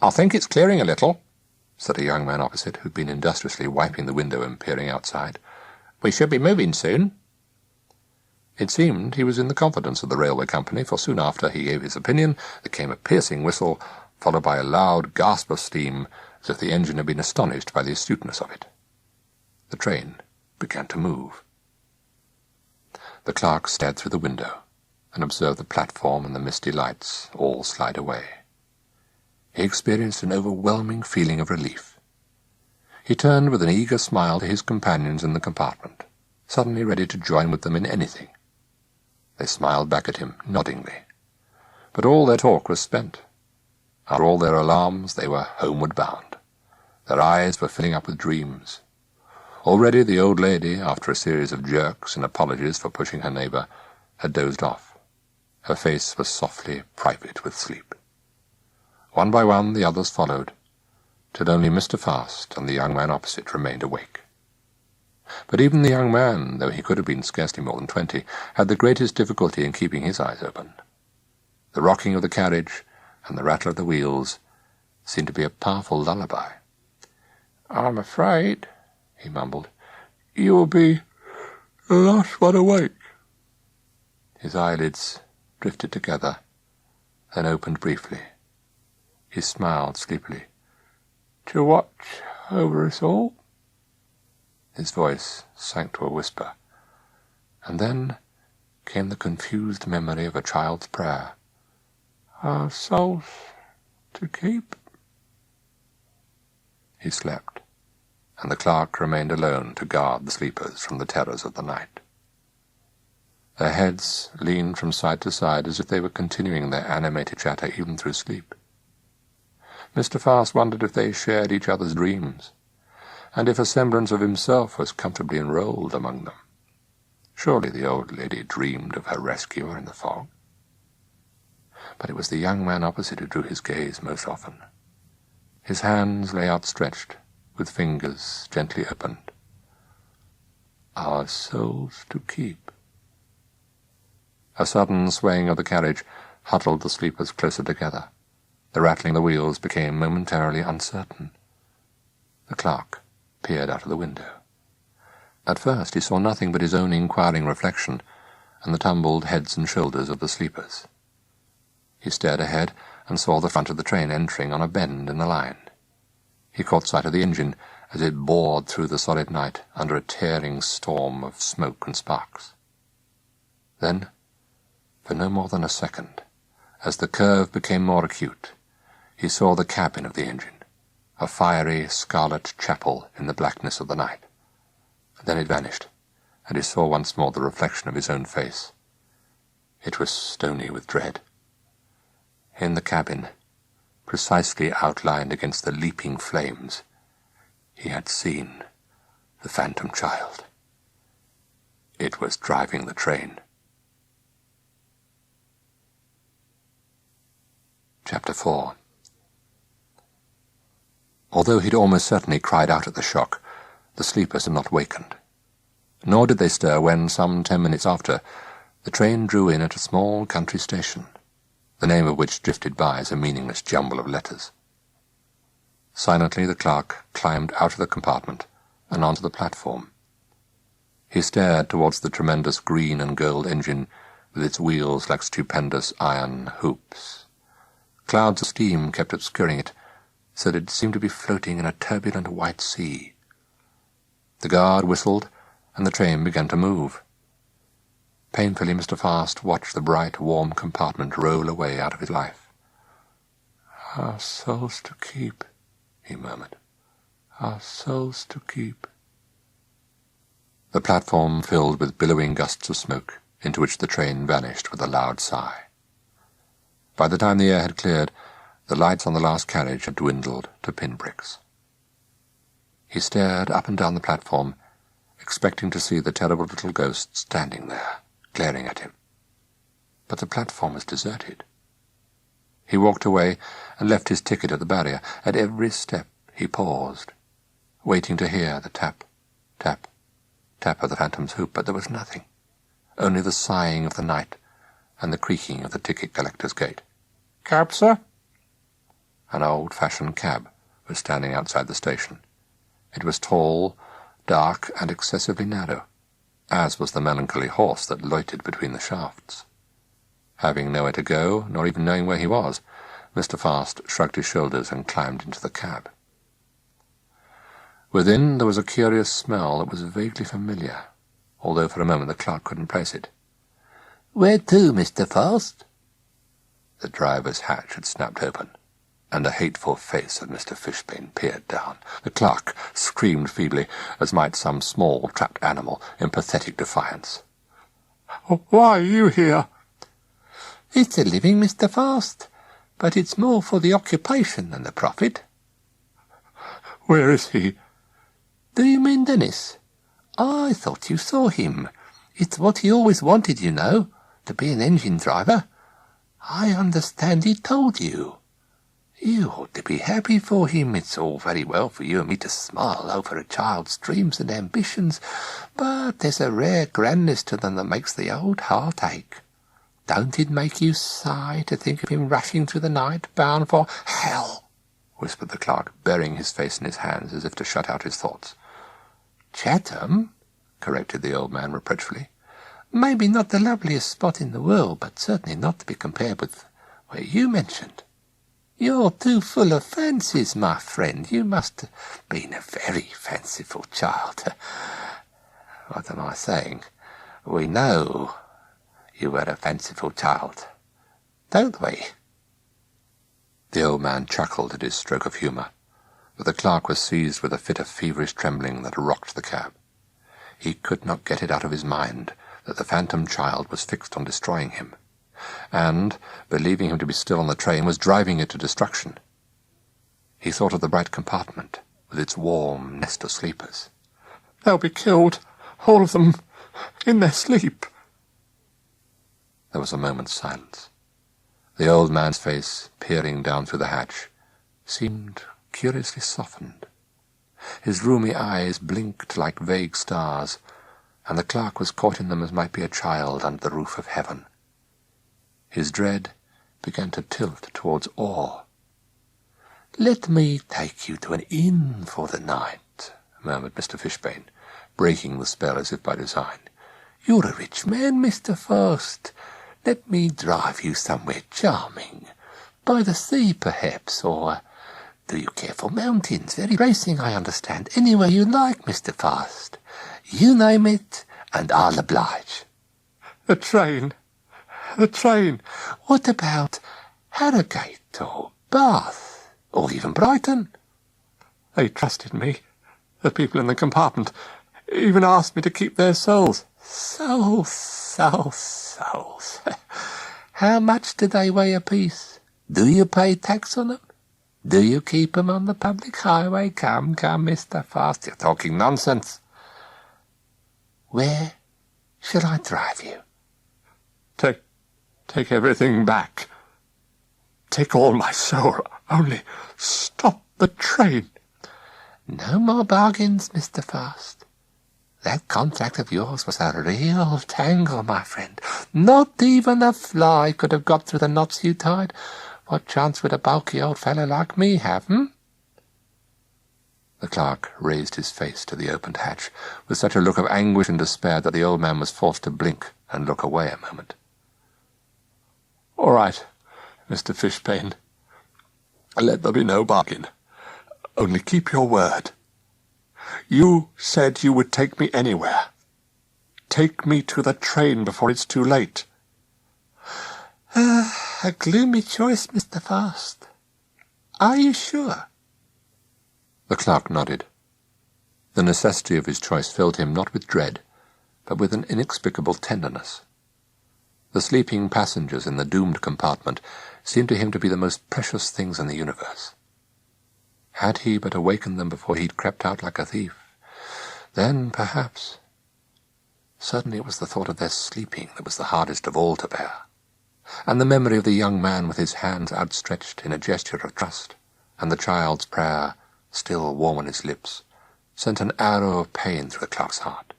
Speaker 1: "I think it's clearing a little," said a young man opposite, who'd been industriously wiping the window and peering outside. "We should be moving soon." It seemed he was in the confidence of the railway company, for soon after he gave his opinion there came a piercing whistle, followed by a loud gasp of steam, as if the engine had been astonished by the astuteness of it. The train began to move. The clerk stared through the window and observed the platform and the misty lights all slide away. He experienced an overwhelming feeling of relief. He turned with an eager smile to his companions in the compartment, suddenly ready to join with them in anything. They smiled back at him, noddingly. But all their talk was spent. After all their alarms, they were homeward bound. Their eyes were filling up with dreams. Already the old lady, after a series of jerks and apologies for pushing her neighbour, had dozed off. Her face was softly private with sleep. One by one the others followed, till only Mr. Fast and the young man opposite remained awake. But even the young man, though he could have been scarcely more than 20, had the greatest difficulty in keeping his eyes open. The rocking of the carriage and the rattle of the wheels seemed to be a powerful lullaby. "I'm afraid," he mumbled, "you will be the last one awake." His eyelids drifted together, then opened briefly. He smiled sleepily. "To watch over us all?" His voice sank to a whisper, and then came the confused memory of a child's prayer. "Our souls to keep." He slept, and the clerk remained alone to guard the sleepers from the terrors of the night. Their heads leaned from side to side as if they were continuing their animated chatter even through sleep. Mr. Fast wondered if they shared each other's dreams, and if a semblance of himself was comfortably enrolled among them. Surely the old lady dreamed of her rescuer in the fog. But it was the young man opposite who drew his gaze most often. His hands lay outstretched, with fingers gently opened. "Our souls to keep." A sudden swaying of the carriage huddled the sleepers closer together. The rattling of the wheels became momentarily uncertain. The clerk peered out of the window. At first he saw nothing but his own inquiring reflection and the tumbled heads and shoulders of the sleepers. He stared ahead and saw the front of the train entering on a bend in the line. He caught sight of the engine as it bored through the solid night under a tearing storm of smoke and sparks. Then, for no more than a second, as the curve became more acute, he saw the cabin of the engine, a fiery scarlet chapel in the blackness of the night. Then it vanished, and he saw once more the reflection of his own face. It was stony with dread. In the cabin, precisely outlined against the leaping flames, he had seen the phantom child. It was driving the train. Chapter 4. Although he'd almost certainly cried out at the shock, the sleepers had not wakened. Nor did they stir when, some 10 minutes after, the train drew in at a small country station, the name of which drifted by as a meaningless jumble of letters. Silently the clerk climbed out of the compartment and onto the platform. He stared towards the tremendous green and gold engine with its wheels like stupendous iron hoops. Clouds of steam kept obscuring it, so that it seemed to be floating in a turbulent white sea. The guard whistled, and the train began to move. Painfully Mr. Fast watched the bright, warm compartment roll away out of his life. "Our souls to keep," he murmured. "Our souls to keep." The platform filled with billowing gusts of smoke, into which the train vanished with a loud sigh. By the time the air had cleared, the lights on the last carriage had dwindled to pinpricks. He stared up and down the platform, expecting to see the terrible little ghost standing there, glaring at him. But the platform was deserted. He walked away and left his ticket at the barrier. At every step he paused, waiting to hear the tap, tap, tap of the phantom's hoop, but there was nothing. only the sighing of the night and the creaking of the ticket collector's gate.
Speaker 5: "Cab, sir?"
Speaker 1: An old-fashioned cab was standing outside the station. It was tall, dark, and excessively narrow, as was the melancholy horse that loitered between the shafts. Having nowhere to go, nor even knowing where he was, Mr. Fast shrugged his shoulders and climbed into the cab. Within there was a curious smell that was vaguely familiar, although for a moment the clerk couldn't place it.
Speaker 2: "Where to, Mr. Fast?"
Speaker 1: The driver's hatch had snapped open, and the hateful face of Mr. Fishbane peered down. The clerk screamed feebly, as might some small trapped animal in pathetic defiance.
Speaker 5: "Why are you here?"
Speaker 2: "It's a living, Mr. Fast, but it's more for the occupation than the profit."
Speaker 5: "Where is he?"
Speaker 2: "Do you mean Dennis? I thought you saw him. It's what he always wanted, you know, to be an engine driver. I understand he told you. You ought to be happy for him. It's all very well for you and me to smile over a child's dreams and ambitions, but there's a rare grandness to them that makes the old heart ache. Don't it make you sigh to think of him rushing through the night, bound for hell?"
Speaker 1: whispered the clerk, burying his face in his hands as if to shut out his thoughts.
Speaker 2: "Chatham," corrected the old man reproachfully. "Maybe not the loveliest spot in the world, but certainly not to be compared with where you mentioned. You're too full of fancies, my friend. You must have been a very fanciful child. What am I saying? We know you were a fanciful child, don't we?"
Speaker 1: The old man chuckled at his stroke of humour, but the clerk was seized with a fit of feverish trembling that rocked the cab. He could not get it out of his mind that the phantom child was fixed on destroying him, and, believing him to be still on the train, was driving it to destruction. He thought of the bright compartment, with its warm nest of sleepers.
Speaker 5: "They'll be killed, all of them, in their sleep."
Speaker 1: There was a moment's silence. The old man's face, peering down through the hatch, seemed curiously softened. His rheumy eyes blinked like vague stars, and the clerk was caught in them as might be a child under the roof of heaven. His dread began to tilt towards awe.
Speaker 2: "Let me take you to an inn for the night," murmured Mr. Fishbane, breaking the spell as if by design. "You're a rich man, Mr. Fast. Let me drive you somewhere charming. By the sea, perhaps, or do you care for mountains? Very racing, I understand. Anywhere you like, Mr. Fast. You name it, and I'll oblige."
Speaker 5: The train.
Speaker 2: "What about Harrogate or Bath, or even Brighton?"
Speaker 5: They trusted me. The people in the compartment even asked me to keep their souls.
Speaker 2: Souls. How much do they weigh apiece? Do you pay tax on them? Do you keep them on the public highway? Come, Mr. Fast, you're talking nonsense. Where shall I drive you?
Speaker 5: Take everything back. Take all my soul. Only stop the train."
Speaker 2: No more bargains, Mr. Fast. That contract of yours was a real tangle, my friend. Not even a fly could have got through the knots you tied. What chance would a bulky old fellow like me have,
Speaker 1: The clerk raised his face to the opened hatch with such a look of anguish and despair that the old man was forced to blink and look away a moment.
Speaker 5: "All right, Mr. Fishbane. Let there be no bargain. Only keep your word. You said you would take me anywhere. Take me to the train before it's too late."
Speaker 2: A gloomy choice, Mr. Fast. Are you sure?
Speaker 1: The clerk nodded. The necessity of his choice filled him not with dread, but with an inexplicable tenderness. The sleeping passengers in the doomed compartment seemed to him to be the most precious things in the universe. Had he but awakened them before he'd crept out like a thief, then perhaps... Certainly it was the thought of their sleeping that was the hardest of all to bear, and the memory of the young man with his hands outstretched in a gesture of trust, and the child's prayer, still warm on his lips, sent an arrow of pain through the clerk's heart.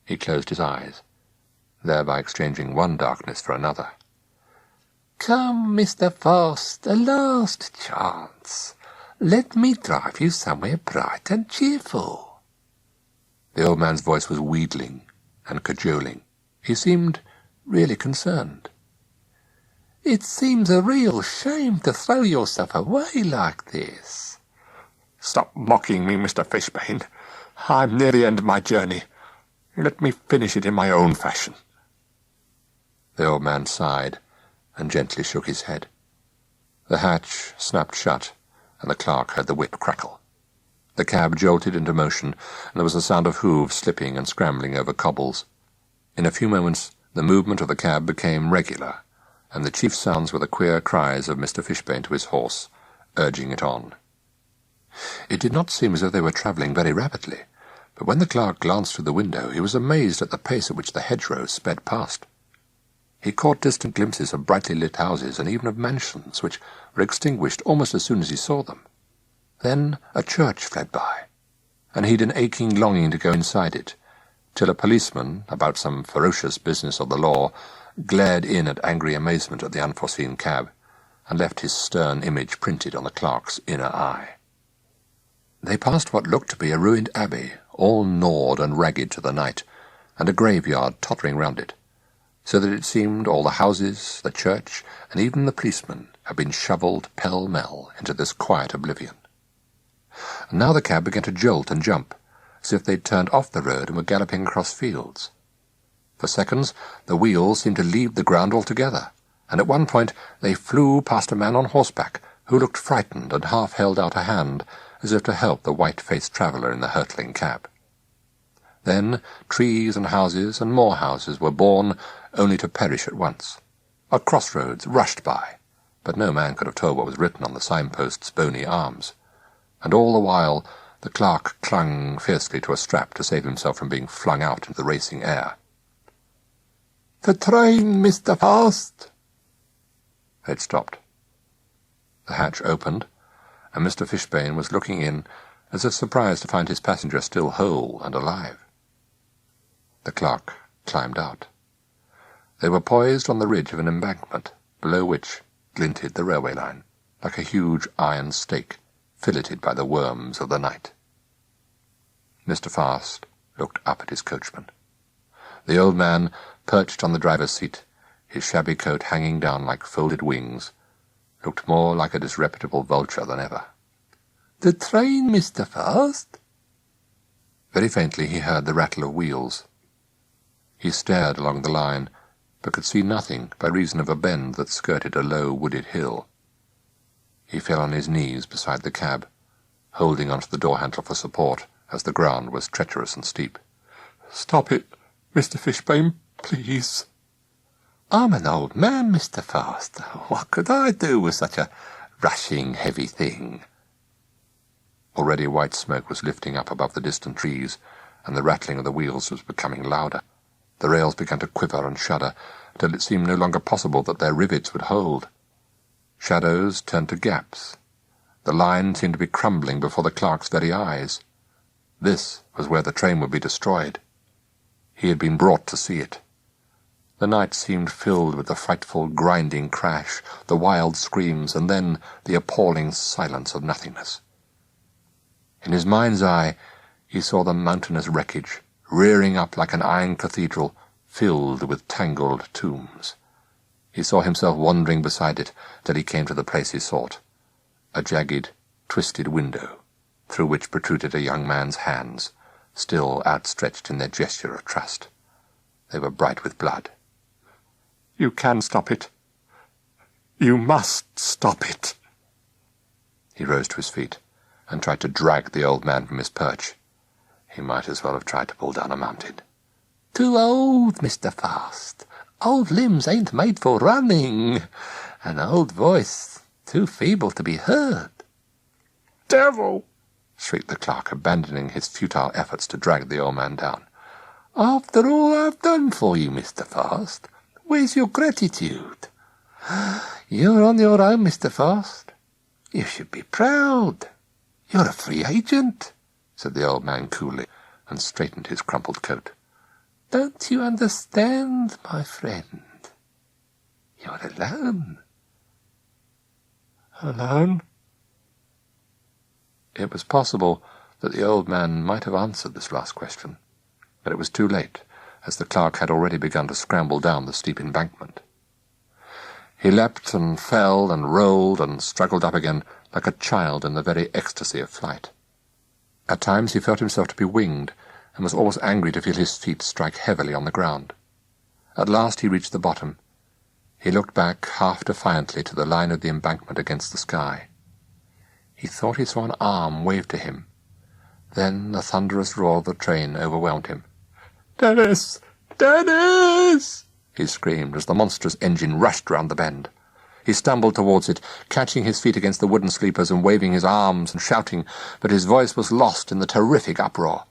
Speaker 1: He closed his eyes thereby exchanging one darkness for another.
Speaker 2: "Come, Mr. Fast, a last chance. Let me drive you somewhere bright and cheerful."
Speaker 1: The old man's voice was wheedling and cajoling. He seemed really concerned.
Speaker 2: "It seems a real shame to throw yourself away like this."
Speaker 5: "Stop mocking me, Mr. Fishbane. I'm near the end of my journey. Let me finish it in my own fashion."
Speaker 1: The old man sighed and gently shook his head. The hatch snapped shut, and the clerk heard the whip crackle. The cab jolted into motion, and there was a sound of hooves slipping and scrambling over cobbles. In a few moments the movement of the cab became regular, and the chief sounds were the queer cries of Mr. Fishbane to his horse, urging it on. It did not seem as if they were travelling very rapidly, but when the clerk glanced through the window he was amazed at the pace at which the hedgerows sped past. He caught distant glimpses of brightly lit houses and even of mansions, which were extinguished almost as soon as he saw them. Then a church fled by, and he had an aching longing to go inside it, till a policeman, about some ferocious business of the law, glared in at angry amazement at the unforeseen cab, and left his stern image printed on the clerk's inner eye. They passed what looked to be a ruined abbey, all gnawed and ragged to the night, and a graveyard tottering round it, so that it seemed all the houses, the church, and even the policeman had been shovelled pell-mell into this quiet oblivion. And now the cab began to jolt and jump, as if they'd turned off the road and were galloping across fields. For seconds the wheels seemed to leave the ground altogether, and at one point they flew past a man on horseback, who looked frightened and half held out a hand, as if to help the white-faced traveller in the hurtling cab. Then trees and houses and more houses were born, only to perish at once. A crossroads rushed by, but no man could have told what was written on the signpost's bony arms. And all the while the clerk clung fiercely to a strap to save himself from being flung out into the racing air.
Speaker 2: "The train, Mr. Fast!"
Speaker 1: They'd stopped. The hatch opened, and Mr. Fishbane was looking in as if surprised to find his passenger still whole and alive. The clerk climbed out. They were poised on the ridge of an embankment, below which glinted the railway line, like a huge iron stake, filleted by the worms of the night. Mr. Fast looked up at his coachman. The old man, perched on the driver's seat, his shabby coat hanging down like folded wings, looked more like a disreputable vulture than ever.
Speaker 2: "The train, Mr. Fast?"
Speaker 1: Very faintly he heard the rattle of wheels. He stared along the line, but could see nothing by reason of a bend that skirted a low wooded hill. He fell on his knees beside the cab, holding onto the door-handle for support, as the ground was treacherous and steep.
Speaker 5: "Stop it, Mr. Fishbane, please."
Speaker 2: "I'm an old man, Mr. Fast. What could I do with such a rushing, heavy thing?"
Speaker 1: Already white smoke was lifting up above the distant trees, and the rattling of the wheels was becoming louder. The rails began to quiver and shudder, till it seemed no longer possible that their rivets would hold. Shadows turned to gaps. The line seemed to be crumbling before the clerk's very eyes. This was where the train would be destroyed. He had been brought to see it. The night seemed filled with the frightful grinding crash, the wild screams, and then the appalling silence of nothingness. In his mind's eye he saw the mountainous wreckage, rearing up like an iron cathedral, filled with tangled tombs. He saw himself wandering beside it till he came to the place he sought, a jagged, twisted window, through which protruded a young man's hands, still outstretched in their gesture of trust. They were bright with blood.
Speaker 5: "You can stop it. You must stop it."
Speaker 1: He rose to his feet and tried to drag the old man from his perch. He might as well have tried to pull down a mountain.
Speaker 2: "Too old, Mr. Fast. Old limbs ain't made for running. An old voice too feeble to be heard."
Speaker 5: "Devil!"
Speaker 1: shrieked the clerk, abandoning his futile efforts to drag the old man down.
Speaker 2: "After all I've done for you, Mr. Fast, where's your gratitude? You're on your own, Mr. Fast. You should be proud. You're a free agent," said the old man coolly, and straightened his crumpled coat. Don't you understand, my friend? You're alone.
Speaker 5: Alone? It was possible that the old man might have answered this last question, but it was too late, as the clerk had already begun to scramble down the steep embankment. He leapt and fell and rolled and struggled up again like a child in the very ecstasy of flight. At times he felt himself to be winged, and was almost angry to feel his feet strike heavily on the ground. At last he reached the bottom. He looked back half defiantly to the line of the embankment against the sky. He thought he saw an arm wave to him. Then the thunderous roar of the train overwhelmed him. "Dennis! Dennis!" he screamed as the monstrous engine rushed round the bend. He stumbled towards it, catching his feet against the wooden sleepers and waving his arms and shouting, but his voice was lost in the terrific uproar.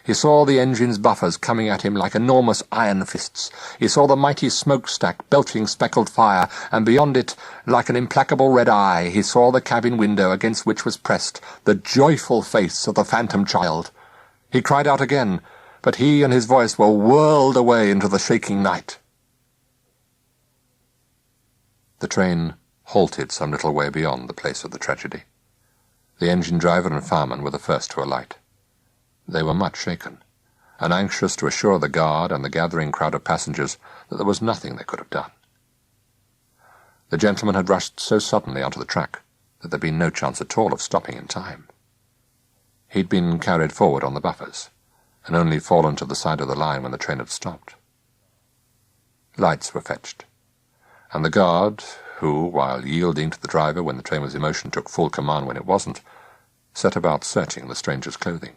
Speaker 5: He saw the engine's buffers coming at him like enormous iron fists. He saw the mighty smokestack belching speckled fire, and beyond it, like an implacable red eye, he saw the cabin window against which was pressed the joyful face of the phantom child. He cried out again, but he and his voice were whirled away into the shaking night. The train halted some little way beyond the place of the tragedy. The engine driver and fireman were the first to alight. They were much shaken, and anxious to assure the guard and the gathering crowd of passengers that there was nothing they could have done. The gentleman had rushed so suddenly onto the track that there'd been no chance at all of stopping in time. He'd been carried forward on the buffers, and only fallen to the side of the line when the train had stopped. Lights were fetched, and the guard, who, while yielding to the driver when the train was in motion, took full command when it wasn't, set about searching the stranger's clothing.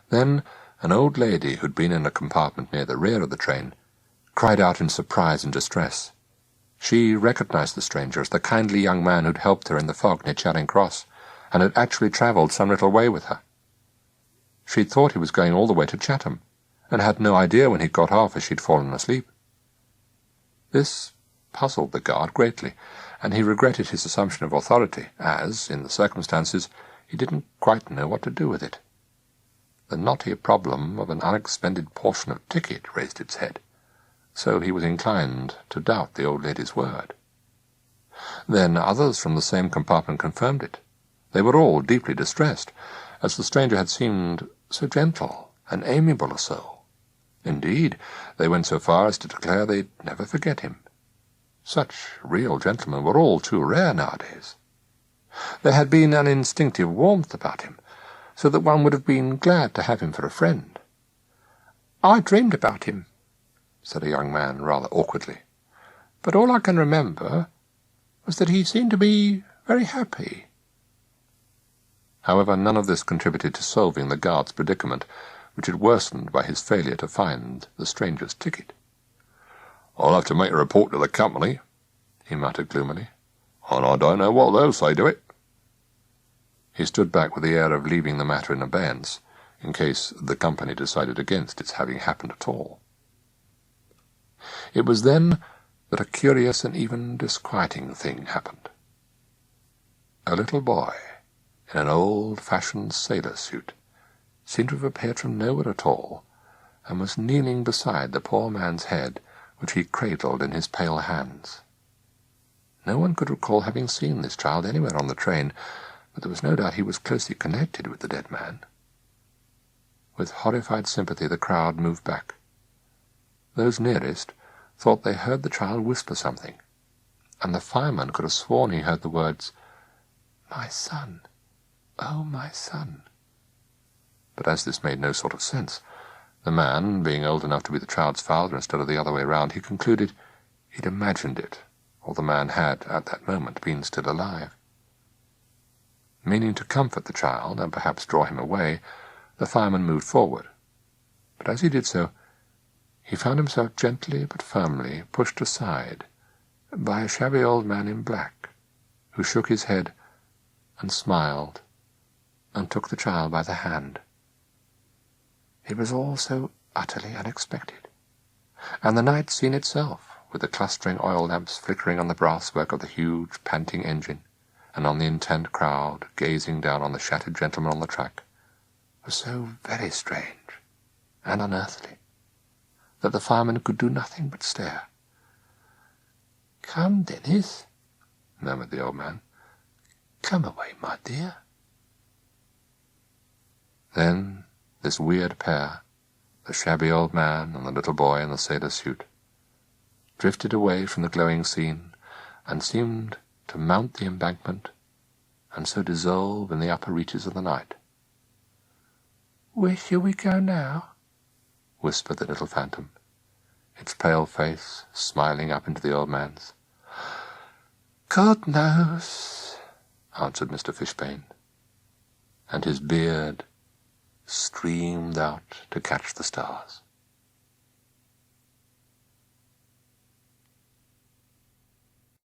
Speaker 5: Then an old lady who'd been in a compartment near the rear of the train cried out in surprise and distress. She recognized the stranger as the kindly young man who'd helped her in the fog near Charing Cross, and had actually travelled some little way with her. She'd thought he was going all the way to Chatham, and had no idea when he'd got off as she'd fallen asleep. This puzzled the guard greatly, and he regretted his assumption of authority, as, in the circumstances, he didn't quite know what to do with it. The knotty problem of an unexpended portion of ticket raised its head, so he was inclined to doubt the old lady's word. Then others from the same compartment confirmed it. They were all deeply distressed, as the stranger had seemed so gentle and amiable a soul. Indeed, they went so far as to declare they'd never forget him. Such real gentlemen were all too rare nowadays. There had been an instinctive warmth about him, so that one would have been glad to have him for a friend. "I dreamed about him," said a young man rather awkwardly, "but all I can remember was that he seemed to be very happy." However, none of this contributed to solving the guard's predicament, which had worsened by his failure to find the stranger's ticket.
Speaker 3: "I'll have to make a report to the company," he muttered gloomily, "and I don't know what they'll say to it."
Speaker 5: He stood back with the air of leaving the matter in abeyance, in case the company decided against its having happened at all. It was then that a curious and even disquieting thing happened. A little boy, in an old-fashioned sailor suit, seemed to have appeared from nowhere at all, and was kneeling beside the poor man's head, which he cradled in his pale hands. No one could recall having seen this child anywhere on the train, but there was no doubt he was closely connected with the dead man. With horrified sympathy the crowd moved back. Those nearest thought they heard the child whisper something, and the fireman could have sworn he heard the words, "My son, oh my son." But as this made no sort of sense, the man, being old enough to be the child's father instead of the other way round, he concluded he'd imagined it, or the man had, at that moment, been still alive. Meaning to comfort the child, and perhaps draw him away, the fireman moved forward. But as he did so, he found himself gently but firmly pushed aside by a shabby old man in black, who shook his head and smiled and took the child by the hand. It was all so utterly unexpected, and the night scene itself, with the clustering oil lamps flickering on the brasswork of the huge, panting engine, and on the intent crowd gazing down on the shattered gentleman on the track, was so very strange and unearthly, that the fireman could do nothing but stare.
Speaker 2: "Come, Dennis,"
Speaker 5: murmured the old man.
Speaker 2: "Come away, my dear."
Speaker 5: Then this weird pair, the shabby old man and the little boy in the sailor suit, drifted away from the glowing scene and seemed to mount the embankment and so dissolve in the upper reaches of the night.
Speaker 2: "Where shall we go now?"
Speaker 5: whispered the little phantom, its pale face smiling up into the old man's.
Speaker 2: "God knows,"
Speaker 5: answered Mr. Fishbane, and his beard streamed out to catch the stars.